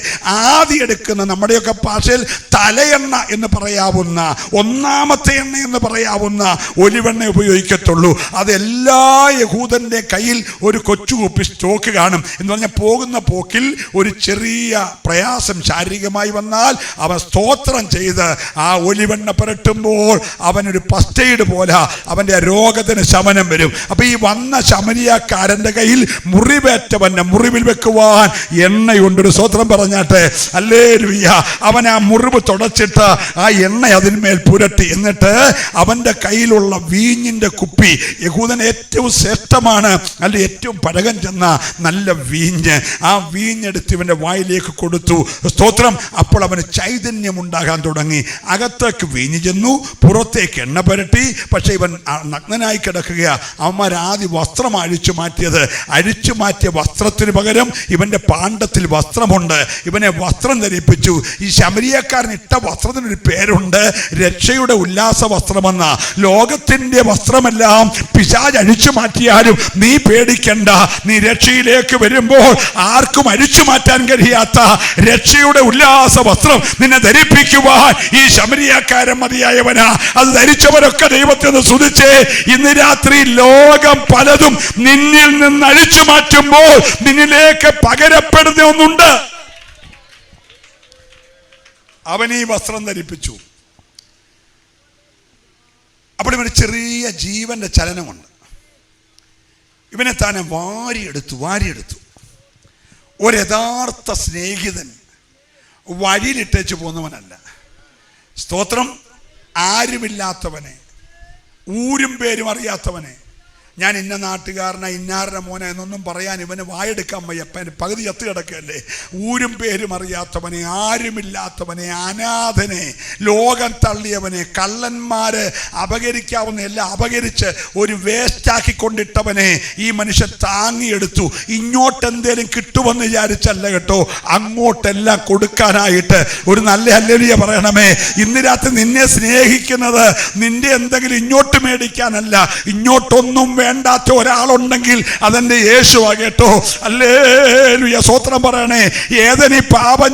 ആദ്യം എടുക്കുന്ന, നമ്മുടെയൊക്കെ ഭാഷയിൽ തലയെണ്ണ എന്ന് പറയാവുന്ന, ഒന്നാമത്തെ എണ്ണ എന്ന് പറയാവുന്ന ഒലിവെണ്ണ ഉപയോഗിക്കത്തുള്ളൂ. അതെല്ലാ യഹൂദന്റെ കയ്യിൽ ഒരു കൊച്ചുകുപ്പി സ്റ്റോക്ക് കാണും. എന്ന് പറഞ്ഞാൽ പോകുന്ന പോക്കിൽ ഒരു ചെറിയ പ്രയാസം ശാരീരികമായി വന്നാൽ അവൻ സ്തോത്രം ചെയ്ത് ആ ഒലിവെണ്ണ പുരട്ടുമ്പോൾ അവനൊരു ഫസ്റ്റ് എയ്ഡ് പോലെ അവന്റെ രോഗത്തിന് ശമനം വരും. അപ്പൊ ഈ വന്ന ശമരിയാക്കാരന്റെ കയ്യിൽ മുറിവേറ്റവന്റെ മുറിവിൽ വെക്കുവാൻ എണ്ണയുണ്ടൊരു സ്തോത്രം പറഞ്ഞാട്ടെ. ഹല്ലേലൂയ. അവൻ ആ മുറിവ് തുടച്ചിട്ട് ആ എണ്ണ അതിന്മേൽ പുരട്ടി. എന്നിട്ട് അവന്റെ കയ്യിലുള്ള വീഞ്ഞിന്റെ കുപ്പി, യഹൂദൻ ഏറ്റവും ശ്രേഷ്ഠമാണ്, അല്ല ഏറ്റവും പഴകൻ ചെന്ന നല്ല വീഞ്ഞ്, ആ വീഞ്ഞെടുത്ത് ഇവന്റെ വായിലേക്ക് കൊടുത്തു. സ്തോത്രം. അപ്പോൾ അവന് ചൈതന്യം ഉണ്ടാകാൻ തുടങ്ങി. അകത്തേക്ക് വീഞ്ഞ് ചെന്നു, പുറത്തേക്ക് എണ്ണ പുരട്ടി. പക്ഷെ ഇവൻ നഗ്നനായി കിടക്കുകയാ. അവന്മാർ ആദ്യം വസ്ത്രം അഴിച്ചു മാറ്റിയത്. അഴിച്ചു മാറ്റിയ വസ്ത്രത്തിന് പകരം ഇവന്റെ പാണ്ഡത്തിൽ വസ്ത്രമുണ്ട്. ഇവനെ വസ്ത്രം ധരിപ്പിച്ചു. ഈ ശമരിയക്കാരൻ ഇട്ട വസ്ത്രത്തിനൊരു പേരുണ്ട്, രക്ഷയുടെ ഉല്ലാസ വസ്ത്രമെന്ന. ലോകത്തിന്റെ വസ്ത്രമെല്ലാം പിശാച് അഴിച്ചു മാറ്റിയാലും നീ പേടിക്കണ്ട. നീ രക്ഷയിലേക്ക് വരുമ്പോൾ ആർക്കും അഴിച്ചു മാറ്റാൻ കഴിയാത്ത രക്ഷയുടെ ഉല്ലാസ വസ്ത്രം നിന്നെ ധരിപ്പിക്കുവാൻ ഈ ശമരിയാക്കാരൻ മതിയായവനാ. അത് ധരിച്ചവരൊക്കെ ദൈവത്തെ സ്തുതിച്ചേ. ഇന്ന് രാത്രി ലോകം പലതും നിന്നിൽ നിന്ന് അഴിച്ചു മാറ്റുമ്പോൾ നിന്നിലേക്ക് പകരപ്പെടുന്ന ഒന്നുണ്ട്. അവൻ ഈ വസ്ത്രം ധരിപ്പിച്ചു. അപ്പോൾ ഇവന് ചെറിയ ജീവന്റെ ചലനമുണ്ട്. ഇവനെ താനെ വാരിയെടുത്തു. ഒരു യഥാർത്ഥ സ്നേഹിതൻ വഴിയിലിട്ടേച്ച് പോകുന്നവനല്ല. സ്തോത്രം. ആരുമില്ലാത്തവനെ, ഊരും പേരും അറിയാത്തവനെ, ഞാൻ ഇന്ന നാട്ടുകാരനാ, ഇന്നാരുടെ മോനെ എന്നൊന്നും പറയാൻ ഇവന് വായെടുക്കാൻ വയ്യ. പകുതി ചത്ത് കിടക്കല്ലേ. ഊരും പേരും അറിയാത്തവനെ, ആരുമില്ലാത്തവനെ, അനാഥനെ, ലോകം തള്ളിയവനെ, കള്ളന്മാര് അപകരിക്കാവുന്ന എല്ലാം അപകരിച്ച് ഒരു വേസ്റ്റാക്കിക്കൊണ്ടിട്ടവനെ ഈ മനുഷ്യൻ താങ്ങിയെടുത്തു. ഇങ്ങോട്ടെന്തേലും കിട്ടുമെന്ന് വിചാരിച്ചല്ല കേട്ടോ, അങ്ങോട്ടെല്ലാം കൊടുക്കാനായിട്ട്. ഒരു നല്ല ഹല്ലേലൂയ പറയണമേ. ഇന്ന് രാത്രി നിന്നെ സ്നേഹിക്കുന്നത് നിന്റെ എന്തെങ്കിലും ഇങ്ങോട്ട് മേടിക്കാനല്ല, ഇങ്ങോട്ടൊന്നും വേണ്ടാത്ത ഒരാളുണ്ടെങ്കിൽ അതെന്റെ യേശുവാ കേട്ടോ. ഹല്ലേലൂയ, സ്തോത്രം പറയണേ. ഏദനി പാപം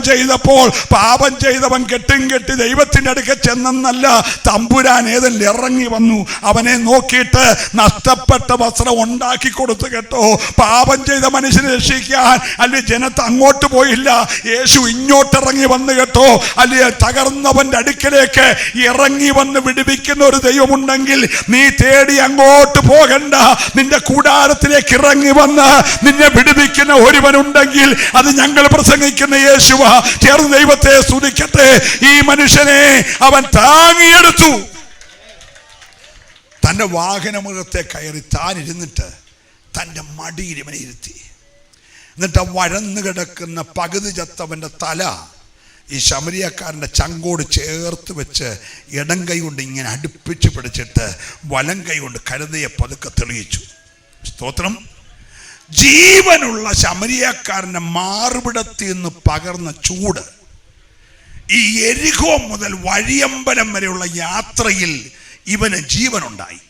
ചെയ്തവൻ കെട്ടി ദൈവത്തിന്റെ അടുക്ക ചെന്നല്ല, തമ്പുരാൻ ഏതെങ്കിലും ഇറങ്ങി വന്നു അവനെ നോക്കിയിട്ട് നഷ്ടപ്പെട്ട വസ്ത്രം ഉണ്ടാക്കി കൊടുത്തു കേട്ടോ. പാപം ചെയ്ത മനുഷ്യനെ രക്ഷിക്കാൻ അല്ലെ ജനത്തെ അങ്ങോട്ട് പോയില്ല, യേശു ഇങ്ങോട്ട് ഇറങ്ങി വന്നു കേട്ടോ. അല്ലെ തകർന്നവന്റെ അടുക്കലേക്ക് ഇറങ്ങി വന്ന് വിടുവിക്കുന്ന ഒരു ദൈവമുണ്ടെങ്കിൽ നീ തേടി അങ്ങോട്ട് പോകണ്ട. നിന്റെ കൂടാരത്തിലേക്ക് ഇറങ്ങി വന്ന് നിന്നെ വിടുവിക്കുന്ന ഒരുവനുണ്ടെങ്കിൽ അത് ഞങ്ങൾ പ്രസംഗിക്കുന്ന യേശുവാ. ചേർന്ന് ദൈവത്തെ സ്തുതിക്കട്ടെ. ഈ മനുഷ്യനെ അവൻ താങ്ങിയെടുത്തു. തൻ്റെ വാഹനമൃഗത്തെ കയറി താൻ ഇരുന്നിട്ട് തൻ്റെ മടിയിൽ ഇവനെ ഇരുത്തി. എന്നിട്ട് വഴന്നു കിടക്കുന്ന പകുതി ചത്തവൻ്റെ തല ഈ ശമരിയക്കാരൻ്റെ ചങ്കോട് ചേർത്ത് വെച്ച് ഇടം കൈ കൊണ്ട് ഇങ്ങനെ അടുപ്പിച്ച് പിടിച്ചിട്ട് വലം കൈ കൊണ്ട് കഴുതയെ പതുക്കെ തെളിയിച്ചു. സ്തോത്രം. ജീവനുള്ള ശമരിയക്കാരൻ്റെ മാറുപിടത്തിൽ നിന്ന് പകർന്ന ചൂട് ഈ യെരിഹോ മുതൽ വഴിയമ്പലം വരെയുള്ള യാത്രയിൽ ഇവന് ജീവനുണ്ടായി.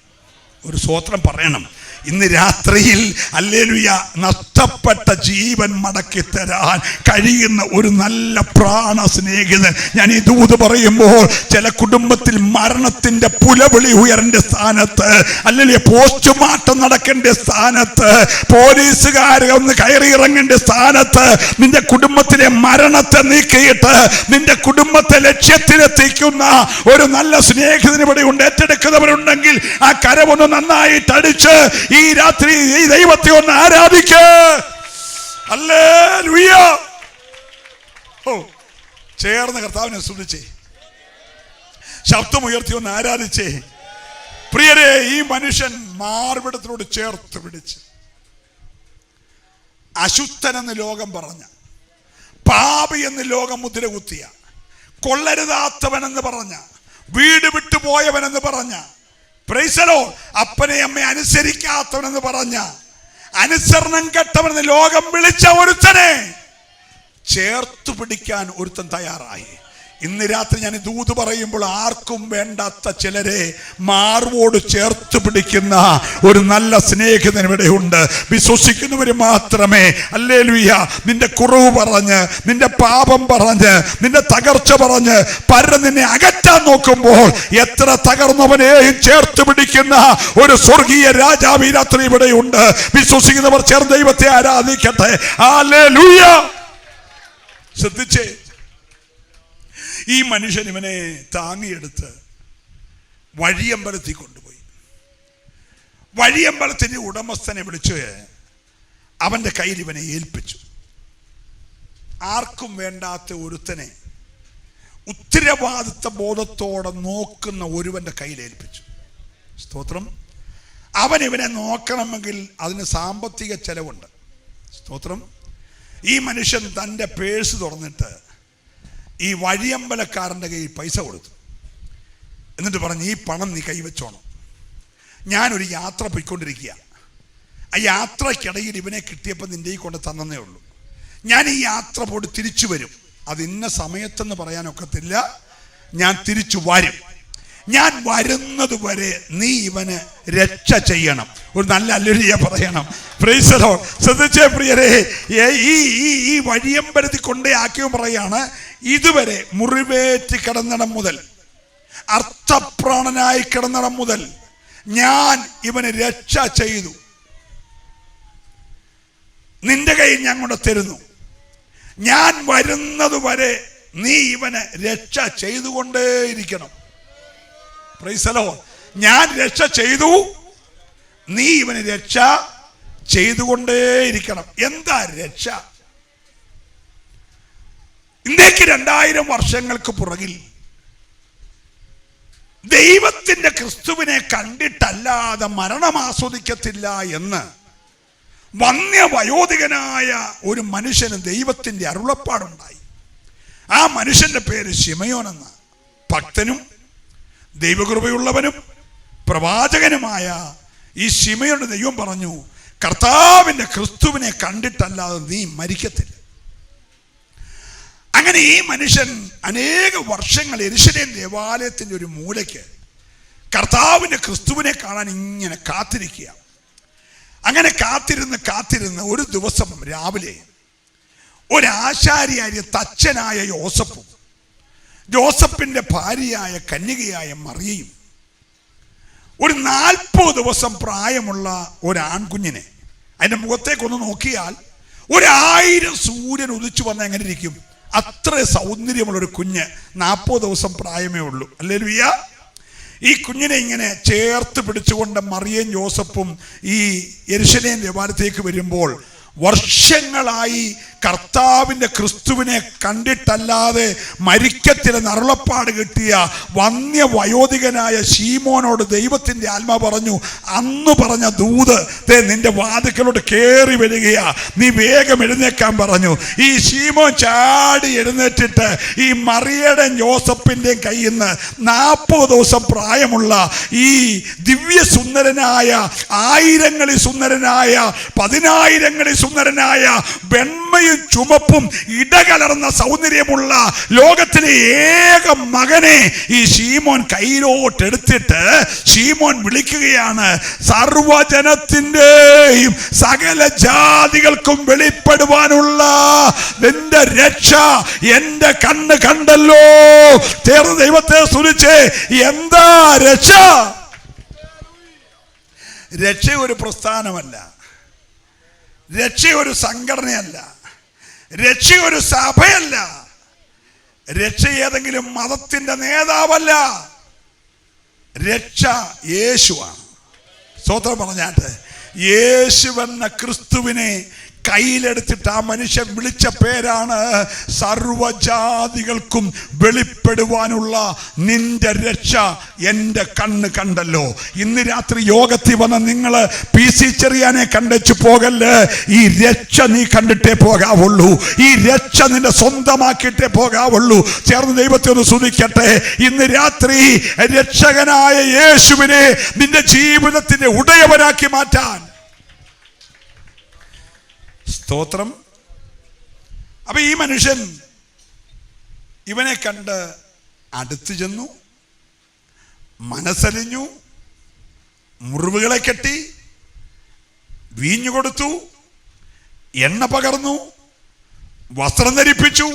ഒരു സ്തോത്രം പറയണം. ഇന്ന് രാത്രിയിൽ ഹല്ലേലൂയ നഷ്ടപ്പെട്ട ജീവൻ മടക്കി തരാൻ കഴിയുന്ന ഒരു നല്ല പ്രാണ സ്നേഹിതൻ. ഞാൻ ഈ ദൂത് പറയുമ്പോൾ ചില കുടുംബത്തിൽ മരണത്തിന്റെ പുലവിളി ഉയരേണ്ട സ്ഥാനത്ത്, അല്ലെങ്കിൽ പോസ്റ്റ്മോർട്ടം നടക്കേണ്ട സ്ഥാനത്ത്, പോലീസുകാർ ഒന്ന് കയറി ഇറങ്ങേണ്ട സ്ഥാനത്ത് നിന്റെ കുടുംബത്തിലെ മരണത്തെ നീക്കിയിട്ട് നിന്റെ കുടുംബത്തെ ലക്ഷ്യത്തിലെത്തിക്കുന്ന ഒരു നല്ല സ്നേഹിതന് ഇവിടെ ഉണ്ട്. ഏറ്റെടുക്കുന്നവരുണ്ടെങ്കിൽ ആ കരമൊന്ന് നന്നായിട്ട് അടിച്ച് ഈ രാത്രി ഈ ദൈവത്തെ ഒന്ന് ആരാധിക്ക്. ഹല്ലേലൂയ. ചേർന്ന് കർത്താവിനെ സ്തുതിച്ചേ, ശബ്ദമുയർത്തി ഒന്ന് ആരാധിച്ചേ. പ്രിയരെ, ഈ മനുഷ്യൻ മാർവിടത്തിനോട് ചേർത്ത് പിടിച്ച് അശുദ്ധനെന്ന് ലോകം പറഞ്ഞ, പാപി എന്ന് ലോകം മുദ്ര കുത്തിയ, കൊള്ളരുതാത്തവനെന്ന് പറഞ്ഞ, വീട് വിട്ടുപോയവനെന്ന് പറഞ്ഞ, പ്രൈസലോ അപ്പനെ അമ്മയെ അനുസരിക്കാത്തവനെന്ന് പറഞ്ഞ, അനുസരണം കെട്ടവനെന്ന് ലോകം വിളിച്ച ഒരുത്തനെ ചേർത്തു പിടിക്കാൻ ഒരുത്തൻ തയ്യാറായി. ഇന്ന് രാത്രി ഞാൻ ദൂത് പറയുമ്പോൾ ആർക്കും വേണ്ടാത്ത ചിലരെ മാർവോട് ചേർത്ത് പിടിക്കുന്ന ഒരു നല്ല സ്നേഹിതൻ ഇവിടെ ഉണ്ട്. വിശ്വസിക്കുന്നവർ മാത്രമേ ഹല്ലേലൂയ നിന്റെ കുറവ് പറഞ്ഞ്, നിന്റെ പാപം പറഞ്ഞ്, നിന്റെ തകർച്ച പറഞ്ഞ് പലരും നിന്നെ അകറ്റാൻ നോക്കുമ്പോൾ എത്ര തകർന്നവനെയും ചേർത്ത് പിടിക്കുന്ന ഒരു സ്വർഗീയ രാജാവ് ഈ രാത്രി ഇവിടെ ഉണ്ട്. വിശ്വസിക്കുന്നവർ ചേർന്ന് ദൈവത്തെ ആരാധിക്കട്ടെ. ഹല്ലേലൂയ. ശ്രദ്ധിച്ചേ, ഈ മനുഷ്യൻ ഇവനെ താങ്ങിയെടുത്ത് വഴിയമ്പലത്തിൽ കൊണ്ടുപോയി. വഴിയമ്പലത്തിന്റെ ഉടമസ്ഥനെ വിളിച്ച് അവന്റെ കയ്യിൽ ഇവനെ ഏൽപ്പിച്ചു. ആർക്കും വേണ്ടാത്ത ഒരുത്തനെ ഉത്തരവാദിത്വ ബോധത്തോടെ നോക്കുന്ന ഒരുവന്റെ കയ്യിൽ ഏൽപ്പിച്ചു. സ്തോത്രം. അവൻ ഇവനെ നോക്കണമെങ്കിൽ അതിന് സാമ്പത്തിക ചെലവുണ്ട്. സ്തോത്രം. ഈ മനുഷ്യൻ തൻ്റെ പേഴ്സ് തുറന്നിട്ട് ഈ വഴിയമ്പലക്കാരൻ്റെ കയ്യിൽ പൈസ കൊടുത്തു. എന്നിട്ട് പറഞ്ഞു, ഈ പണം നീ കൈവച്ചോണം, ഞാനൊരു യാത്ര പോയിക്കൊണ്ടിരിക്കുക, ആ യാത്രക്കിടയിൽ ഇവനെ കിട്ടിയപ്പോൾ നിൻ്റെ ഈ കൊണ്ട് തന്നേ ഉള്ളൂ, ഞാൻ ഈ യാത്ര പോയിട്ട് തിരിച്ചു വരും, അത് ഇന്ന സമയത്തെന്ന് പറയാനൊക്കത്തില്ല, ഞാൻ തിരിച്ചു വരും, ഞാൻ വരുന്നത് വരെ നീ ഇവന് രക്ഷ ചെയ്യണം. ഒരു നല്ല ഹല്ലേലൂയ പറയണം. Price the Lord. ശ്രദ്ധിച്ചേ പ്രിയരെ, ഈ വഴിയമ്പലത്തിൽ കൊണ്ടേ ആക്കിയും പറയാണ്, ഇതുവരെ മുറിവേറ്റ് കിടന്നിടം മുതൽ, അർത്ഥപ്രാണനായി കിടന്നിടം മുതൽ ഞാൻ ഇവന് രക്ഷ ചെയ്തു, നിന്റെ കയ്യിൽ ഞാൻ കൊണ്ട് തരുന്നു, ഞാൻ വരുന്നത് വരെ നീ ഇവന് രക്ഷ ചെയ്തുകൊണ്ടേയിരിക്കണം. Price the Lord. ഞാൻ രക്ഷ ചെയ്തു, നീ ഇവന് രക്ഷ ചെയ്തുകൊണ്ടേയിരിക്കണം. എന്താ രക്ഷ? ഇന്ത്യക്ക് 2000 വർഷങ്ങൾക്ക് പുറകിൽ ദൈവത്തിന്റെ ക്രിസ്തുവിനെ കണ്ടിട്ടല്ലാതെ മരണം ആസ്വദിക്കത്തില്ല എന്ന് വന്യവയോധികനായ ഒരു മനുഷ്യന് ദൈവത്തിന്റെ അരുളപ്പാടുണ്ടായി. ആ മനുഷ്യന്റെ പേര് ശിമയോൻ എന്ന, ഭക്തനും ദൈവകൃപയുള്ളവനും പ്രവാചകനുമായ ഈ ശിമയോന്റെ ദൈവം പറഞ്ഞു, കർത്താവിന്റെ ക്രിസ്തുവിനെ കണ്ടിട്ടല്ലാതെ നീ മരിക്കത്തില്ല. അങ്ങനെ ഈ മനുഷ്യൻ അനേക വർഷങ്ങൾ യെരൂശലേം ദേവാലയത്തിന്റെ ഒരു മൂലയ്ക്ക് കർത്താവിന്റെ ക്രിസ്തുവിനെ കാണാൻ ഇങ്ങനെ കാത്തിരിക്കുക. അങ്ങനെ കാത്തിരുന്ന് ഒരു ദിവസം രാവിലെ ഒരാശാരിയായ തച്ചനായ യോസഫും ജോസഫിന്റെ ഭാര്യയായ കന്യകയായ മറിയയും ഒരു 40 ദിവസം പ്രായമുള്ള ഒരാൺകുഞ്ഞിനെ, അതിന്റെ മുഖത്തേക്കൊന്ന് നോക്കിയാൽ 1000 സൂര്യൻ ഉദിച്ചു വന്ന എങ്ങനെ ഇരിക്കും? അത്ര സൗന്ദര്യമുള്ള ഒരു കുഞ്ഞ്, 40 ദിവസം പ്രായമേ ഉള്ളൂ. ഹല്ലേലൂയ. ഈ കുഞ്ഞിനെ ഇങ്ങനെ ചേർത്ത് പിടിച്ചുകൊണ്ട് മറിയയും ജോസഫും ഈ യെരൂശലേം ദേവാലയത്തിലേക്ക് വരുമ്പോൾ, വർഷങ്ങളായി കർത്താവിൻ്റെ ക്രിസ്തുവിനെ കണ്ടിട്ടല്ലാതെ മരിക്കത്തിലെന്ന് അരുളപ്പാട് കിട്ടിയ വന്യ വയോധികനായ ശീമോനോട് ദൈവത്തിൻ്റെ ആത്മാ പറഞ്ഞു, അന്ന് പറഞ്ഞ ദൂത് നിന്റെ വാതിക്കലോട്ട് കയറി വരികയാ, നീ വേഗം എഴുന്നേക്കാൻ പറഞ്ഞു. ഈ ശീമോൻ ചാടി എഴുന്നേറ്റിട്ട് ഈ മറിയയുടെയും ജോസഫിൻ്റെയും കയ്യിൽ നിന്ന് 40 ദിവസം പ്രായമുള്ള ഈ ദിവ്യസുന്ദരനായ, ആയിരങ്ങളിൽ സുന്ദരനായ, 10,000ങ്ങളിൽ സുന്ദരനായ, വെണ്മയും ചുമപ്പും ഇടകലർന്ന സൗന്ദര്യമുള്ള ലോകത്തിലെ ഏക മകനെ ഈ ശീമോൻ കയ്യിലോട്ടെടുത്തിട്ട് ശീമോൻ വിളിക്കുകയാണ്, സർവജനത്തിൻ്റെയും സകല ജാതികൾക്കും വെളിപ്പെടുവാനുള്ള നിന്റെ രക്ഷ എന്റെ കണ്ണ് കണ്ടല്ലോ. ചേർന്ന് ദൈവത്തെ സ്തുതിച്ചേ. എന്താ രക്ഷ? രക്ഷ ഒരു പ്രസ്ഥാനമല്ല, രക്ഷ ഒരു സംഘടനയല്ല, രക്ഷ ഒരു സഭയല്ല, രക്ഷ ഏതെങ്കിലും മതത്തിന്റെ നേതാവല്ല. രക്ഷ യേശുവാണ്. സ്തോത്രം പറഞ്ഞാട്ട് യേശുവെന്ന ക്രിസ്തുവിനെ കയ്യിലെടുത്തിട്ട് ആ മനുഷ്യൻ വിളിച്ച പേരാണ് സർവജാതികൾക്കും വെളിപ്പെടുവാനുള്ള നിന്റെ രക്ഷ എൻ്റെ കണ്ണ് കണ്ടല്ലോ. ഇന്ന് രാത്രി യോഗത്തിൽ വന്ന നിങ്ങൾ PC ചെറിയാനെ കണ്ടു പോകല്ലേ. ഈ രക്ഷ നീ കണ്ടിട്ടേ പോകാവുള്ളൂ. ഈ രക്ഷ നിന്റെ സ്വന്തമാക്കിയിട്ടേ പോകാവുള്ളൂ. ചേർന്ന് ദൈവത്തെ ഒന്ന് സ്തുതിക്കട്ടെ. ഇന്ന് രാത്രി രക്ഷകനായ യേശുവിനെ നിന്റെ ജീവിതത്തിന്റെ ഉടയവനാക്കി മാറ്റാൻ. സ്തോത്രം. അപ്പൊ ഈ മനുഷ്യൻ ഇവനെ കണ്ട് അടുത്ത് ചെന്നു, മനസ്സലിഞ്ഞു, മുറിവുകളെ കെട്ടി, വീഞ്ഞു കൊടുത്തു, എണ്ണ പകർന്നു, വസ്ത്രം ധരിപ്പിച്ചു,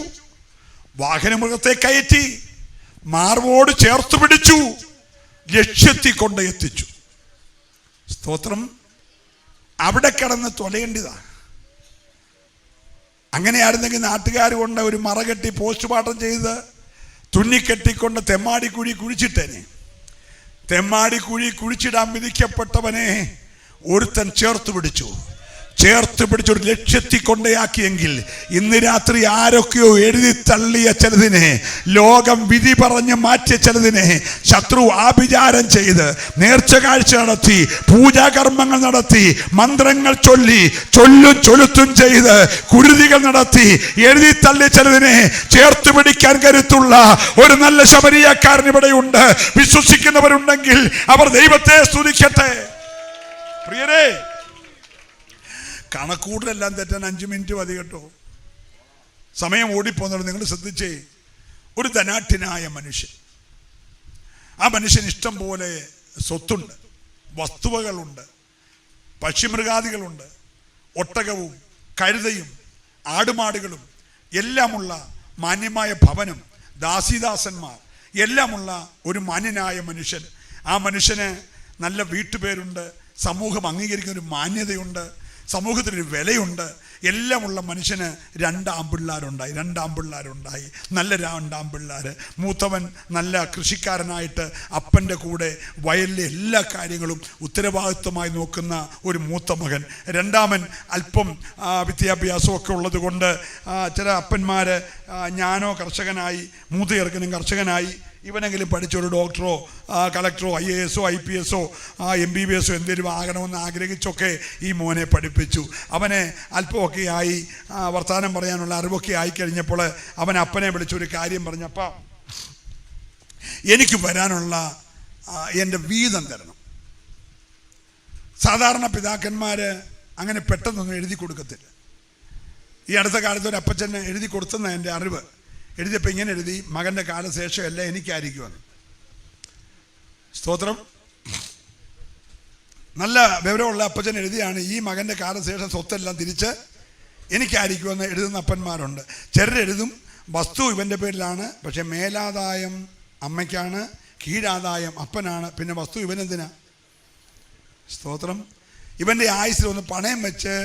വാഹനമൃഗത്തെ കയറ്റി, മാർവോട് ചേർത്ത് പിടിച്ചു, ലക്ഷ്യത്തിൽ കൊണ്ട് എത്തിച്ചു. സ്തോത്രം. അവിടെ കിടന്ന് തൊലയേണ്ടതാണ്. അങ്ങനെയായിരുന്നെങ്കിൽ നാട്ടുകാർ കൊണ്ട് ഒരു മറകെട്ടി പോസ്റ്റ്മോർട്ടം ചെയ്ത് തുന്നിക്കെട്ടിക്കൊണ്ട് തെമ്മാടിക്കുഴി കുഴിച്ചിട്ടേനെ. തെമ്മാടിക്കുഴി കുഴിച്ചിടാൻ വിധിക്കപ്പെട്ടവനെ ഒരുത്തൻ ചേർത്ത് പിടിച്ചൊരു ലക്ഷ്യത്തിൽ കൊണ്ടയാക്കിയെങ്കിൽ ഇന്ന് രാത്രി ആരൊക്കെയോ എഴുതി തള്ളിയ ചിലതിനെ, ലോകം വിധി പറഞ്ഞ് മാറ്റിയ ചിലതിനെ ശത്രു ആഭിചാരം ചെയ്ത് നേർച്ച കാഴ്ച നടത്തി, പൂജാകർമ്മങ്ങൾ നടത്തി, മന്ത്രങ്ങൾ ചൊല്ലുത്തും ചെയ്ത് കുരുതികൾ നടത്തി എഴുതി തള്ളിയ ചിലതിനെ ചേർത്ത് പിടിക്കാൻ കരുത്തുള്ള ഒരു നല്ല ശമരിയക്കാരൻ ഇവിടെയുണ്ട്. വിശ്വസിക്കുന്നവരുണ്ടെങ്കിൽ അവർ ദൈവത്തെ സ്തുതിക്കട്ടെ. പ്രിയരേ, കണക്കൂടലെല്ലാം തെറ്റാൻ 5 മിനിറ്റ് മതി കേട്ടോ. സമയം ഓടിപ്പോന്നുള്ളത് നിങ്ങൾ ശ്രദ്ധിച്ചേ. ഒരു ധനാഢ്യനായ മനുഷ്യൻ, ആ മനുഷ്യൻ ഇഷ്ടം പോലെ സ്വത്തുണ്ട്, വസ്തുവകളുണ്ട്, പക്ഷിമൃഗാദികളുണ്ട്, ഒട്ടകവും കഴുതയും ആടുമാടുകളും എല്ലാമുള്ള മാന്യമായ ഭവനം, ദാസീദാസന്മാർ എല്ലാമുള്ള ഒരു മാന്യനായ മനുഷ്യൻ. ആ മനുഷ്യന് നല്ല വീട്ടുപേരുണ്ട്, സമൂഹം അംഗീകരിക്കുന്ന ഒരു മാന്യതയുണ്ട്, സമൂഹത്തിനൊരു വിലയുണ്ട്. എല്ലാമുള്ള മനുഷ്യന് 2 ആൺപിള്ളാരുണ്ടായി. നല്ല 2 ആൺപിള്ളാർ. മൂത്തവൻ നല്ല കൃഷിക്കാരനായിട്ട് അപ്പൻ്റെ കൂടെ വയലിലെ എല്ലാ കാര്യങ്ങളും ഉത്തരവാദിത്വമായി നോക്കുന്ന ഒരു മൂത്ത മകൻ. രണ്ടാമൻ അല്പം വിദ്യാഭ്യാസമൊക്കെ ഉള്ളത് കൊണ്ട് ചില അപ്പന്മാർ ഞാനോ കർഷകനായി, മൂത്ത ചെറുക്കനും കർഷകനായി, ഇവനെങ്കിലും പഠിച്ചൊരു ഡോക്ടറോ കളക്ടറോ IAS IPS MBBS എന്തെങ്കിലും ആകണമെന്ന് ആഗ്രഹിച്ചൊക്കെ ഈ മോനെ പഠിപ്പിച്ചു. അവനെ അല്പമൊക്കെ ആയി വർത്തമാനം പറയാനുള്ള അറിവൊക്കെ ആയിക്കഴിഞ്ഞപ്പോൾ അവൻ അപ്പനെ വിളിച്ചൊരു കാര്യം പറഞ്ഞു, അപ്പ എനിക്ക് വരാനുള്ള എൻ്റെ വീതം തരണം. സാധാരണ പിതാക്കന്മാർ അങ്ങനെ പെട്ടെന്നൊന്നും എഴുതി കൊടുക്കത്തില്ല. ഈ അടുത്ത കാലത്ത് ഒരു അപ്പച്ചനെ എഴുതി കൊടുത്തെന്ന എൻ്റെ അറിവ്. എഴുതിയപ്പോൾ ഇങ്ങനെ എഴുതി, മകൻ്റെ കാലശേഷം എല്ലാം എനിക്കായിരിക്കുമെന്ന്. സ്തോത്രം. നല്ല വിവരമുള്ള അപ്പച്ചൻ എഴുതിയാണ് ഈ മകൻ്റെ കാലശേഷം സ്വത്തെല്ലാം തിരിച്ച് എനിക്കായിരിക്കുമെന്ന് എഴുതുന്ന അപ്പന്മാരുണ്ട്. ചിലരെഴുതും വസ്തു ഇവൻ്റെ പേരിലാണ്, പക്ഷെ മേലാദായം അമ്മയ്ക്കാണ്, കീഴാദായം അപ്പനാണ്, പിന്നെ വസ്തു ഇവനെന്തിനാ? സ്തോത്രം. ഇവൻ്റെ ആയുസ്സിൽ ഒന്ന് പണയം വെച്ച്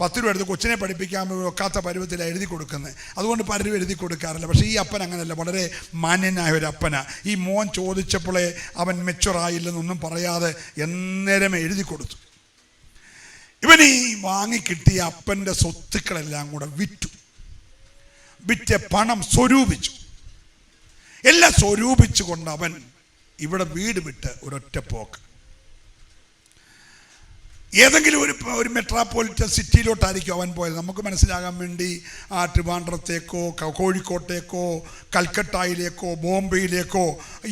10 രൂപ എടുത്ത് കൊച്ചിനെ പഠിപ്പിക്കാൻ ഒക്കാത്ത പരുവത്തിലാണ് എഴുതി കൊടുക്കുന്നത്. അതുകൊണ്ട് പലരും എഴുതി കൊടുക്കാറില്ല. പക്ഷേ ഈ അപ്പൻ അങ്ങനെയല്ല, വളരെ മാന്യനായ ഒരു അപ്പനാണ്. ഈ മോൻ ചോദിച്ചപ്പോഴേ അവൻ മെച്ചുറായില്ലെന്നൊന്നും പറയാതെ എന്നേരമേ എഴുതി കൊടുത്തു. ഇവൻ ഈ വാങ്ങിക്കിട്ടിയ അപ്പൻ്റെ സ്വത്തുക്കളെല്ലാം കൂടെ വിറ്റ് പണം സ്വരൂപിച്ചു. എല്ലാം സ്വരൂപിച്ചു കൊണ്ട് അവൻ ഇവിടെ വീട് വിട്ട് ഒരൊറ്റ പോക്ക്. ഏതെങ്കിലും ഒരു മെട്രോപൊളിറ്റൻ സിറ്റിയിലോട്ടായിരിക്കും അവൻ പോയത്. നമുക്ക് മനസ്സിലാകാൻ വേണ്ടി ട്രിവാൻഡ്രത്തേക്കോ കോഴിക്കോട്ടേക്കോ കൽക്കട്ടയിലേക്കോ ബോംബെയിലേക്കോ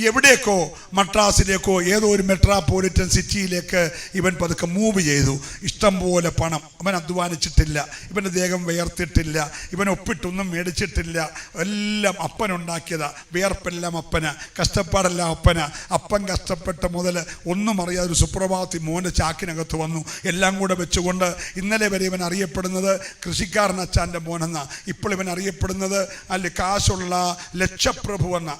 എവിടേക്കോ മദ്രാസിലേക്കോ ഏതോ ഒരു മെട്രോപൊളിറ്റൻ സിറ്റിയിലേക്ക് ഇവൻ പതുക്കെ മൂവ് ചെയ്തു. ഇഷ്ടം പോലെ പണം. അവൻ അധ്വാനിച്ചിട്ടില്ല, ഇവൻ്റെ ദേഹം വിയർത്തിട്ടില്ല, ഇവൻ ഒപ്പിട്ടൊന്നും മേടിച്ചിട്ടില്ല. എല്ലാം അപ്പനുണ്ടാക്കിയതാ. വിയർപ്പെല്ലാം അപ്പന, കഷ്ടപ്പാടെല്ലാം അപ്പന. അപ്പൻ കഷ്ടപ്പെട്ട മുതൽ ഒന്നും അറിയാതെ ഒരു സുപ്രഭാതി മോൻ്റെ ചാക്കിനകത്ത് വന്നു. എല്ലാം കൂടെ വെച്ചുകൊണ്ട് ഇന്നലെ വരെ ഇവൻ അറിയപ്പെടുന്നത് കൃഷിക്കാരൻ അച്ചാൻ്റെ മോനെന്ന, ഇപ്പോൾ ഇവൻ അറിയപ്പെടുന്നത് കാശുള്ള ലക്ഷപ്രഭു എന്ന.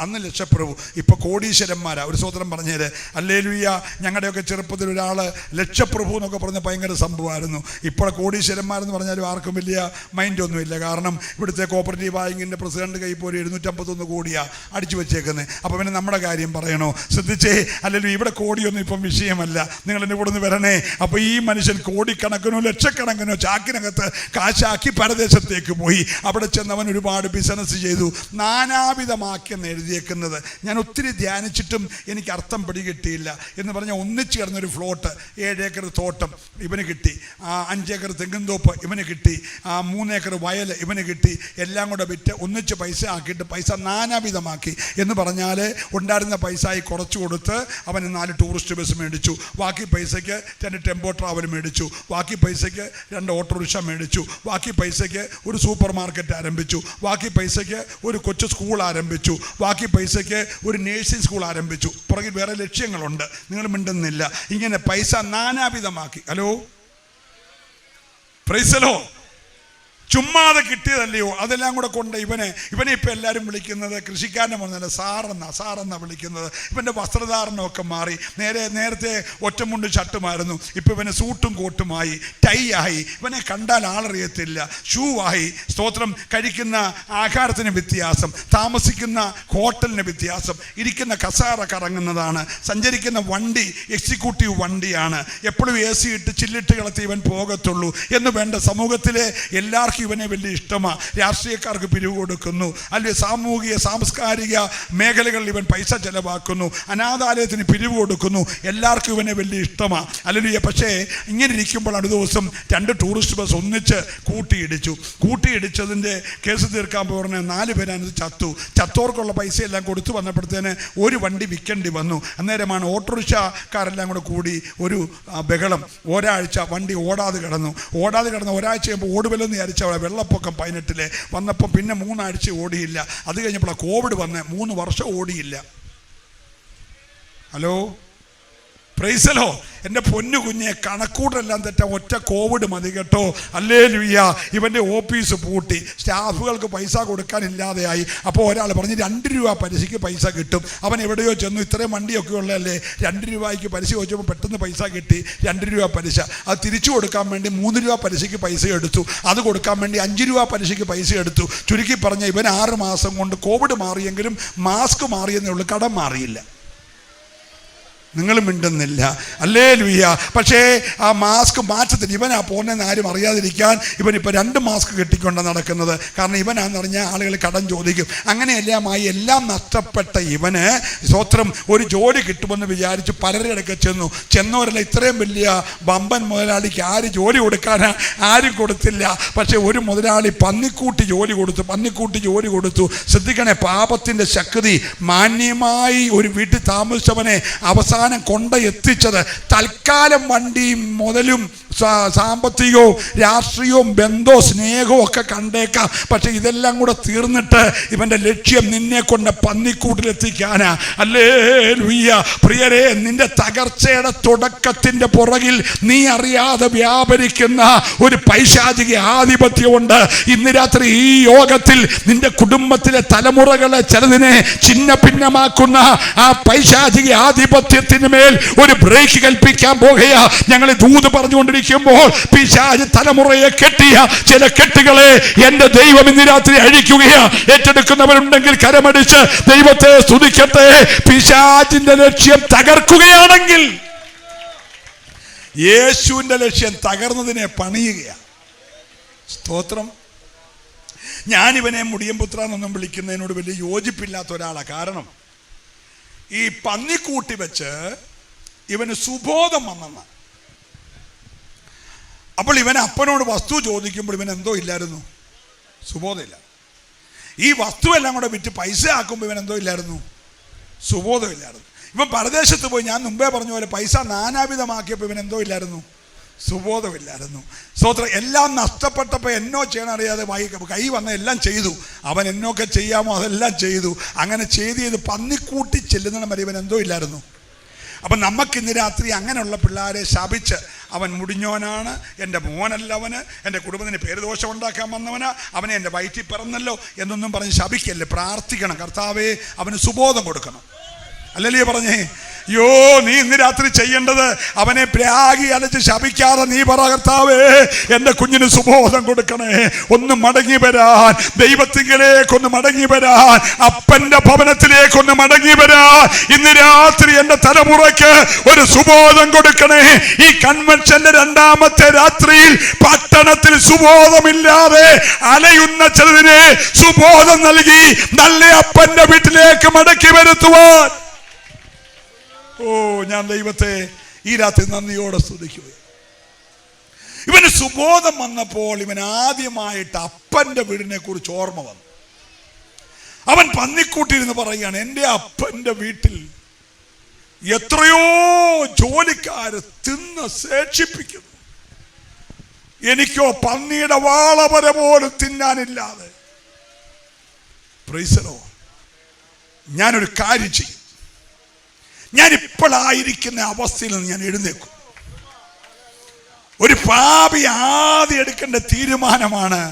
അന്ന് ലക്ഷപ്രഭു, ഇപ്പോൾ കോടീശ്വരന്മാരാ. ഒരു സ്വതന്ത്രം പറഞ്ഞേര് ഹല്ലേലൂയ. ഞങ്ങളുടെയൊക്കെ ചെറുപ്പത്തിൽ ഒരാൾ ലക്ഷപ്രഭു എന്നൊക്കെ പറഞ്ഞ ഭയങ്കര സംഭവമായിരുന്നു. ഇപ്പോൾ കോടീശ്വരന്മാരെന്ന് പറഞ്ഞാലും ആർക്കും വലിയ മൈൻഡൊന്നുമില്ല. കാരണം ഇവിടുത്തെ കോപ്പറേറ്റീവ് ബാങ്കിൻ്റെ പ്രസിഡന്റ് കൈ പോലും 751 കോടിയാണ് അടിച്ചു വെച്ചേക്കുന്നത്. അപ്പോൾ പിന്നെ നമ്മുടെ കാര്യം പറയണോ? ശ്രദ്ധിച്ചേ. അല്ലെങ്കിൽ ഇവിടെ കോടിയൊന്നും ഇപ്പം വിഷയമല്ല. നിങ്ങൾ എൻ്റെ കൂടെ ഒന്ന് വരണേ. അപ്പോൾ ഈ മനുഷ്യൻ കോടിക്കണക്കിനോ ലക്ഷക്കണക്കിനോ ചാക്കിനകത്ത് കാശാക്കി പരദേശത്തേക്ക് പോയി. അവിടെ ചെന്നവൻ ഒരുപാട് ബിസിനസ് ചെയ്തു. നാനാവിധമാക്കിയെന്ന് എഴുതിയേക്കുന്നത് ഞാൻ ഒത്തിരി ധ്യാനിച്ചിട്ടും എനിക്ക് അർത്ഥം പിടികിട്ടിയില്ല. എന്ന് പറഞ്ഞാൽ ഒന്നിച്ച് കിടന്നൊരു ഫ്ലോട്ട്, 7 ഏക്കർ തോട്ടം ഇവന് കിട്ടി, 5 ഏക്കർ തെങ്ങുംതോപ്പ് ഇവന് കിട്ടി, 3 ഏക്കർ വയൽ ഇവന് കിട്ടി. എല്ലാം കൂടെ വിറ്റ് ഒന്നിച്ച് പൈസ ആക്കിയിട്ട് പൈസ നാനാവിധമാക്കി. എന്ന് പറഞ്ഞാൽ ഉണ്ടായിരുന്ന പൈസയായി കുറച്ച് കൊടുത്ത് അവന് 4 ടൂറിസ്റ്റ് ബസ് മേടിച്ചു. ബാക്കി പൈസയ്ക്ക് 2 ടെമ്പോ ട്രാവൽ മേടിച്ചു. ബാക്കി പൈസയ്ക്ക് 2 ഓട്ടോറിക്ഷ മേടിച്ചു. ബാക്കി പൈസയ്ക്ക് ഒരു സൂപ്പർ മാർക്കറ്റ് ആരംഭിച്ചു. ബാക്കി പൈസയ്ക്ക് ഒരു കൊച്ചു സ്കൂൾ ആരംഭിച്ചു. ബാക്കി പൈസയ്ക്ക് ഒരു നേഴ്സിംഗ് സ്കൂൾ ആരംഭിച്ചു. പുറകിൽ വേറെ ലക്ഷ്യങ്ങളുണ്ട്, നിങ്ങൾ മിണ്ടുന്നില്ല. ഇങ്ങനെ പൈസ നാനാവിധമാക്കി. Hello, praise the Lord. ചുമ്മാതെ കിട്ടിയതല്ലയോ, അതെല്ലാം കൂടെ കൊണ്ട് ഇവനെ ഇപ്പം എല്ലാവരും വിളിക്കുന്നത് കൃഷിക്കാരനെ പറഞ്ഞല്ല, സാറെന്നാ വിളിക്കുന്നത്. ഇവൻ്റെ വസ്ത്രധാരണമൊക്കെ മാറി. നേരത്തെ ഒറ്റമുണ്ട് ഷർട്ടുമായിരുന്നു, ഇപ്പം ഇവന് സൂട്ടും കോട്ടുമായി, ടൈ ആയി. ഇവനെ കണ്ടാൽ ആളറിയത്തില്ല. ഷൂ ആയി. സ്തോത്രം. കഴിക്കുന്ന ആഹാരത്തിന് വ്യത്യാസം, താമസിക്കുന്ന ഹോട്ടലിന് വ്യത്യാസം, ഇരിക്കുന്ന കസാര കറങ്ങുന്നതാണ്, സഞ്ചരിക്കുന്ന വണ്ടി എക്സിക്യൂട്ടീവ് വണ്ടിയാണ്, എപ്പോഴും AC ഇട്ട് ചില്ലിട്ട് കളത്തി ഇവൻ പോകത്തുള്ളൂ എന്ന് വേണ്ട. സമൂഹത്തിലെ എല്ലാവർക്കും ഇവനെ വലിയ ഇഷ്ടമാണ്. രാഷ്ട്രീയക്കാർക്ക് പിരിവ് കൊടുക്കുന്നു, അല്ലെങ്കിൽ സാമൂഹിക സാംസ്കാരിക മേഖലകളിൽ ഇവൻ പൈസ ചെലവാക്കുന്നു, അനാഥാലയത്തിന് പിരിവ് കൊടുക്കുന്നു. എല്ലാവർക്കും ഇവനെ വലിയ ഇഷ്ടമാണ്. അല്ലെങ്കിൽ പക്ഷേ ഇങ്ങനെ ഇരിക്കുമ്പോഴാണ് ഒരു ദിവസം 2 ടൂറിസ്റ്റ് ബസ് ഒന്നിച്ച് കൂട്ടിയിടിച്ചതിൻ്റെ കേസ് തീർക്കാൻ പറഞ്ഞ 4 പേരാണ് ചത്തോർക്കുള്ള പൈസയെല്ലാം കൊടുത്തു വന്നപ്പോഴത്തേന് ഒരു വണ്ടി വിൽക്കേണ്ടി വന്നു. അന്നേരമാണ് ഓട്ടോറിക്ഷക്കാരെല്ലാം കൂടി ഒരു ബഹളം. ഒരാഴ്ച വണ്ടി ഓടാതെ കിടന്നു. ഒരാഴ്ച കഴിയുമ്പോൾ ഓടുവല്ലെന്ന് വിചാരിച്ച വെള്ളപ്പൊക്കം 18 വന്നപ്പോൾ പിന്നെ 3 ആഴ്ച ഓടിയില്ല. അത് കഴിഞ്ഞപ്പോൾ കോവിഡ് വന്ന് 3 വർഷം ഓടിയില്ല. Hello, praise the Lord. എൻ്റെ പൊന്നു കുഞ്ഞെ, കണക്കൂടെല്ലാം തെറ്റാ. ഒറ്റ കോവിഡ് മതി കേട്ടോ. ഹല്ലേലൂയ. ഇവൻ്റെ ഓഫീസ് പൂട്ടി, സ്റ്റാഫുകൾക്ക് പൈസ കൊടുക്കാനില്ലാതെയായി. അപ്പോൾ ഒരാൾ പറഞ്ഞ് 2 രൂപ പലിശയ്ക്ക് പൈസ കിട്ടും. അവൻ എവിടെയോ ചെന്നു, ഇത്രയും വണ്ടിയൊക്കെ ഉള്ളതല്ലേ, 2 രൂപയ്ക്ക് പലിശ ചോദിച്ചപ്പോൾ പെട്ടെന്ന് പൈസ കിട്ടി. 2 രൂപ പലിശ. അത് തിരിച്ചു കൊടുക്കാൻ വേണ്ടി 3 രൂപ പലിശയ്ക്ക് പൈസ എടുത്തു. അത് കൊടുക്കാൻ വേണ്ടി 5 രൂപ പലിശയ്ക്ക് പൈസ എടുത്തു. ചുരുക്കി പറഞ്ഞ ഇവൻ 6 മാസം കൊണ്ട് കോവിഡ് മാറിയെങ്കിലും മാസ്ക് മാറിയെന്നേ ഉള്ളൂ, കടം മാറിയില്ല. നിങ്ങൾ മിണ്ടുന്നില്ല. ഹല്ലേലൂയ. പക്ഷേ ആ മാസ്ക് മാറ്റത്തിന് ഇവനാ പോകുന്നതെന്ന് ആരും അറിയാതിരിക്കാൻ ഇവനിപ്പോൾ 2 മാസ്ക് കെട്ടിക്കൊണ്ടാണ് നടക്കുന്നത്. കാരണം ഇവനാന്ന് പറഞ്ഞാൽ ആളുകൾ കടം ചോദിക്കും. അങ്ങനെയെല്ലാമായി എല്ലാം നഷ്ടപ്പെട്ട ഇവന് സ്വത്രം ഒരു ജോലി കിട്ടുമെന്ന് വിചാരിച്ച് പലരുടെ ചെന്നവരല്ല. ഇത്രയും വലിയ ബമ്പൻ മുതലാളിക്ക് ആര് ജോലി കൊടുക്കാനാ? ആരും കൊടുത്തില്ല. പക്ഷേ ഒരു മുതലാളി പന്നിക്കൂട്ടി ജോലി കൊടുത്തു. ശ്രദ്ധിക്കണേ, പാപത്തിൻ്റെ ശക്തി മാന്യമായി ഒരു വീട്ടിൽ താമസിച്ചവനെ അവസാനം കൊണ്ട് എത്തിച്ചത് തൽക്കാലം വണ്ടിയും മുതലും സാമ്പത്തികവും രാഷ്ട്രീയവും ബന്ധവും സ്നേഹവും ഒക്കെ കണ്ടേക്കാം. പക്ഷെ ഇതെല്ലാം കൂടെ തീർന്നിട്ട് ഇവന്റെ ലക്ഷ്യം നിന്നെ കൊണ്ട് പന്നിക്കൂട്ടിലെത്തിക്കാനാ. ഹല്ലേലൂയ. പ്രിയരെ, നിന്റെ തകർച്ചയുടെ തുടക്കത്തിന്റെ പുറകിൽ നീ അറിയാതെ വ്യാപരിക്കുന്ന ഒരു പൈശാചിക ആധിപത്യമുണ്ട്. ഇന്ന് രാത്രി ഈ യോഗത്തിൽ നിന്റെ കുടുംബത്തിലെ തലമുറകളെ ചിലതിനെ ചിന്ന ഭിന്നമാക്കുന്ന ആ പൈശാചിക ആധിപത്യത്തിന് മേൽ ഒരു ബ്രേക്ക് കൽപ്പിക്കാൻ പോകുകയാ. ഞങ്ങൾ ദൂത് പറഞ്ഞുകൊണ്ടിരിക്കുമ്പോൾ പിശാച് തലമുറയെ കെട്ടിയ ചില കെട്ടുകളെ എന്റെ ദൈവം ഇന്ന് രാത്രി അഴിക്കുകയാ. ഏറ്റെടുക്കുന്നവരുണ്ടെങ്കിൽ കരമടിച്ച് ദൈവത്തെ സ്തുതിക്കട്ടെ. പിശാചിന്റെ ലക്ഷ്യം തകർക്കുകയാണെങ്കിൽ യേശുവിന്റെ ലക്ഷ്യം തകർന്നതിനെ പണിയുകയാണ്. സ്തോത്രം. ഞാനിവനെ മുടിയൻപുത്ര എന്നൊന്നും വിളിക്കുന്നതിനോട് വലിയ യോജിപ്പില്ലാത്ത ഒരാളാണ്. കാരണം ഈ പന്നിക്കൂട്ടി വെച്ച് ഇവന് സുബോധം വന്നെന്ന്. അപ്പോൾ ഇവൻ അപ്പനോട് വസ്തു ചോദിക്കുമ്പോൾ ഇവൻ എന്തോ ഇല്ലായിരുന്നു, സുബോധമില്ല. ഈ വസ്തു എല്ലാം കൂടെ വിറ്റ് പൈസ ആക്കുമ്പോൾ ഇവൻ എന്തോ ഇല്ലായിരുന്നു, സുബോധമില്ലായിരുന്നു. ഇവൻ പരദേശത്ത് പോയി, ഞാൻ മുമ്പേ പറഞ്ഞ പോലെ പൈസ നാനാവിധമാക്കിയപ്പോൾ ഇവൻ എന്തോ ഇല്ലായിരുന്നു, സുബോധമില്ലായിരുന്നു. സ്തോത്രം. എല്ലാം നഷ്ടപ്പെട്ടപ്പോൾ എന്നോ ചെയ്യണം അറിയാതെ കൈ വന്ന എല്ലാം ചെയ്തു. അവൻ എന്നൊക്കെ ചെയ്യാമോ അതെല്ലാം ചെയ്തു. അങ്ങനെ ചെയ്ത് പന്നിക്കൂട്ടി ചെല്ലുന്ന വരെ ഇവൻ എന്തോ ഇല്ലായിരുന്നു. അപ്പം നമുക്കിന്ന് രാത്രി അങ്ങനെയുള്ള പിള്ളേരെ ശപിച്ച് അവൻ മുടിഞ്ഞോനാണ്, എൻ്റെ മോനല്ല അവന്, എൻ്റെ കുടുംബത്തിന് പേരുദോഷം ഉണ്ടാക്കാൻ വന്നവന്, അവനെ എൻ്റെ വയറ്റിൽ പിറന്നല്ലോ എന്നൊന്നും പറഞ്ഞ് ശപിക്കല്ലേ. പ്രാർത്ഥിക്കണം, കർത്താവേ അവന് സുബോധം കൊടുക്കണം. അല്ലല്ലേ പറഞ്ഞേ? യോ, നീ ഇന്ന് രാത്രി ചെയ്യേണ്ടത് അവനെ പ്രാഗി അലച്ച് ശപിക്കാതെ നീ പറ, കർത്താവേ എൻ്റെ കുഞ്ഞിന് സുബോധം കൊടുക്കണേ, ഒന്ന് മടങ്ങി വരാൻ, ദൈവത്തിങ്കിലേക്കൊന്ന് മടങ്ങി വരാൻ, അപ്പൻ്റെ ഭവനത്തിലേക്കൊന്ന് മടങ്ങി വരാൻ. ഇന്ന് രാത്രി എൻ്റെ തലമുറയ്ക്ക് ഒരു സുബോധം കൊടുക്കണേ. ഈ കൺവെൻഷന്റെ രണ്ടാമത്തെ രാത്രിയിൽ പട്ടണത്തിൽ സുബോധമില്ലാതെ അലയുന്ന ചിലതിനെ സുബോധം നൽകി നല്ല അപ്പൻ്റെ വീട്ടിലേക്ക് മടക്കി വരുത്തുവാൻ ഞാൻ ദൈവത്തെ ഈ രാത്രി നന്ദിയോടെ സ്തുതിക്കുക. ഇവന് സുബോധം വന്നപ്പോൾ ഇവൻ ആദ്യമായിട്ട് അപ്പൻ്റെ വീടിനെ കുറിച്ച് ഓർമ്മ വന്നു. അവൻ പന്നിക്കൂട്ടിയിരുന്ന് പറയുകയാണ്, എൻ്റെ അപ്പൻ്റെ വീട്ടിൽ എത്രയോ ജോലിക്കാര് തിന്ന് ശേഷിപ്പിക്കുന്നു, എനിക്കോ പന്നിയുടെ വാളവര പോലും തിന്നാനില്ലാതെ. Price the Lord. ഞാനൊരു കാര്യം ചെയ്യും, ഞാൻ ഇപ്പോഴായിരിക്കുന്ന അവസ്ഥയിൽ നിന്ന് ഞാൻ എഴുന്നേക്കും. ഒരു പാപി ആദ്യം എടുക്കേണ്ട തീരുമാനമാണ്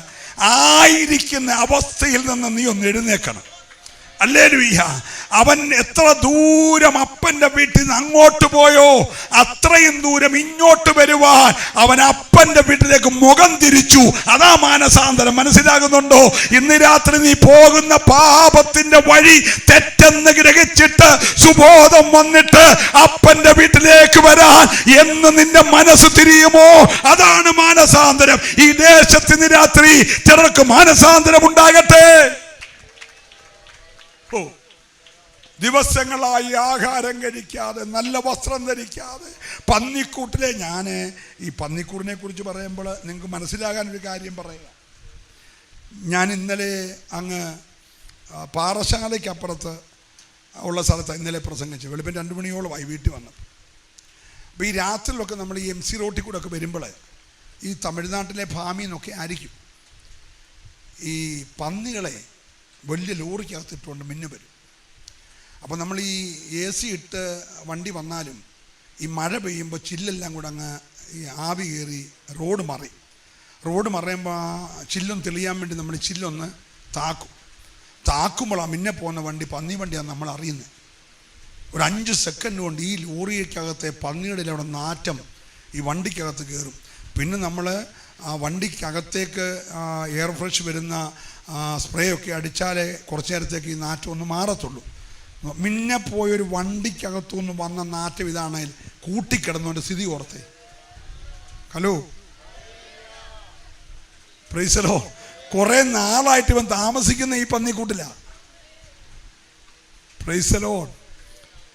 ആയിരിക്കുന്ന അവസ്ഥയിൽ നിന്ന് നീ ഒന്ന് എഴുന്നേക്കണം. ഹല്ലേലൂയ. അവൻ എത്ര ദൂരം അപ്പൻ്റെ വീട്ടിൽ നിന്ന് അങ്ങോട്ട് പോയോ അത്രയും ദൂരം ഇങ്ങോട്ട് വരുവാൻ അവൻ അപ്പൻ്റെ വീട്ടിലേക്ക് മുഖം തിരിച്ചു. അതാ മാനസാന്തരം. മനസ്സിലാകുന്നുണ്ടോ? ഇന്ന് രാത്രി നീ പോകുന്ന പാപത്തിന്റെ വഴി തെറ്റെന്ന് ഗ്രഹിച്ചിട്ട് സുബോധം വന്നിട്ട് അപ്പൻ്റെ വീട്ടിലേക്ക് വരാൻ എന്ന് നിന്റെ മനസ്സ് തിരിയുമോ, അതാണ് മാനസാന്തരം. ഈ ദേശത്തിന് രാത്രി ചിലർക്ക് മാനസാന്തരം ഉണ്ടാകട്ടെ. ദിവസങ്ങളായി ആഹാരം കഴിക്കാതെ നല്ല വസ്ത്രം ധരിക്കാതെ പന്നിക്കൂട്ടിലെ, ഞാൻ ഈ പന്നിക്കൂടിനെ കുറിച്ച് പറയുമ്പോൾ നിങ്ങൾക്ക് മനസ്സിലാകാനൊരു കാര്യം പറയുക. ഞാൻ ഇന്നലെ അങ്ങ് പാറശാലയ്ക്കപ്പുറത്ത് ഉള്ള സ്ഥലത്ത് ഇന്നലെ പ്രസംഗിച്ചു. വെളുപ്പിന് 2 മണിയോളമായി വീട്ടിൽ വന്നത്. അപ്പോൾ ഈ രാത്രിയിലൊക്കെ നമ്മൾ ഈ MC റോട്ടിൽ കൂടെ ഒക്കെ വരുമ്പോൾ ഈ തമിഴ്നാട്ടിലെ ഫാമിൽ നിന്നൊക്കെ ആയിരിക്കും ഈ പന്നികളെ വലിയ ലോറിക്കകത്തിട്ടുകൊണ്ട് മിന്നു വരും. അപ്പോൾ നമ്മൾ ഈ AC ഇട്ട് വണ്ടി വന്നാലും ഈ മഴ പെയ്യുമ്പോൾ ചില്ലെല്ലാം കൂടെ അങ്ങ് ഈ ആവി കയറി റോഡ് മറയുമ്പോൾ ചില്ലൊന്ന് തെളിയാൻ വേണ്ടി നമ്മൾ ചില്ലൊന്ന് താക്കുമ്പോൾ ആ മിന്നെ പോകുന്ന വണ്ടി പന്നി വണ്ടിയാണ് നമ്മൾ അറിയുന്നത്. ഒരു 5 സെക്കൻഡ് കൊണ്ട് ഈ ലോറിക്കകത്തെ പന്നിയുടെ അവിടെ നാറ്റം ഈ വണ്ടിക്കകത്ത് കയറും. പിന്നെ നമ്മൾ ആ വണ്ടിക്കകത്തേക്ക് എയർ ഫ്രഷ് വരുന്ന സ്പ്രേ ഒക്കെ അടിച്ചാലേ കുറച്ച് നേരത്തേക്ക് ഈ നാറ്റം ഒന്ന് മാറത്തുള്ളൂ. മിന്നെ പോയൊരു വണ്ടിക്കകത്തുനിന്ന് വന്ന നാറ്റം ഇതാണെങ്കിൽ കൂട്ടിക്കിടന്നവൻ്റെ സ്ഥിതി ഓർത്തേ. Hello, praise the Lord. കുറെ നാളായിട്ട് ഇവൻ താമസിക്കുന്ന ഈ പന്നിക്കൂട്ടില. Price the Lord.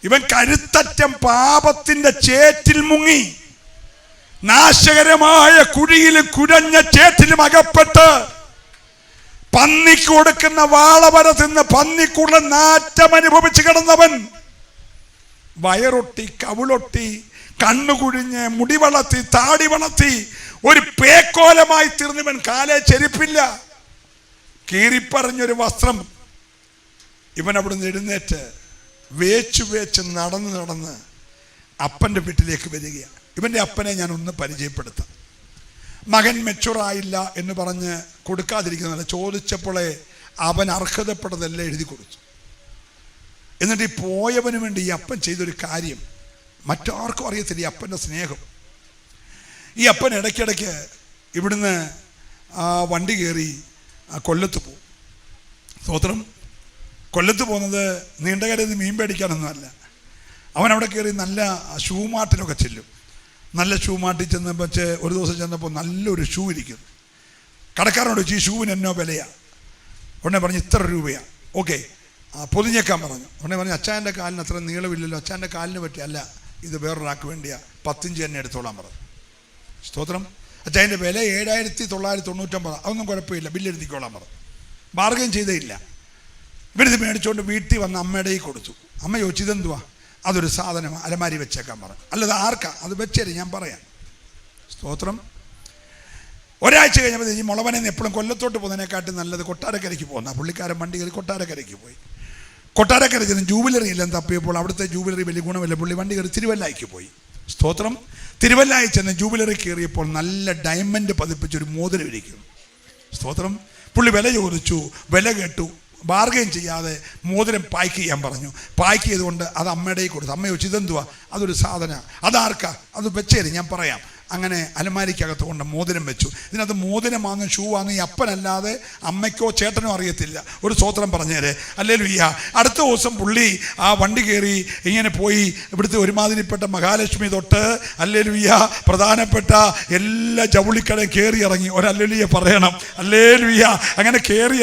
ഇവൻ കരുത്തറ്റം പാപത്തിന്റെ ചേറ്റിൽ മുങ്ങി നാശകരമായ കുഴിയിലും കുഴഞ്ഞ ചേറ്റിലും അകപ്പെട്ട് പന്നിക്ക് കൊടുക്കുന്ന വാളവര തിന്ന് പന്നിക്കുള്ള നാറ്റം അനുഭവിച്ച് കിടന്നവൻ വയറൊട്ടി, കവിളൊട്ടി, കണ്ണു കുഴിഞ്ഞ്, മുടി വളർത്തി, താടി വളർത്തി, ഒരു പേക്കോലമായി തീർന്നവൻ. കാലേ ചെരുപ്പില്ല, കീറിപ്പറഞ്ഞൊരു വസ്ത്രം. ഇവൻ അവിടുന്ന് എഴുന്നേറ്റ് വേച്ച് നടന്ന് അപ്പൻ്റെ വീട്ടിലേക്ക് വരികയാണ്. ഇവൻ്റെ അപ്പനെ ഞാൻ ഒന്ന് പരിചയപ്പെടുത്താം. മകൻ മെച്ചുറായില്ല എന്ന് പറഞ്ഞ് കൊടുക്കാതിരിക്കുന്നതല്ല, ചോദിച്ചപ്പോഴേ അവൻ അർഹതപ്പെട്ടതെല്ലാം എഴുതി കൊടുത്തു. എന്നിട്ട് ഈ പോയവന് വേണ്ടി ഈ അപ്പൻ ചെയ്തൊരു കാര്യം മറ്റാർക്കും അറിയത്തില്ല, ഈ അപ്പൻ്റെ സ്നേഹം. ഈ അപ്പൻ ഇടയ്ക്കിടയ്ക്ക് ഇവിടുന്ന് വണ്ടി കയറി കൊല്ലത്ത് പോകും. സ്തോത്രം. കൊല്ലത്ത് പോകുന്നത് നീണ്ടകരയിൽ നിന്ന് മീൻ പേടിക്കാനൊന്നുമല്ല. അവൻ അവിടെ കയറി നല്ല ഷൂ മാർട്ടിലൊക്കെ ചെല്ലും. നല്ല ഷൂ മാർട്ടിൽ ചെന്നപ്പോൾ ഒരു ദിവസം ചെന്നപ്പോൾ നല്ലൊരു ഷൂ ഇരിക്കുന്നു. കടക്കാരനോട് ചോദിച്ചു, ഈ ഷൂവിന് എന്നോ വിലയാണ്? ഉടനെ പറഞ്ഞു ഇത്ര രൂപയാണ്. ഓക്കെ, പൊതിഞ്ഞേക്കാൻ പറഞ്ഞു. ഉടനെ പറഞ്ഞു അച്ചായൻ്റെ കാലിന് അത്ര നീളമില്ലല്ലോ, അച്ചായൻ്റെ കാലിന് പറ്റിയല്ല, ഇത് വേറൊരാൾക്ക് വേണ്ടിയാണ്, 10 ഇഞ്ച് തന്നെ എടുത്തോളാൻ പറഞ്ഞു. സ്തോത്രം. അച്ചായൻ്റെ വില 7,999. അതൊന്നും കുഴപ്പമില്ല, ബില്ലെഴുതിക്കോളാൻ പറഞ്ഞു. ബാർഗൈൻ ചെയ്തേയില്ല. ഇവരിത് മേടിച്ചുകൊണ്ട് വീട്ടിൽ വന്ന് അമ്മയുടെ കൊടുത്തു. അമ്മ ചോദിച്ചു ഇതെന്തുവാ? അതൊരു സാധനമാണ്, അലമാരി വെച്ചേക്കാൻ പറഞ്ഞു. അല്ലത് ആർക്കാ? അത് വെച്ചേര്, ഞാൻ പറയാം. സ്തോത്രം. ഒരാഴ്ച കഴിഞ്ഞപ്പോൾ ഈ മുളവനെന്ന് എപ്പോഴും കൊല്ലത്തോട്ട് പോകുന്നതിനെക്കാട്ടും നല്ലത് കൊട്ടാരക്കരയ്ക്ക് പോകുന്ന പുള്ളിക്കാരൻ വണ്ടി കയറി കൊട്ടാരക്കരയ്ക്ക് പോയി. കൊട്ടാരക്കര ചെന്ന് ജൂബിലറി എല്ലാം തപ്പിയപ്പോൾ അവിടുത്തെ ജൂബിലറി വലിയ ഗുണമില്ല. പുള്ളി വണ്ടി കയറി തിരുവല്ലായിക്ക് പോയി. സ്തോത്രം. തിരുവല്ലായി ചെന്ന് ജൂബിലറി കയറിയപ്പോൾ നല്ല ഡയമണ്ട് പതിപ്പിച്ചൊരു മോതിരം ഇരിക്കും. സ്തോത്രം. പുള്ളി വില ചോദിച്ചു, വില കേട്ടു, ബാർഗൈൻ ചെയ്യാതെ മോതിരം പായ്ക്ക് ചെയ്യാൻ പറഞ്ഞു. പായ്ക്ക് ചെയ്തുകൊണ്ട് അത് അമ്മയുടെ കൊടുത്തു. അമ്മ ചോദിച്ചു ഇതെന്തുവാ? അതൊരു സാധന, അതാർക്കാ? അത് വെച്ചേര്, ഞാൻ പറയാം. അങ്ങനെ അലമാരിക്കകത്ത് കൊണ്ട് മോതിരം വെച്ചു. ഇതിനകത്ത് മോതിരമാണെന്ന് ഷൂ ആണെന്ന് ഈ അപ്പനല്ലാതെ അമ്മയ്ക്കോ ചേട്ടനോ അറിയത്തില്ല. ഒരു സ്തോത്രം പറഞ്ഞേരെ. ഹല്ലേലൂയ. അടുത്ത ദിവസം പുള്ളി ആ വണ്ടി കയറി ഇങ്ങനെ പോയി ഇവിടുത്തെ ഒരുമാതിരിപ്പെട്ട മഹാലക്ഷ്മി തൊട്ട് ഹല്ലേലൂയ പ്രധാനപ്പെട്ട എല്ലാ ജവുളിക്കടയും കയറി ഇറങ്ങി. ഒരു ഹല്ലേലൂയ പറയണം. ഹല്ലേലൂയ. അങ്ങനെ കയറി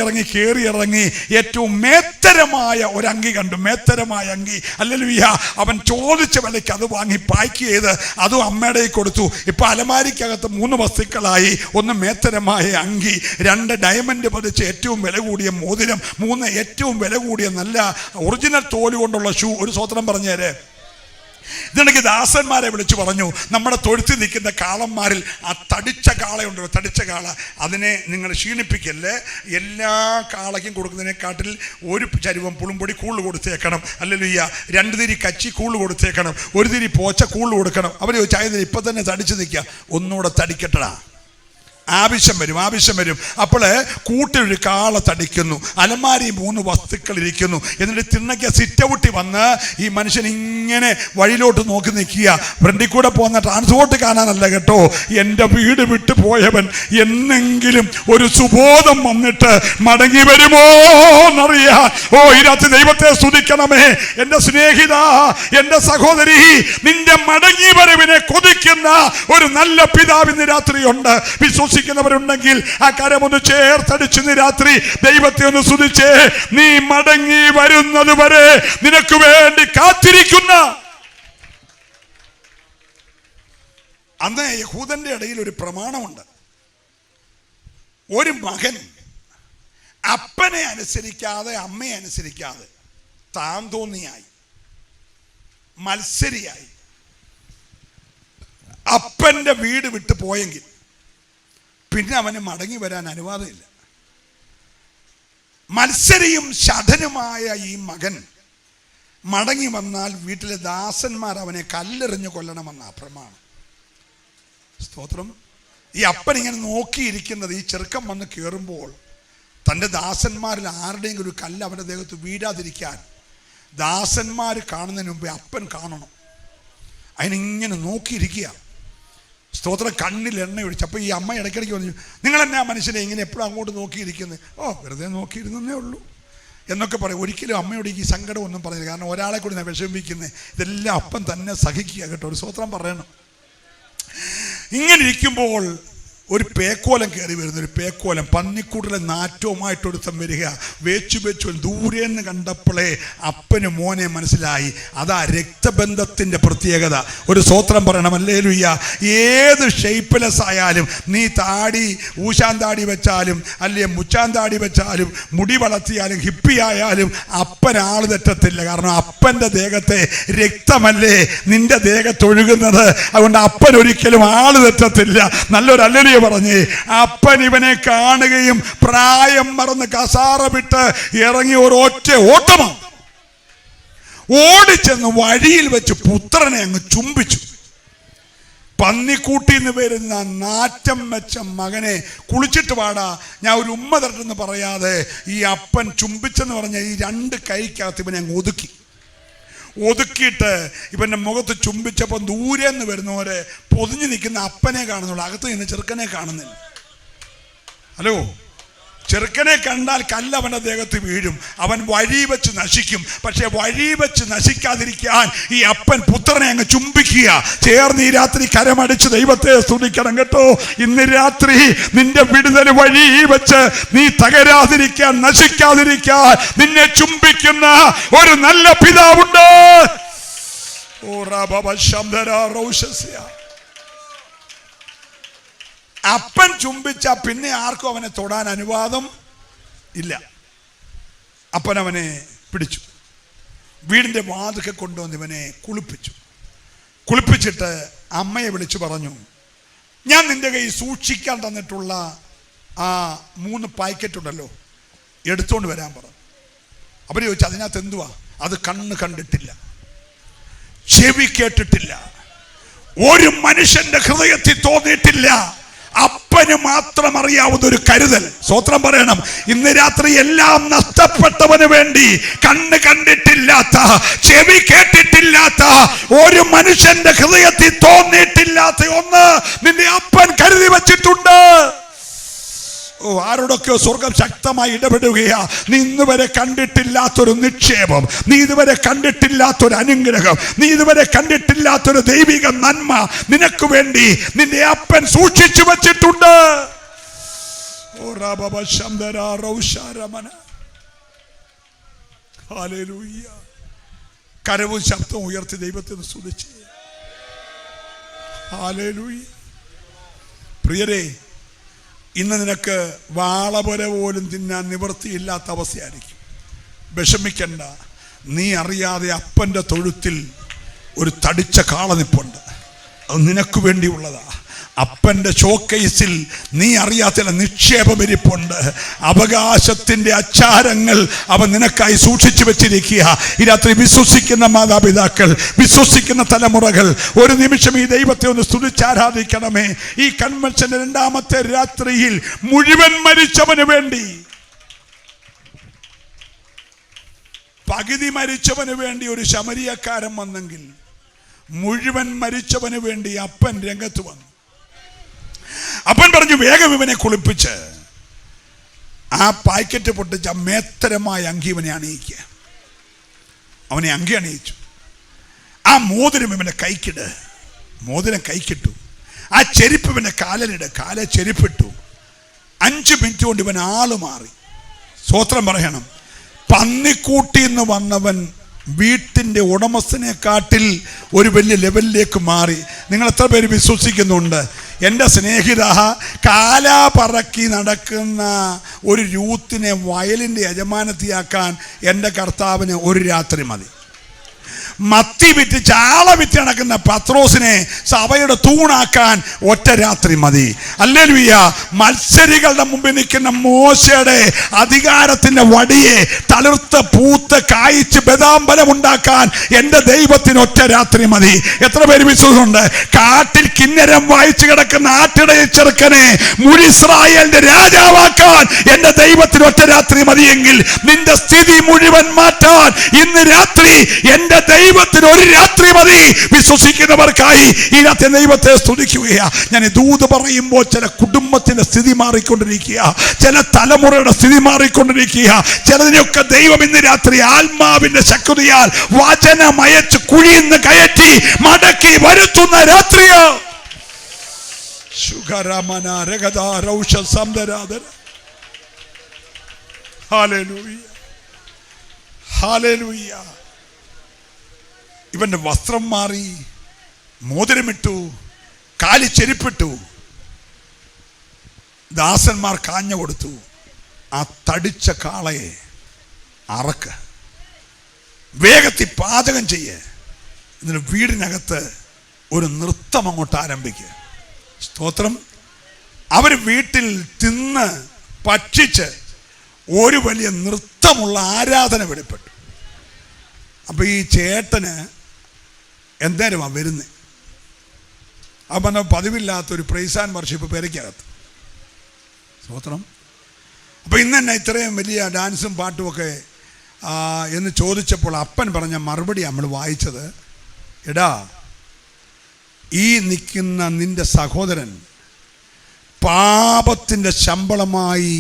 ഇറങ്ങി ഏറ്റവും മേത്തരമായ ഒരു അങ്കി കണ്ടു. മേത്തരമായ അങ്കി. ഹല്ലേലൂയ. അവൻ ചോദിച്ച വിലയ്ക്ക് അത് വാങ്ങി പായ്ക്ക് ചെയ്ത് അതും അമ്മയുടെ കൊടുത്തു. ഇപ്പൊ അലമാരിക്കകത്ത് 3 വസ്തുക്കളായി. 1 മേത്തരമായ അങ്കി, 2 ഡയമണ്ട് പതിച്ച് ഏറ്റവും വില കൂടിയ മോതിരം, 3 ഏറ്റവും വില കൂടിയ നല്ല ഒറിജിനൽ തോല് കൊണ്ടുള്ള ഷൂ. ഒരു സ്വത്രം പറഞ്ഞേരെ. ഇതിനിടയ്ക്ക് ദാസന്മാരെ വിളിച്ചു പറഞ്ഞു, നമ്മുടെ തൊഴുത്തിൽ നിൽക്കുന്ന കാളന്മാരിൽ ആ തടിച്ച കാളയുണ്ടല്ലോ, തടിച്ച കാള, അതിനെ നിങ്ങൾ ക്ഷീണിപ്പിക്കല്ലേ. എല്ലാ കാളയ്ക്കും കൊടുക്കുന്നതിനെക്കാട്ടിൽ 1 ചരുവം പുളുംപൊടി കൂടുതൽ കൊടുത്തേക്കണം. ഹല്ലേലൂയ. 2 തിരി കച്ചി കൂടുതൽ കൊടുത്തേക്കണം. 1 തിരി പോച്ച കൂടുതൽ കൊടുക്കണം. അവർ ചോദിച്ചാൽ ഇപ്പം തന്നെ തടിച്ച് നിൽക്കുക, ഒന്നുകൂടെ തടിക്കട്ടടാ, ആവശ്യം വരും. അപ്പോൾ കൂട്ടിലൊരു കാള തടിക്കുന്നു. അലമാരി 3 വസ്തുക്കൾ ഇരിക്കുന്നു. എന്നിട്ട് തിണ്ണയ്ക്ക് സിറ്റ് ഔട്ടിൽ വന്ന് ഈ മനുഷ്യൻ ഇങ്ങനെ വഴിയിലോട്ട് നോക്കി നിൽക്കുക. ഫ്രണ്ടിൽ കൂടെ പോകുന്ന ട്രാൻസ്പോർട്ട് കാണാനല്ല കേട്ടോ. എൻ്റെ വീട് വിട്ടു പോയവൻ എന്നെങ്കിലും ഒരു സുബോധം വന്നിട്ട് മടങ്ങി വരുമോ എന്നറിയാൻ. ഇതിനകത്ത് ദൈവത്തെ സ്തുതിക്കണമേ. എൻ്റെ സ്നേഹിത, എൻ്റെ സഹോദരി, നിന്റെ മടങ്ങി വരവിനെ കൊതിക്കുന്ന ഒരു നല്ല പിതാവിന്ന് രാത്രിയുണ്ട്. വിശ്വസിക്കുന്നവരുണ്ടെങ്കിൽ ആ കരമൊന്ന് ചേർത്തടിച്ച് രാത്രി ദൈവത്തെ ഒന്ന് സ്തുതിച്ചേ. നീ മടങ്ങി വരുന്നത് വരെ നിനക്ക് വേണ്ടി കാത്തിരിക്കുന്ന. അന്ന് യഹൂദന്റെ ഇടയിൽ ഒരു പ്രമാണമുണ്ട്. ഒരു മകൻ അപ്പനെ അനുസരിക്കാതെ അമ്മയെ അനുസരിക്കാതെ താൻ തോന്നിയായി മത്സരിയായി അപ്പന്റെ വീട് വിട്ടു പോയെങ്കിൽ പിന്നെ അവന് മടങ്ങി വരാൻ അനുവാദമില്ല. മത്സരിയും ശഠനുമായ ഈ മകൻ മടങ്ങി വന്നാൽ വീട്ടിലെ ദാസന്മാർ അവനെ കല്ലെറിഞ്ഞ് കൊല്ലണമെന്ന പ്രമാണം. സ്തോത്രം. ഈ അപ്പൻ ഇങ്ങനെ നോക്കിയിരിക്കുന്നത്, ഈ ചെറുക്കം വന്ന് കയറുമ്പോൾ തൻ്റെ ദാസന്മാരിൽ ആരുടെയെങ്കിലും ഒരു കല്ല് അവൻ്റെ ദേഹത്ത് വീഴാതിരിക്കാൻ ദാസന്മാർ കാണുന്നതിന് മുമ്പേ അപ്പൻ കാണണം. അതിനിങ്ങനെ നോക്കിയിരിക്കുക. സ്തോത്രം. കണ്ണിൽ എണ്ണ ഒഴിച്ച്. അപ്പോൾ ഈ അമ്മ ഇടയ്ക്കിടയ്ക്ക് പറഞ്ഞു, നിങ്ങളെന്നെ ആ മനുഷ്യനെ ഇങ്ങനെ എപ്പോഴും അങ്ങോട്ട് നോക്കിയിരിക്കുന്നത്? വെറുതെ നോക്കിയിരുന്നേ ഉള്ളൂ എന്നൊക്കെ പറയും. ഒരിക്കലും അമ്മയോട് ഈ സങ്കടം ഒന്നും പറഞ്ഞില്ല. കാരണം ഒരാളെ കൂടി ഞാൻ വിഷമിക്കുന്നത്. ഇതെല്ലാം അപ്പൻ തന്നെ സഹിക്കുക കേട്ടോ. ഒരു സ്തോത്രം പറയണം. ഇങ്ങനെ ഇരിക്കുമ്പോൾ ഒരു പേക്കോലം കയറി വരുന്ന ഒരു പേക്കോലം പന്നിക്കൂട്ടിലെ നാറ്റവുമായിട്ടൊരുത്തം വരിക. വേച്ചു ദൂരെന്ന് കണ്ടപ്പോഴേ അപ്പന് മോനെ മനസ്സിലായി. അതാ രക്തബന്ധത്തിൻ്റെ പ്രത്യേകത. ഒരു സ്തോത്രം പറയണം, ഹല്ലേലൂയ. ഏത് ഷേപ്പ്ലെസ് ആയാലും, നീ താടി ഊശാൻ താടി വെച്ചാലും അല്ലെങ്കിൽ മുച്ചാൻ താടി വെച്ചാലും മുടി വളർത്തിയാലും ഹിപ്പി ആയാലും അപ്പൻ ആൾ തെറ്റത്തില്ല. കാരണം അപ്പൻ്റെ ദേഹത്തെ രക്തമല്ലേ നിന്റെ ദേഹത്തൊഴുകുന്നത്. അതുകൊണ്ട് അപ്പൻ ഒരിക്കലും ആൾ തെറ്റത്തില്ല. നല്ലൊരു ഹല്ലേലൂയ പറഞ്ഞേ. അപ്പൻ ഇവനെ കാണുകയും പ്രായം മറന്ന് കസാറ വിട്ട് ഇറങ്ങി ഒരൊറ്റ ഓട്ടമാണ്. ഓടിച്ചെന്ന് വഴിയിൽ വെച്ച് പുത്രനെ അങ്ങ് ചുംബിച്ചു. പന്നിക്കൂട്ടിന്ന് വരുന്ന നാറ്റം വെച്ച മകനെ കുളിച്ചിട്ട് പാടാ, ഞാൻ ഒരു ഉമ്മ തട്ടെന്ന് പറയാതെ ഈ അപ്പൻ ചുംബിച്ചെന്ന് പറഞ്ഞ ഈ രണ്ട് കൈക്കകത്ത് ഇവനെ അങ്ങ് ഒതുക്കിയിട്ട് ഇവൻ്റെ മുഖത്ത് ചുംബിച്ചപ്പോൾ ദൂരെ നിന്ന് വരുന്നവരെ പൊതിഞ്ഞു നിൽക്കുന്ന അപ്പനെ കാണുന്നുള്ളൂ, അകത്ത് നിന്ന് ചെറുക്കനെ കാണുന്നില്ല. ഹലോ, ചെറുക്കനെ കണ്ടാൽ കല്ല് അവൻ്റെ ദേഹത്ത് വീഴും, അവൻ വഴി വെച്ച് നശിക്കും. പക്ഷെ വഴി വെച്ച് നശിക്കാതിരിക്കാൻ ഈ അപ്പൻ പുത്രനെ അങ്ങ് ചുംബിക്കുക. ചേർന്ന് ഈ രാത്രി കരമടിച്ച് ദൈവത്തെ സ്തുതിക്കണം കേട്ടോ. ഇന്ന് രാത്രി നിന്റെ വിടുതൽ വഴി വെച്ച് നീ തകരാതിരിക്കാൻ, നശിക്കാതിരിക്കാൻ നിന്നെ ചുംബിക്കുന്ന ഒരു നല്ല പിതാവുണ്ട്. അപ്പൻ ചുംബിച്ച പിന്നെ ആർക്കും അവനെ തൊടാൻ അനുവാദം ഇല്ല. അപ്പൻ അവനെ പിടിച്ചു, വീടിൻ്റെ വാതിൽക്കൽ കൊണ്ടുവന്ന് ഇവനെ കുളിപ്പിച്ചിട്ട് അമ്മയെ വിളിച്ചു പറഞ്ഞു, ഞാൻ നിന്റെ കൈ സൂക്ഷിക്കാൻ തന്നിട്ടുള്ള ആ 3 പാക്കറ്റ് ഉണ്ടല്ലോ, എടുത്തോണ്ട് വരാൻ പറഞ്ഞു. അവർ ചോദിച്ചു, അതിനകത്ത് എന്തുവാ? അത് കണ്ണ് കണ്ടിട്ടില്ല, ചെവി കേട്ടിട്ടില്ല, ഒരു മനുഷ്യന്റെ ഹൃദയത്തിൽ തോന്നിയിട്ടില്ല. അപ്പന് മാത്രം അറിയാവുന്ന ഒരു കരുതൽ. സ്തോത്രം പറയണം. ഇന്ന് രാത്രി എല്ലാം നഷ്ടപ്പെട്ടവന് വേണ്ടി കണ്ണ് കണ്ടിട്ടില്ലാത്ത, ചെവി കേട്ടിട്ടില്ലാത്ത, ഒരു മനുഷ്യന്റെ ഹൃദയത്തിൽ തോന്നിയിട്ടില്ലാത്ത ഒന്ന് നിന്റെ അപ്പൻ കരുതി വച്ചിട്ടുണ്ട്. ആരോടൊക്കെയോ സ്വർഗം ശക്തമായി ഇടപെടുകയാ. നീ ഇന്നുവരെ കണ്ടിട്ടില്ലാത്തൊരു നിക്ഷേപം, നീ ഇതുവരെ കണ്ടിട്ടില്ലാത്തൊരു അനുഗ്രഹം, നീ ഇതുവരെ കണ്ടിട്ടില്ലാത്തൊരു ദൈവിക നന്മ നിനക്ക് വേണ്ടി നിന്റെ അപ്പൻ സൂക്ഷിച്ചു വച്ചിട്ടുണ്ട്. കരവും ശബ്ദവും ഉയർത്തി ദൈവത്തെ സ്തുതിച്ച്. ഹല്ലേലൂയ. പ്രിയരേ, ഇന്ന് നിനക്ക് വാളപുര പോലും തിന്നാൻ നിവൃത്തിയില്ലാത്ത അവസ്ഥയായിരിക്കും. വിഷമിക്കണ്ട. നീ അറിയാതെ അപ്പൻ്റെ തൊഴുത്തിൽ ഒരു തടിച്ച കാള നിപ്പുണ്ട്. അത് നിനക്ക് വേണ്ടിയുള്ളതാ. അപ്പൻ്റെ ഷോക്കേസിൽ നീ അറിയാത്ത നിക്ഷേപം ഇരിപ്പുണ്ട്. അവകാശത്തിൻ്റെ അച്ചാരങ്ങൾ അവൻ നിനക്കായി സൂക്ഷിച്ചു വെച്ചിരിക്കുക. ഈ രാത്രി വിശ്വസിക്കുന്ന മാതാപിതാക്കൾ, വിശ്വസിക്കുന്ന തലമുറകൾ, ഒരു നിമിഷം ഈ ദൈവത്തെ ഒന്ന് സ്തുതിച്ചാരാധിക്കണമേ. ഈ കൺവെൻഷന്റെ 2ാമത്തെ രാത്രിയിൽ മുഴുവൻ മരിച്ചവന് വേണ്ടി, പകുതി മരിച്ചവന് വേണ്ടി ഒരു ശമരിയക്കാരൻ വന്നെങ്കിൽ, മുഴുവൻ മരിച്ചവന് വേണ്ടി അപ്പൻ രംഗത്ത് വന്നു. അപ്പൻ പറഞ്ഞു, വേഗം ഇവനെ കുളിപ്പിച്ച് ആ പാക്കറ്റ് പൊട്ടിച്ച് ആ മേത്തരമായ അങ്കി ഇവനെ അണിയിക്കുക. അവനെ അങ്കി അണിയിച്ചു. ആ മോതിരം ഇവൻ്റെ കൈക്കിട്. മോതിരം കൈക്കിട്ടു. ആ ചെരുപ്പ് ഇവൻ്റെ കാലിലിട്. കാലെ ചെരുപ്പിട്ടു. 5 മിനിറ്റ് കൊണ്ട് ഇവൻ ആള് മാറി. സ്തോത്രം പറയണം. പന്നിക്കൂട്ടിന്ന് വന്നവൻ വീട്ടിൻ്റെ ഉടമസ്ഥനെക്കാട്ടിൽ ഒരു വലിയ ലെവലിലേക്ക് മാറി. നിങ്ങൾ എത്ര പേര് വിശ്വസിക്കുന്നുണ്ട്? എൻ്റെ സ്നേഹിത, കാലാ പറക്കി നടക്കുന്ന ഒരു യൂത്തിനെ വയലിൻ്റെ യജമാനത്തിയാക്കാൻ എൻ്റെ കർത്താവിന് ഒരു രാത്രി മതി. മത്തി വിറ്റ് ചാള വിറ്റ് നടക്കുന്ന പത്രോസിനെ സഭയുടെ തൂണാക്കാൻ ഒറ്റ രാത്രി മതി. ഹല്ലേലൂയ. മത്സരികളുടെ മുമ്പിൽ നിൽക്കുന്ന മോശയുടെ അധികാരത്തിന്റെ വടിയെ തളിർത്ത് പൂത്ത് കായ്ച്ച് ബദാംബലം ഉണ്ടാക്കാൻ എൻ്റെ ദൈവത്തിന് ഒറ്റ രാത്രി മതി. എത്ര പേര് വിശ്വസിക്കുന്നുണ്ട്? കാട്ടിൽ കിന്നരം വായിച്ചു കിടക്കുന്ന ആട്ടിടയ ചെറുക്കനെ മുഴുവൻ രാജാവാക്കാൻ എൻ്റെ ദൈവത്തിന് ഒറ്റ രാത്രി മതിയെങ്കിൽ നിന്റെ സ്ഥിതി മുഴുവൻ മാറ്റാൻ ഇന്ന് രാത്രി എൻ്റെ ദൈവത്തിന് ഒരു രാത്രി മതി. വിശ്വസിക്കുന്നവർക്കായി ഈ രാത്രി ദൈവത്തെ സ്തുതിക്കുകയാ. ഞാൻ ദൂത് പറയുമ്പോൾ ചില കുടുംബത്തിന്റെ സ്ഥിതി മാറിക്കൊണ്ടിരിക്കുക, ചില തലമുറയുടെ സ്ഥിതി മാറിക്കൊണ്ടിരിക്കുക. ചിലതിനൊക്കെ ദൈവം ഇന്ന് രാത്രി ആത്മാവിന്റെ ശക്തിയാൽ വചനമയച്ച് കുഴിന്ന് കയറ്റി മടക്കി വരുത്തുന്ന രാത്രിയോ. ശുഗരമന രഗദാരൗഷ സംദരാദര. Hallelujah, hallelujah. ഇവന്റെ വസ്ത്രം മാറി, മോതിരമിട്ടു, കാലി ചെരിപ്പിട്ടു. ദാസന്മാർ കാഞ്ഞ കൊടുത്തു. ആ തടിച്ച കാളയെ അറക്ക്, വേഗത്തിൽ പാചകം ചെയ്യ്, എന്നിട്ട് വീടിനകത്ത് ഒരു നൃത്തം അങ്ങോട്ട് ആരംഭിക്കുക. സ്തോത്രം. അവർ വീട്ടിൽ തിന്ന് ഭക്ഷിച്ച് ഒരു വലിയ നൃത്തമുള്ള ആരാധന വെളിപ്പെട്ടു. അപ്പൊ ഈ ചേട്ടന് എന്തേരുമാ വരുന്നത്? അപ്പം പതിവില്ലാത്തൊരു പ്രൈസ് ആൻഡ് വർഷിപ്പ് പെരയ്ക്കകത്ത്. സ്തോത്രം. അപ്പൊ ഇന്ന് തന്നെ ഇത്രയും വലിയ ഡാൻസും പാട്ടുമൊക്കെ എന്ന് ചോദിച്ചപ്പോൾ അപ്പൻ പറഞ്ഞ മറുപടി നമ്മൾ വായിച്ചത്, എടാ, ഈ നിൽക്കുന്ന നിന്റെ സഹോദരൻ പാപത്തിൻ്റെ ശമ്പളമായി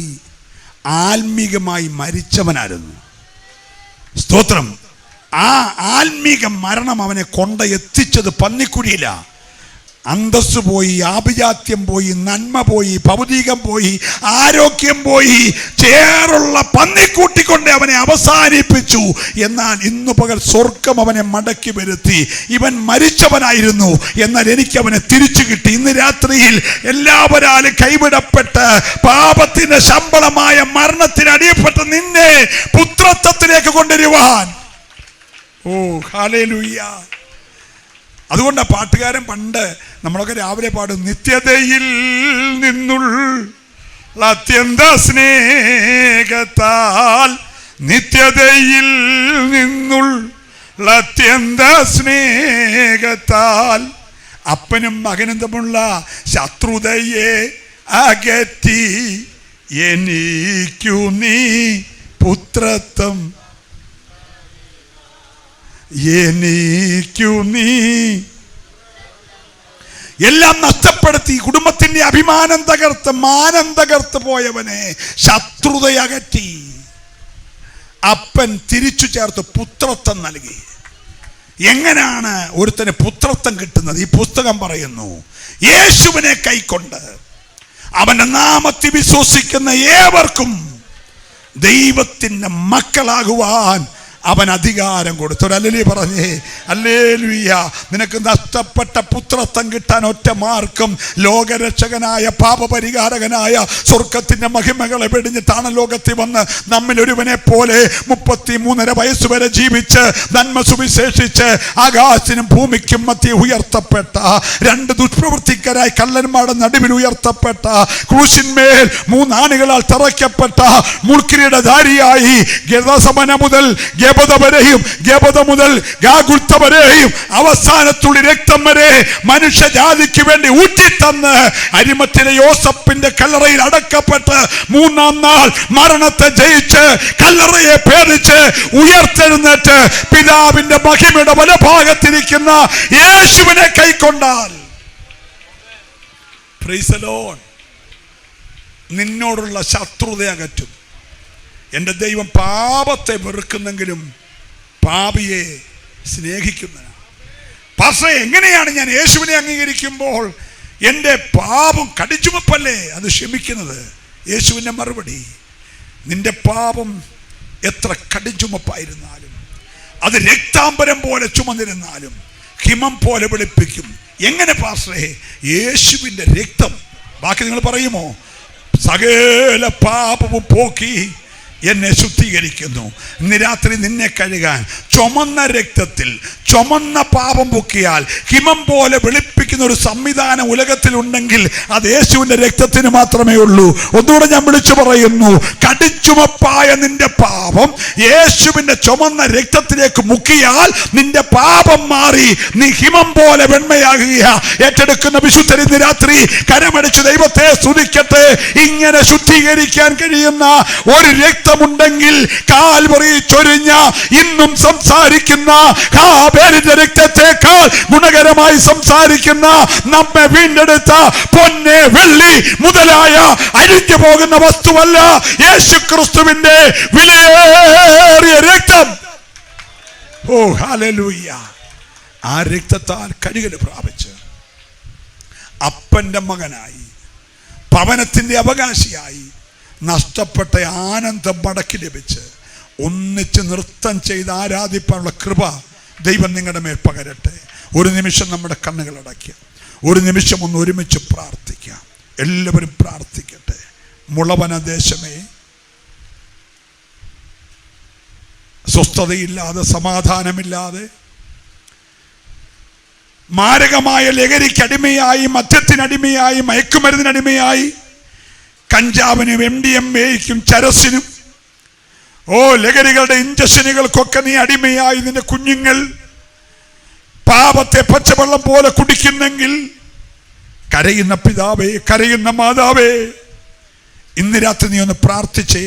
ആത്മീകമായി മരിച്ചവനായിരുന്നു. സ്തോത്രം. ആ ആത്മീക മരണം അവനെ എത്തിച്ചത് പന്നിക്കുഴിയില. അന്തസ് പോയി, ആഭിജാത്യം പോയി, നന്മ പോയി, ഭൗതികം പോയി, ആരോഗ്യം പോയി, ചേറുള്ള പന്നിക്കൂട്ടിക്കൊണ്ട് അവനെ അവസാനിപ്പിച്ചു. എന്നാൽ ഇന്നു പകൽ സ്വർഗം അവനെ മടക്കി വരുത്തി. ഇവൻ മരിച്ചവനായിരുന്നു, എന്നാൽ എനിക്ക് അവനെ തിരിച്ചു കിട്ടി. ഇന്ന് രാത്രിയിൽ എല്ലാവരാലും കൈവിടപ്പെട്ട് പാപത്തിന്റെ ശമ്പളമായ മരണത്തിന് അടിയപ്പെട്ട് നിന്നെ പുത്രത്വത്തിലേക്ക് കൊണ്ടുവരുവാൻ. ഓ ഹല്ലേലൂയ. അതുകൊണ്ട് പാട്ടുകാരൻ പണ്ട് നമ്മളൊക്കെ രാവിലെ പാടും, നിത്യതയിൽ നിന്നുള്ള അത്യന്ത സ്നേഹത്താൽ, നിത്യതയിൽ നിന്നുള്ള അത്യന്ത സ്നേഹത്താൽ അപ്പനും മകനും തമ്മിലുള്ള ശത്രുതയെ അകറ്റി എനിക്കു നീ പുത്രത്വം, എനിക്കു നീ എല്ലാം നഷ്ടപ്പെടുത്തി കുടുംബത്തിന്റെ അഭിമാനം തകർത്ത് മാനം തകർത്ത് പോയവനെ ശത്രുതയകറ്റി അപ്പൻ തിരിച്ചു ചേർത്ത് പുത്രത്വം നൽകി. എങ്ങനെയാണ് ഒരുത്തന് പുത്രത്വം കിട്ടുന്നത്? ഈ പുസ്തകം പറയുന്നു, യേശുവിനെ കൈക്കൊണ്ട് അവന്റെ നാമത്തിൽ വിശ്വസിക്കുന്ന ഏവർക്കും ദൈവത്തിന്റെ മക്കളാകുവാൻ അവൻ അധികാരം കൊടുത്തു. ഹല്ലേലൂയ പറഞ്ഞേ, ഹല്ലേലൂയ. നിനക്ക് നഷ്ടപ്പെട്ട പുത്രത്വം കിട്ടാൻ ഒറ്റ മാർക്കും ലോകരക്ഷകനായ പാപപരിഹാരകനായ സ്വർഗത്തിന്റെ മഹിമകളെ വെടിഞ്ഞിട്ടാണ് ലോകത്തിൽ വന്ന് നമ്മിൽ ഒരുവനെ പോലെ 33.5 വയസ്സ് വരെ ജീവിച്ച് നന്മ സുവിശേഷിച്ച് ആകാശത്തിനും ഭൂമിക്കും മധ്യേ ഉയർത്തപ്പെട്ട, 2 ദുഷ്പ്രവൃത്തിക്കാരായി കള്ളന്മാരുടെ നടുവിൽ ഉയർത്തപ്പെട്ട, ക്രൂശിന്മേൽ 3 ആണികളാൽ തറയ്ക്കപ്പെട്ട, മുൾക്കിരീടധാരിയായി ഗതസമന മുതൽ ഗബത മുതൽ ഗാഗുൽത്ത വരെയും അവസാനത്തുള്ളി രക്തം വരെ മനുഷ്യജാതിക്ക് വേണ്ടി ഊറ്റിത്തന്ന് അരിമത്തിലെ യോസപ്പിന്റെ കല്ലറയിൽ അടക്കപ്പെട്ട് 3-ാം നാൾ മരണത്തെ ജയിച്ച് കല്ലറയെ ഭേദിച്ച് ഉയർത്തെഴുന്നേറ്റ് പിതാവിന്റെ മഹിമയുടെ വലഭാഗത്തിരിക്കുന്ന യേശുവിനെ കൈക്കൊണ്ടാൽ, പ്രൈസ് ദി ലോർഡ്, നിന്നോടുള്ള ശത്രുത അകറ്റും. എൻ്റെ ദൈവം പാപത്തെ വെറുക്കുന്നെങ്കിലും പാപിയെ സ്നേഹിക്കുന്നതാണ്. പക്ഷേ എങ്ങനെയാണ് ഞാൻ യേശുവിനെ അംഗീകരിക്കുമ്പോൾ എൻ്റെ പാപം കടിച്ചുമപ്പല്ലേ അത് ക്ഷമിക്കുന്നത്? യേശുവിൻ്റെ മറുപടി, നിന്റെ പാപം എത്ര കടിച്ചുമപ്പായിരുന്നാലും, അത് രക്താംബരം പോലെ ചുമന്നിരുന്നാലും ഹിമം പോലെ വെളുപ്പിക്കും. എങ്ങനെ പാസ്റ്ററേ? യേശുവിൻ്റെ രക്തം, ബാക്കി നിങ്ങൾ പറയുമോ? സകല പാപവും പോക്കി എന്നെ ശുദ്ധീകരിക്കുന്നു. ഇന്ന് രാത്രി നിന്നെ കഴുകാൻ ചുമന്ന രക്തത്തിൽ ചുമന്ന പാപം പൊക്കിയാൽ ഹിമം പോലെ വെളുപ്പിക്കുന്ന ഒരു സംവിധാനം ഉലകത്തിലുണ്ടെങ്കിൽ അത് യേശുവിൻ്റെ രക്തത്തിന് മാത്രമേ ഉള്ളൂ. ഒന്നുകൂടെ ഞാൻ വിളിച്ചു പറയുന്നു, കടിച്ചുമപ്പായ നിന്റെ പാപം യേശുവിൻ്റെ ചുമന്ന രക്തത്തിലേക്ക് മുക്കിയാൽ നിന്റെ പാപം മാറി നീ ഹിമം പോലെ വെണ്മയാകുക. ഏറ്റെടുക്കുന്ന വിശുദ്ധർ ഇന്ന് രാത്രി കരമടിച്ച് ദൈവത്തെ സ്തുതിക്കട്ടെ. ഇങ്ങനെ ശുദ്ധീകരിക്കാൻ കഴിയുന്ന ഒരു രക്തമുണ്ടെങ്കിൽ കാൽവറി ചൊരിഞ്ഞ ഇന്നും സംസാരിക്കുന്ന ഹാബേലിന്റെ രക്തത്തെക്കാൾ ഗുണകരമായി സംസാരിക്കുന്ന നമ്മെ വീണ്ടെടുത്ത പൊന്നെ വെള്ളി മുതലായ അഴിഞ്ഞു പോകുന്ന വസ്തുവല്ല യേശു ക്രിസ്തുവിന്റെ വിലയേറിയ രക്തം. ഓ ഹല്ലേലൂയ. ആ രക്തത്താൽ കഴുകൽ പ്രാപിച്ച് അപ്പൻ്റെ മകനായി, ഭവനത്തിൻ്റെ അവകാശിയായി, നഷ്ടപ്പെട്ട ആനന്ദം മടക്കി ലഭിച്ച് ഒന്നിച്ച് നൃത്തം ചെയ്ത് ആരാധിപ്പാനുള്ള കൃപ ദൈവം നിങ്ങളുടെ മേൽ പകരട്ടെ. ഒരു നിമിഷം നമ്മുടെ കണ്ണുകൾ അടയ്ക്കുക, ഒരു നിമിഷം ഒന്ന് ഒരുമിച്ച് പ്രാർത്ഥിക്കാം. എല്ലാവരും പ്രാർത്ഥിക്കട്ടെ. മുളവന ദേശമേ, സ്വസ്ഥതയില്ലാതെ, സമാധാനമില്ലാതെ, മാരകമായ ലഹരിക്കടിമയായി, മദ്യത്തിനടിമയായി, മയക്കുമരുന്നിനടിമയായി, കഞ്ചാവിനും MDMAയ്ക്കും ചരസിനും ലഹരികളുടെ ഇഞ്ചക്ഷനുകൾക്കൊക്കെ നീ അടിമയായി നിന്റെ കുഞ്ഞുങ്ങൾ പാപത്തെ പച്ചവെള്ളം പോലെ കുടിക്കുന്നെങ്കിൽ, കരയുന്ന പിതാവേ, കരയുന്ന മാതാവേ, ഇന്ന് രാത്രി നീ ഒന്ന് പ്രാർത്ഥിച്ചേ.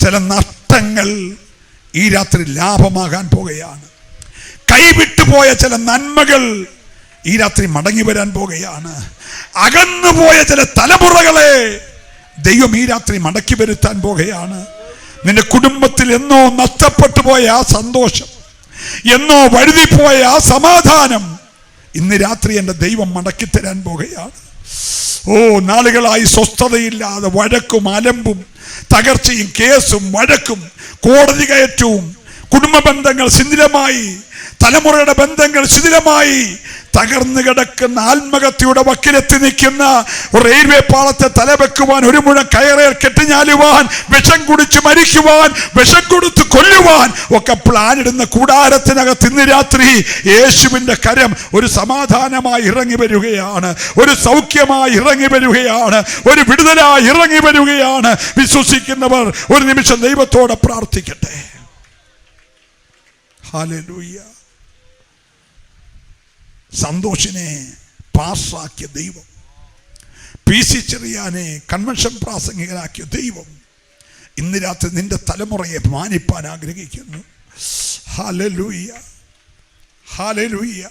ചില നഷ്ടങ്ങൾ ഈ രാത്രി ലാഭമാകാൻ പോകുകയാണ്. കൈവിട്ടുപോയ ചില നന്മകൾ ഈ രാത്രി മടങ്ങി വരാൻ പോകുകയാണ്. അകന്നുപോയ ചില തലമുറകളെ ദൈവം ഈ രാത്രി മടക്കി വരുത്താൻ പോകുകയാണ്. നിന്റെ കുടുംബത്തിൽ എന്നോ നഷ്ടപ്പെട്ടു പോയ ആ സന്തോഷം, എന്നോ വഴുതിപ്പോയ ആ സമാധാനം ഇന്ന് രാത്രി എൻ്റെ ദൈവം മടക്കി തരാൻ പോകുകയാണ്. നാളുകളായി സ്വസ്ഥതയില്ലാതെ വഴക്കും അലമ്പും തകർച്ചയും കേസും വഴക്കും കോടതി കയറ്റവും, കുടുംബ ബന്ധങ്ങൾ ശിഥിലമായി, തലമുറയുടെ ബന്ധങ്ങൾ ശിഥിലമായി, തകർന്നു കിടക്കുന്ന ആത്മഹത്യയുടെ വക്കിലെത്തി നിൽക്കുന്ന റെയിൽവേ പാളത്തെ തലവെക്കുവാൻ, ഒരു മുഴം കയറേൽ കെട്ടിഞ്ഞാലുവാൻ, വിഷം കുടിച്ച് മരിക്കുവാൻ, വിഷം കൊടുത്ത് കൊല്ലുവാൻ ഒക്കെ പ്ലാനിടുന്ന കൂടാരത്തിനകത്ത് ഇന്ന് രാത്രി യേശുവിൻ്റെ കരം ഒരു സമാധാനമായി ഇറങ്ങി വരികയാണ്, ഒരു സൗഖ്യമായി ഇറങ്ങി വരികയാണ്, ഒരു വിടുതലായി ഇറങ്ങി വരികയാണ്. വിശ്വസിക്കുന്നവർ ഒരു നിമിഷം ദൈവത്തോടെ പ്രാർത്ഥിക്കട്ടെ. ഹല്ലേലൂയ. സന്തോഷിനെ പാസ്സാക്കിയ ദൈവം, PC ചെറിയാനെ കൺവെൻഷൻ പ്രാസംഗികനാക്കിയ ദൈവം ഇന്ന് രാത്രി നിന്റെ തലമുറയെ മാനിപ്പാൻ ആഗ്രഹിക്കുന്നു. Hallelujah, hallelujah.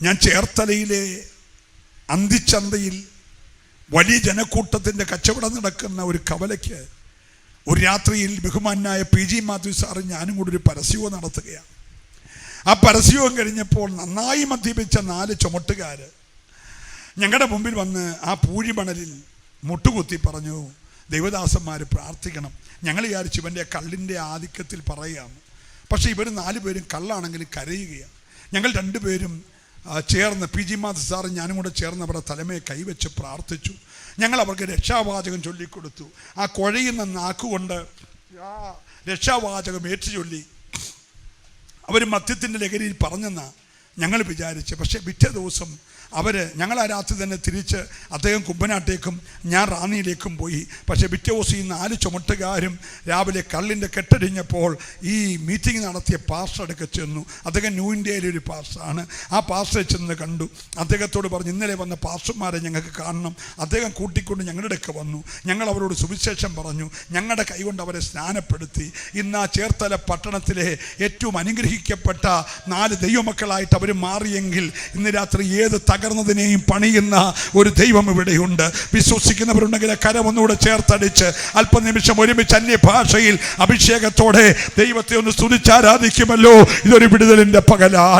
ഞാൻ ചേർത്തലയിലെ അന്തിച്ചന്തയിൽ വലിയ ജനക്കൂട്ടത്തിൻ്റെ കച്ചവടം നടക്കുന്ന ഒരു കവലയ്ക്ക് ഒരു രാത്രിയിൽ ബഹുമാനായ PG മാത്യു സാറും ഞാനും കൂടി ഒരു പരസ്യവും നടത്തുകയാണ്. ആ പരസ്യവും കഴിഞ്ഞപ്പോൾ നന്നായി മദ്യപിച്ച 4 ചുമട്ടുകാർ ഞങ്ങളുടെ മുമ്പിൽ വന്ന് ആ പൂഴിമണലിൽ മുട്ടുകുത്തി പറഞ്ഞു, ദൈവദാസന്മാർ പ്രാർത്ഥിക്കണം. ഞങ്ങൾ വിചാരിച്ചു ഇവൻ്റെ കള്ളിൻ്റെ ആധിക്യത്തിൽ പറയാം. പക്ഷേ ഇവർ 4 പേരും കള്ളാണെങ്കിലും കരയുകയാണ്. ഞങ്ങൾ 2 പേരും ചേർന്ന് PG മാത്യു സാറും ഞാനും കൂടെ ചേർന്ന് അവരുടെ തലമേ കൈവച്ച് പ്രാർത്ഥിച്ചു. ഞങ്ങൾ അവർക്ക് രക്ഷാവാചകം ചൊല്ലിക്കൊടുത്തു. ആ കുഴയുന്ന നാക്കുകൊണ്ട് ആ രക്ഷാവാചകം ഏറ്റുചൊല്ലി അവർ മദ്യത്തിൻ്റെ ലഹരിയിൽ പറഞ്ഞെന്നാണ് ഞങ്ങൾ വിചാരിച്ച്. പക്ഷേ പിറ്റേ ദിവസം ഞങ്ങൾ ആ രാത്രി തന്നെ തിരിച്ച് അദ്ദേഹം കുമ്പനാട്ടേക്കും ഞാൻ റാന്നിയിലേക്കും പോയി. പക്ഷേ പിറ്റേ ദിവസം ഈ 4 ചുമട്ടുകാരും രാവിലെ കള്ളിൻ്റെ കെട്ടടിഞ്ഞപ്പോൾ ഈ മീറ്റിംഗ് നടത്തിയ പാസ്റ്റർ അടുക്കെ ചെന്നു. അദ്ദേഹം ന്യൂ ഇന്ത്യയിലെ ഒരു പാസ്റ്ററാണ്. ആ പാസ്റ്ററെ ചെന്ന് കണ്ടു. അദ്ദേഹത്തോട് പറഞ്ഞു, ഇന്നലെ വന്ന പാസ്റ്റർമാരെ ഞങ്ങൾക്ക് കാണണം. അദ്ദേഹം കൂട്ടിക്കൊണ്ട് ഞങ്ങളുടെ അടുക്കെ വന്നു. ഞങ്ങൾ അവരോട് സുവിശേഷം പറഞ്ഞു. ഞങ്ങളുടെ കൈകൊണ്ട് അവരെ സ്നാനപ്പെടുത്തി. ഇന്ന് ആ ചേർത്തല പട്ടണത്തിലെ ഏറ്റവും അനുഗ്രഹിക്കപ്പെട്ട 4 ദൈവമക്കളായിട്ട് അവർ മാറിയെങ്കിൽ ഇന്ന് രാത്രി ഏത് തകർന്നതിനെയും പണിയുന്ന ഒരു ദൈവം ഇവിടെയുണ്ട്. വിശ്വസിക്കുന്നവരുണ്ടെങ്കിൽ കരമൊന്നുകൂടെ ചേർത്തടിച്ച് അല്പനിമിഷം ഒരുമിച്ച് അന്യഭാഷയിൽ അഭിഷേകത്തോടെ ദൈവത്തെ ഒന്ന് സ്തുതിച്ചാരാധിക്കുമല്ലോ. ഇതൊരു വിടുതലിൻ്റെ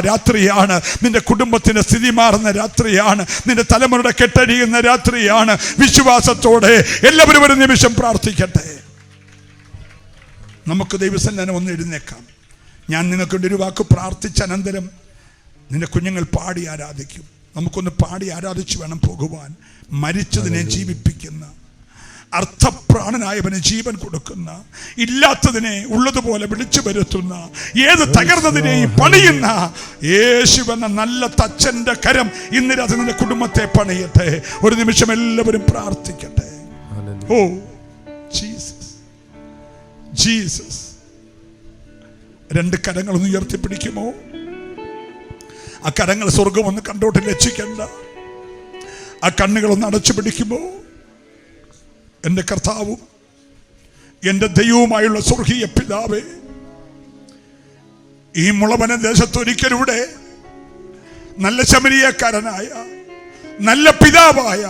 രാത്രിയാണ്. നിന്റെ കുടുംബത്തിന്റെ സ്ഥിതി മാറുന്ന രാത്രിയാണ്. നിന്റെ തലമുറയുടെ കെട്ടഴിയുന്ന രാത്രിയാണ്. വിശ്വാസത്തോടെ എല്ലാവരും ഒരു നിമിഷം പ്രാർത്ഥിക്കട്ടെ. നമുക്ക് ദൈവസന്നിധാനം ഒന്ന് എഴുന്നേക്കാം. ഞാൻ നിങ്ങൾക്ക് ഒരു വാക്ക് പ്രാർത്ഥിച്ച അനന്തരം നിന്റെ കുഞ്ഞുങ്ങൾ പാടി ആരാധിക്കും. നമുക്കൊന്ന് പാടി ആരാധിച്ച് വേണം പോകുവാൻ. മരിച്ചതിനെ ജീവിപ്പിക്കുന്ന, അർത്ഥപ്രാണനായവന് ജീവൻ കൊടുക്കുന്ന, ഇല്ലാത്തതിനെ ഉള്ളതുപോലെ വിളിച്ചു വരുത്തുന്ന, ഏത് തകർന്നതിനെയും പണിയുന്ന യേശുവെന്ന നല്ല തച്ചന്റെ കരം ഇന്ന് രാത്രി നിന്റെ കുടുംബത്തെ പണിയട്ടെ. ഒരു നിമിഷം എല്ലാവരും പ്രാർത്ഥിക്കട്ടെ. Oh Jesus, Jesus. 2 കരങ്ങളൊന്ന് ഉയർത്തിപ്പിടിക്കുമോ? ആ കരങ്ങൾ സ്വർഗം ഒന്ന് കണ്ടോട്ട് ലജ്ജിക്കണ്ട. ആ കണ്ണുകളൊന്ന് അടച്ചു പിടിക്കുമോ? എൻ്റെ കർത്താവും എൻ്റെ ദൈവവുമായുള്ള സ്വർഗീയ പിതാവേ, ഈ മുളവന ദേശത്തൊരിക്കലൂടെ നല്ല ശമരിയക്കാരനായ, നല്ല പിതാവായ,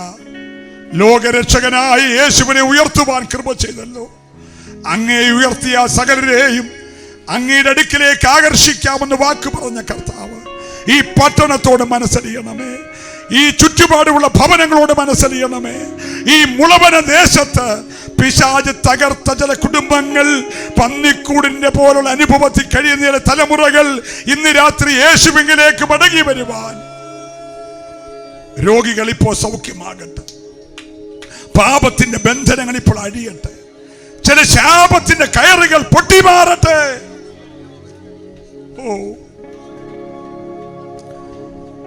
ലോകരക്ഷകനായ യേശുവിനെ ഉയർത്തുവാൻ കൃപ ചെയ്തല്ലോ. അങ്ങേ ഉയർത്തിയ സകലരെയും അങ്ങയുടെ അടുക്കിലേക്ക് ആകർഷിക്കാമെന്ന് വാക്ക് പറഞ്ഞ കർത്താവ്, ഈ പട്ടണത്തോട് മനസ്സറിയണമേ. ഈ ചുറ്റുപാടുമുള്ള ഭവനങ്ങളോട് മനസ്സറിയണമേ. ഈ മുളവന ദേശത്ത് പിശാച് തകർത്ത ചില കുടുംബങ്ങൾ, പന്നിക്കൂടിന്റെ പോലുള്ള അനുഭവത്തിൽ കഴിയുന്ന ചില തലമുറകൾ ഇന്ന് രാത്രി യേശുവിലേക്ക് മടങ്ങി വരുവാൻ, രോഗികൾ ഇപ്പോൾ സൗഖ്യമാകട്ടെ, പാപത്തിന്റെ ബന്ധനങ്ങൾ ഇപ്പോൾ അഴിയട്ടെ, ചില ശാപത്തിന്റെ കയറുകൾ പൊട്ടിമാറട്ടെ. ഓ,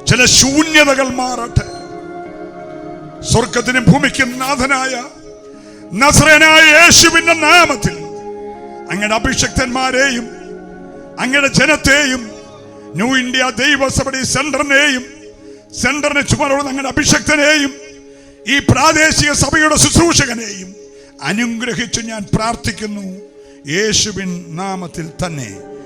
ചില ശൂന്യതകൾ മാറട്ടെ. സ്വർഗത്തിനും ഭൂമിക്കും നാഥനായ നസ്രയനായ യേശുവിന്റെ നാമത്തിൽ അങ്ങയുടെ അഭിഷക്തന്മാരെയും അങ്ങയുടെ ജനത്തെയും ന്യൂ ഇന്ത്യ ദൈവസഭയുടെ സെന്ററിനെയും സെന്ററിന് ചുമലുള്ള അങ്ങയുടെ അഭിഷക്തനെയും ഈ പ്രാദേശിക സഭയുടെ ശുശ്രൂഷകനെയും അനുഗ്രഹിച്ചു ഞാൻ പ്രാർത്ഥിക്കുന്നു യേശുവിൻ നാമത്തിൽ തന്നെ.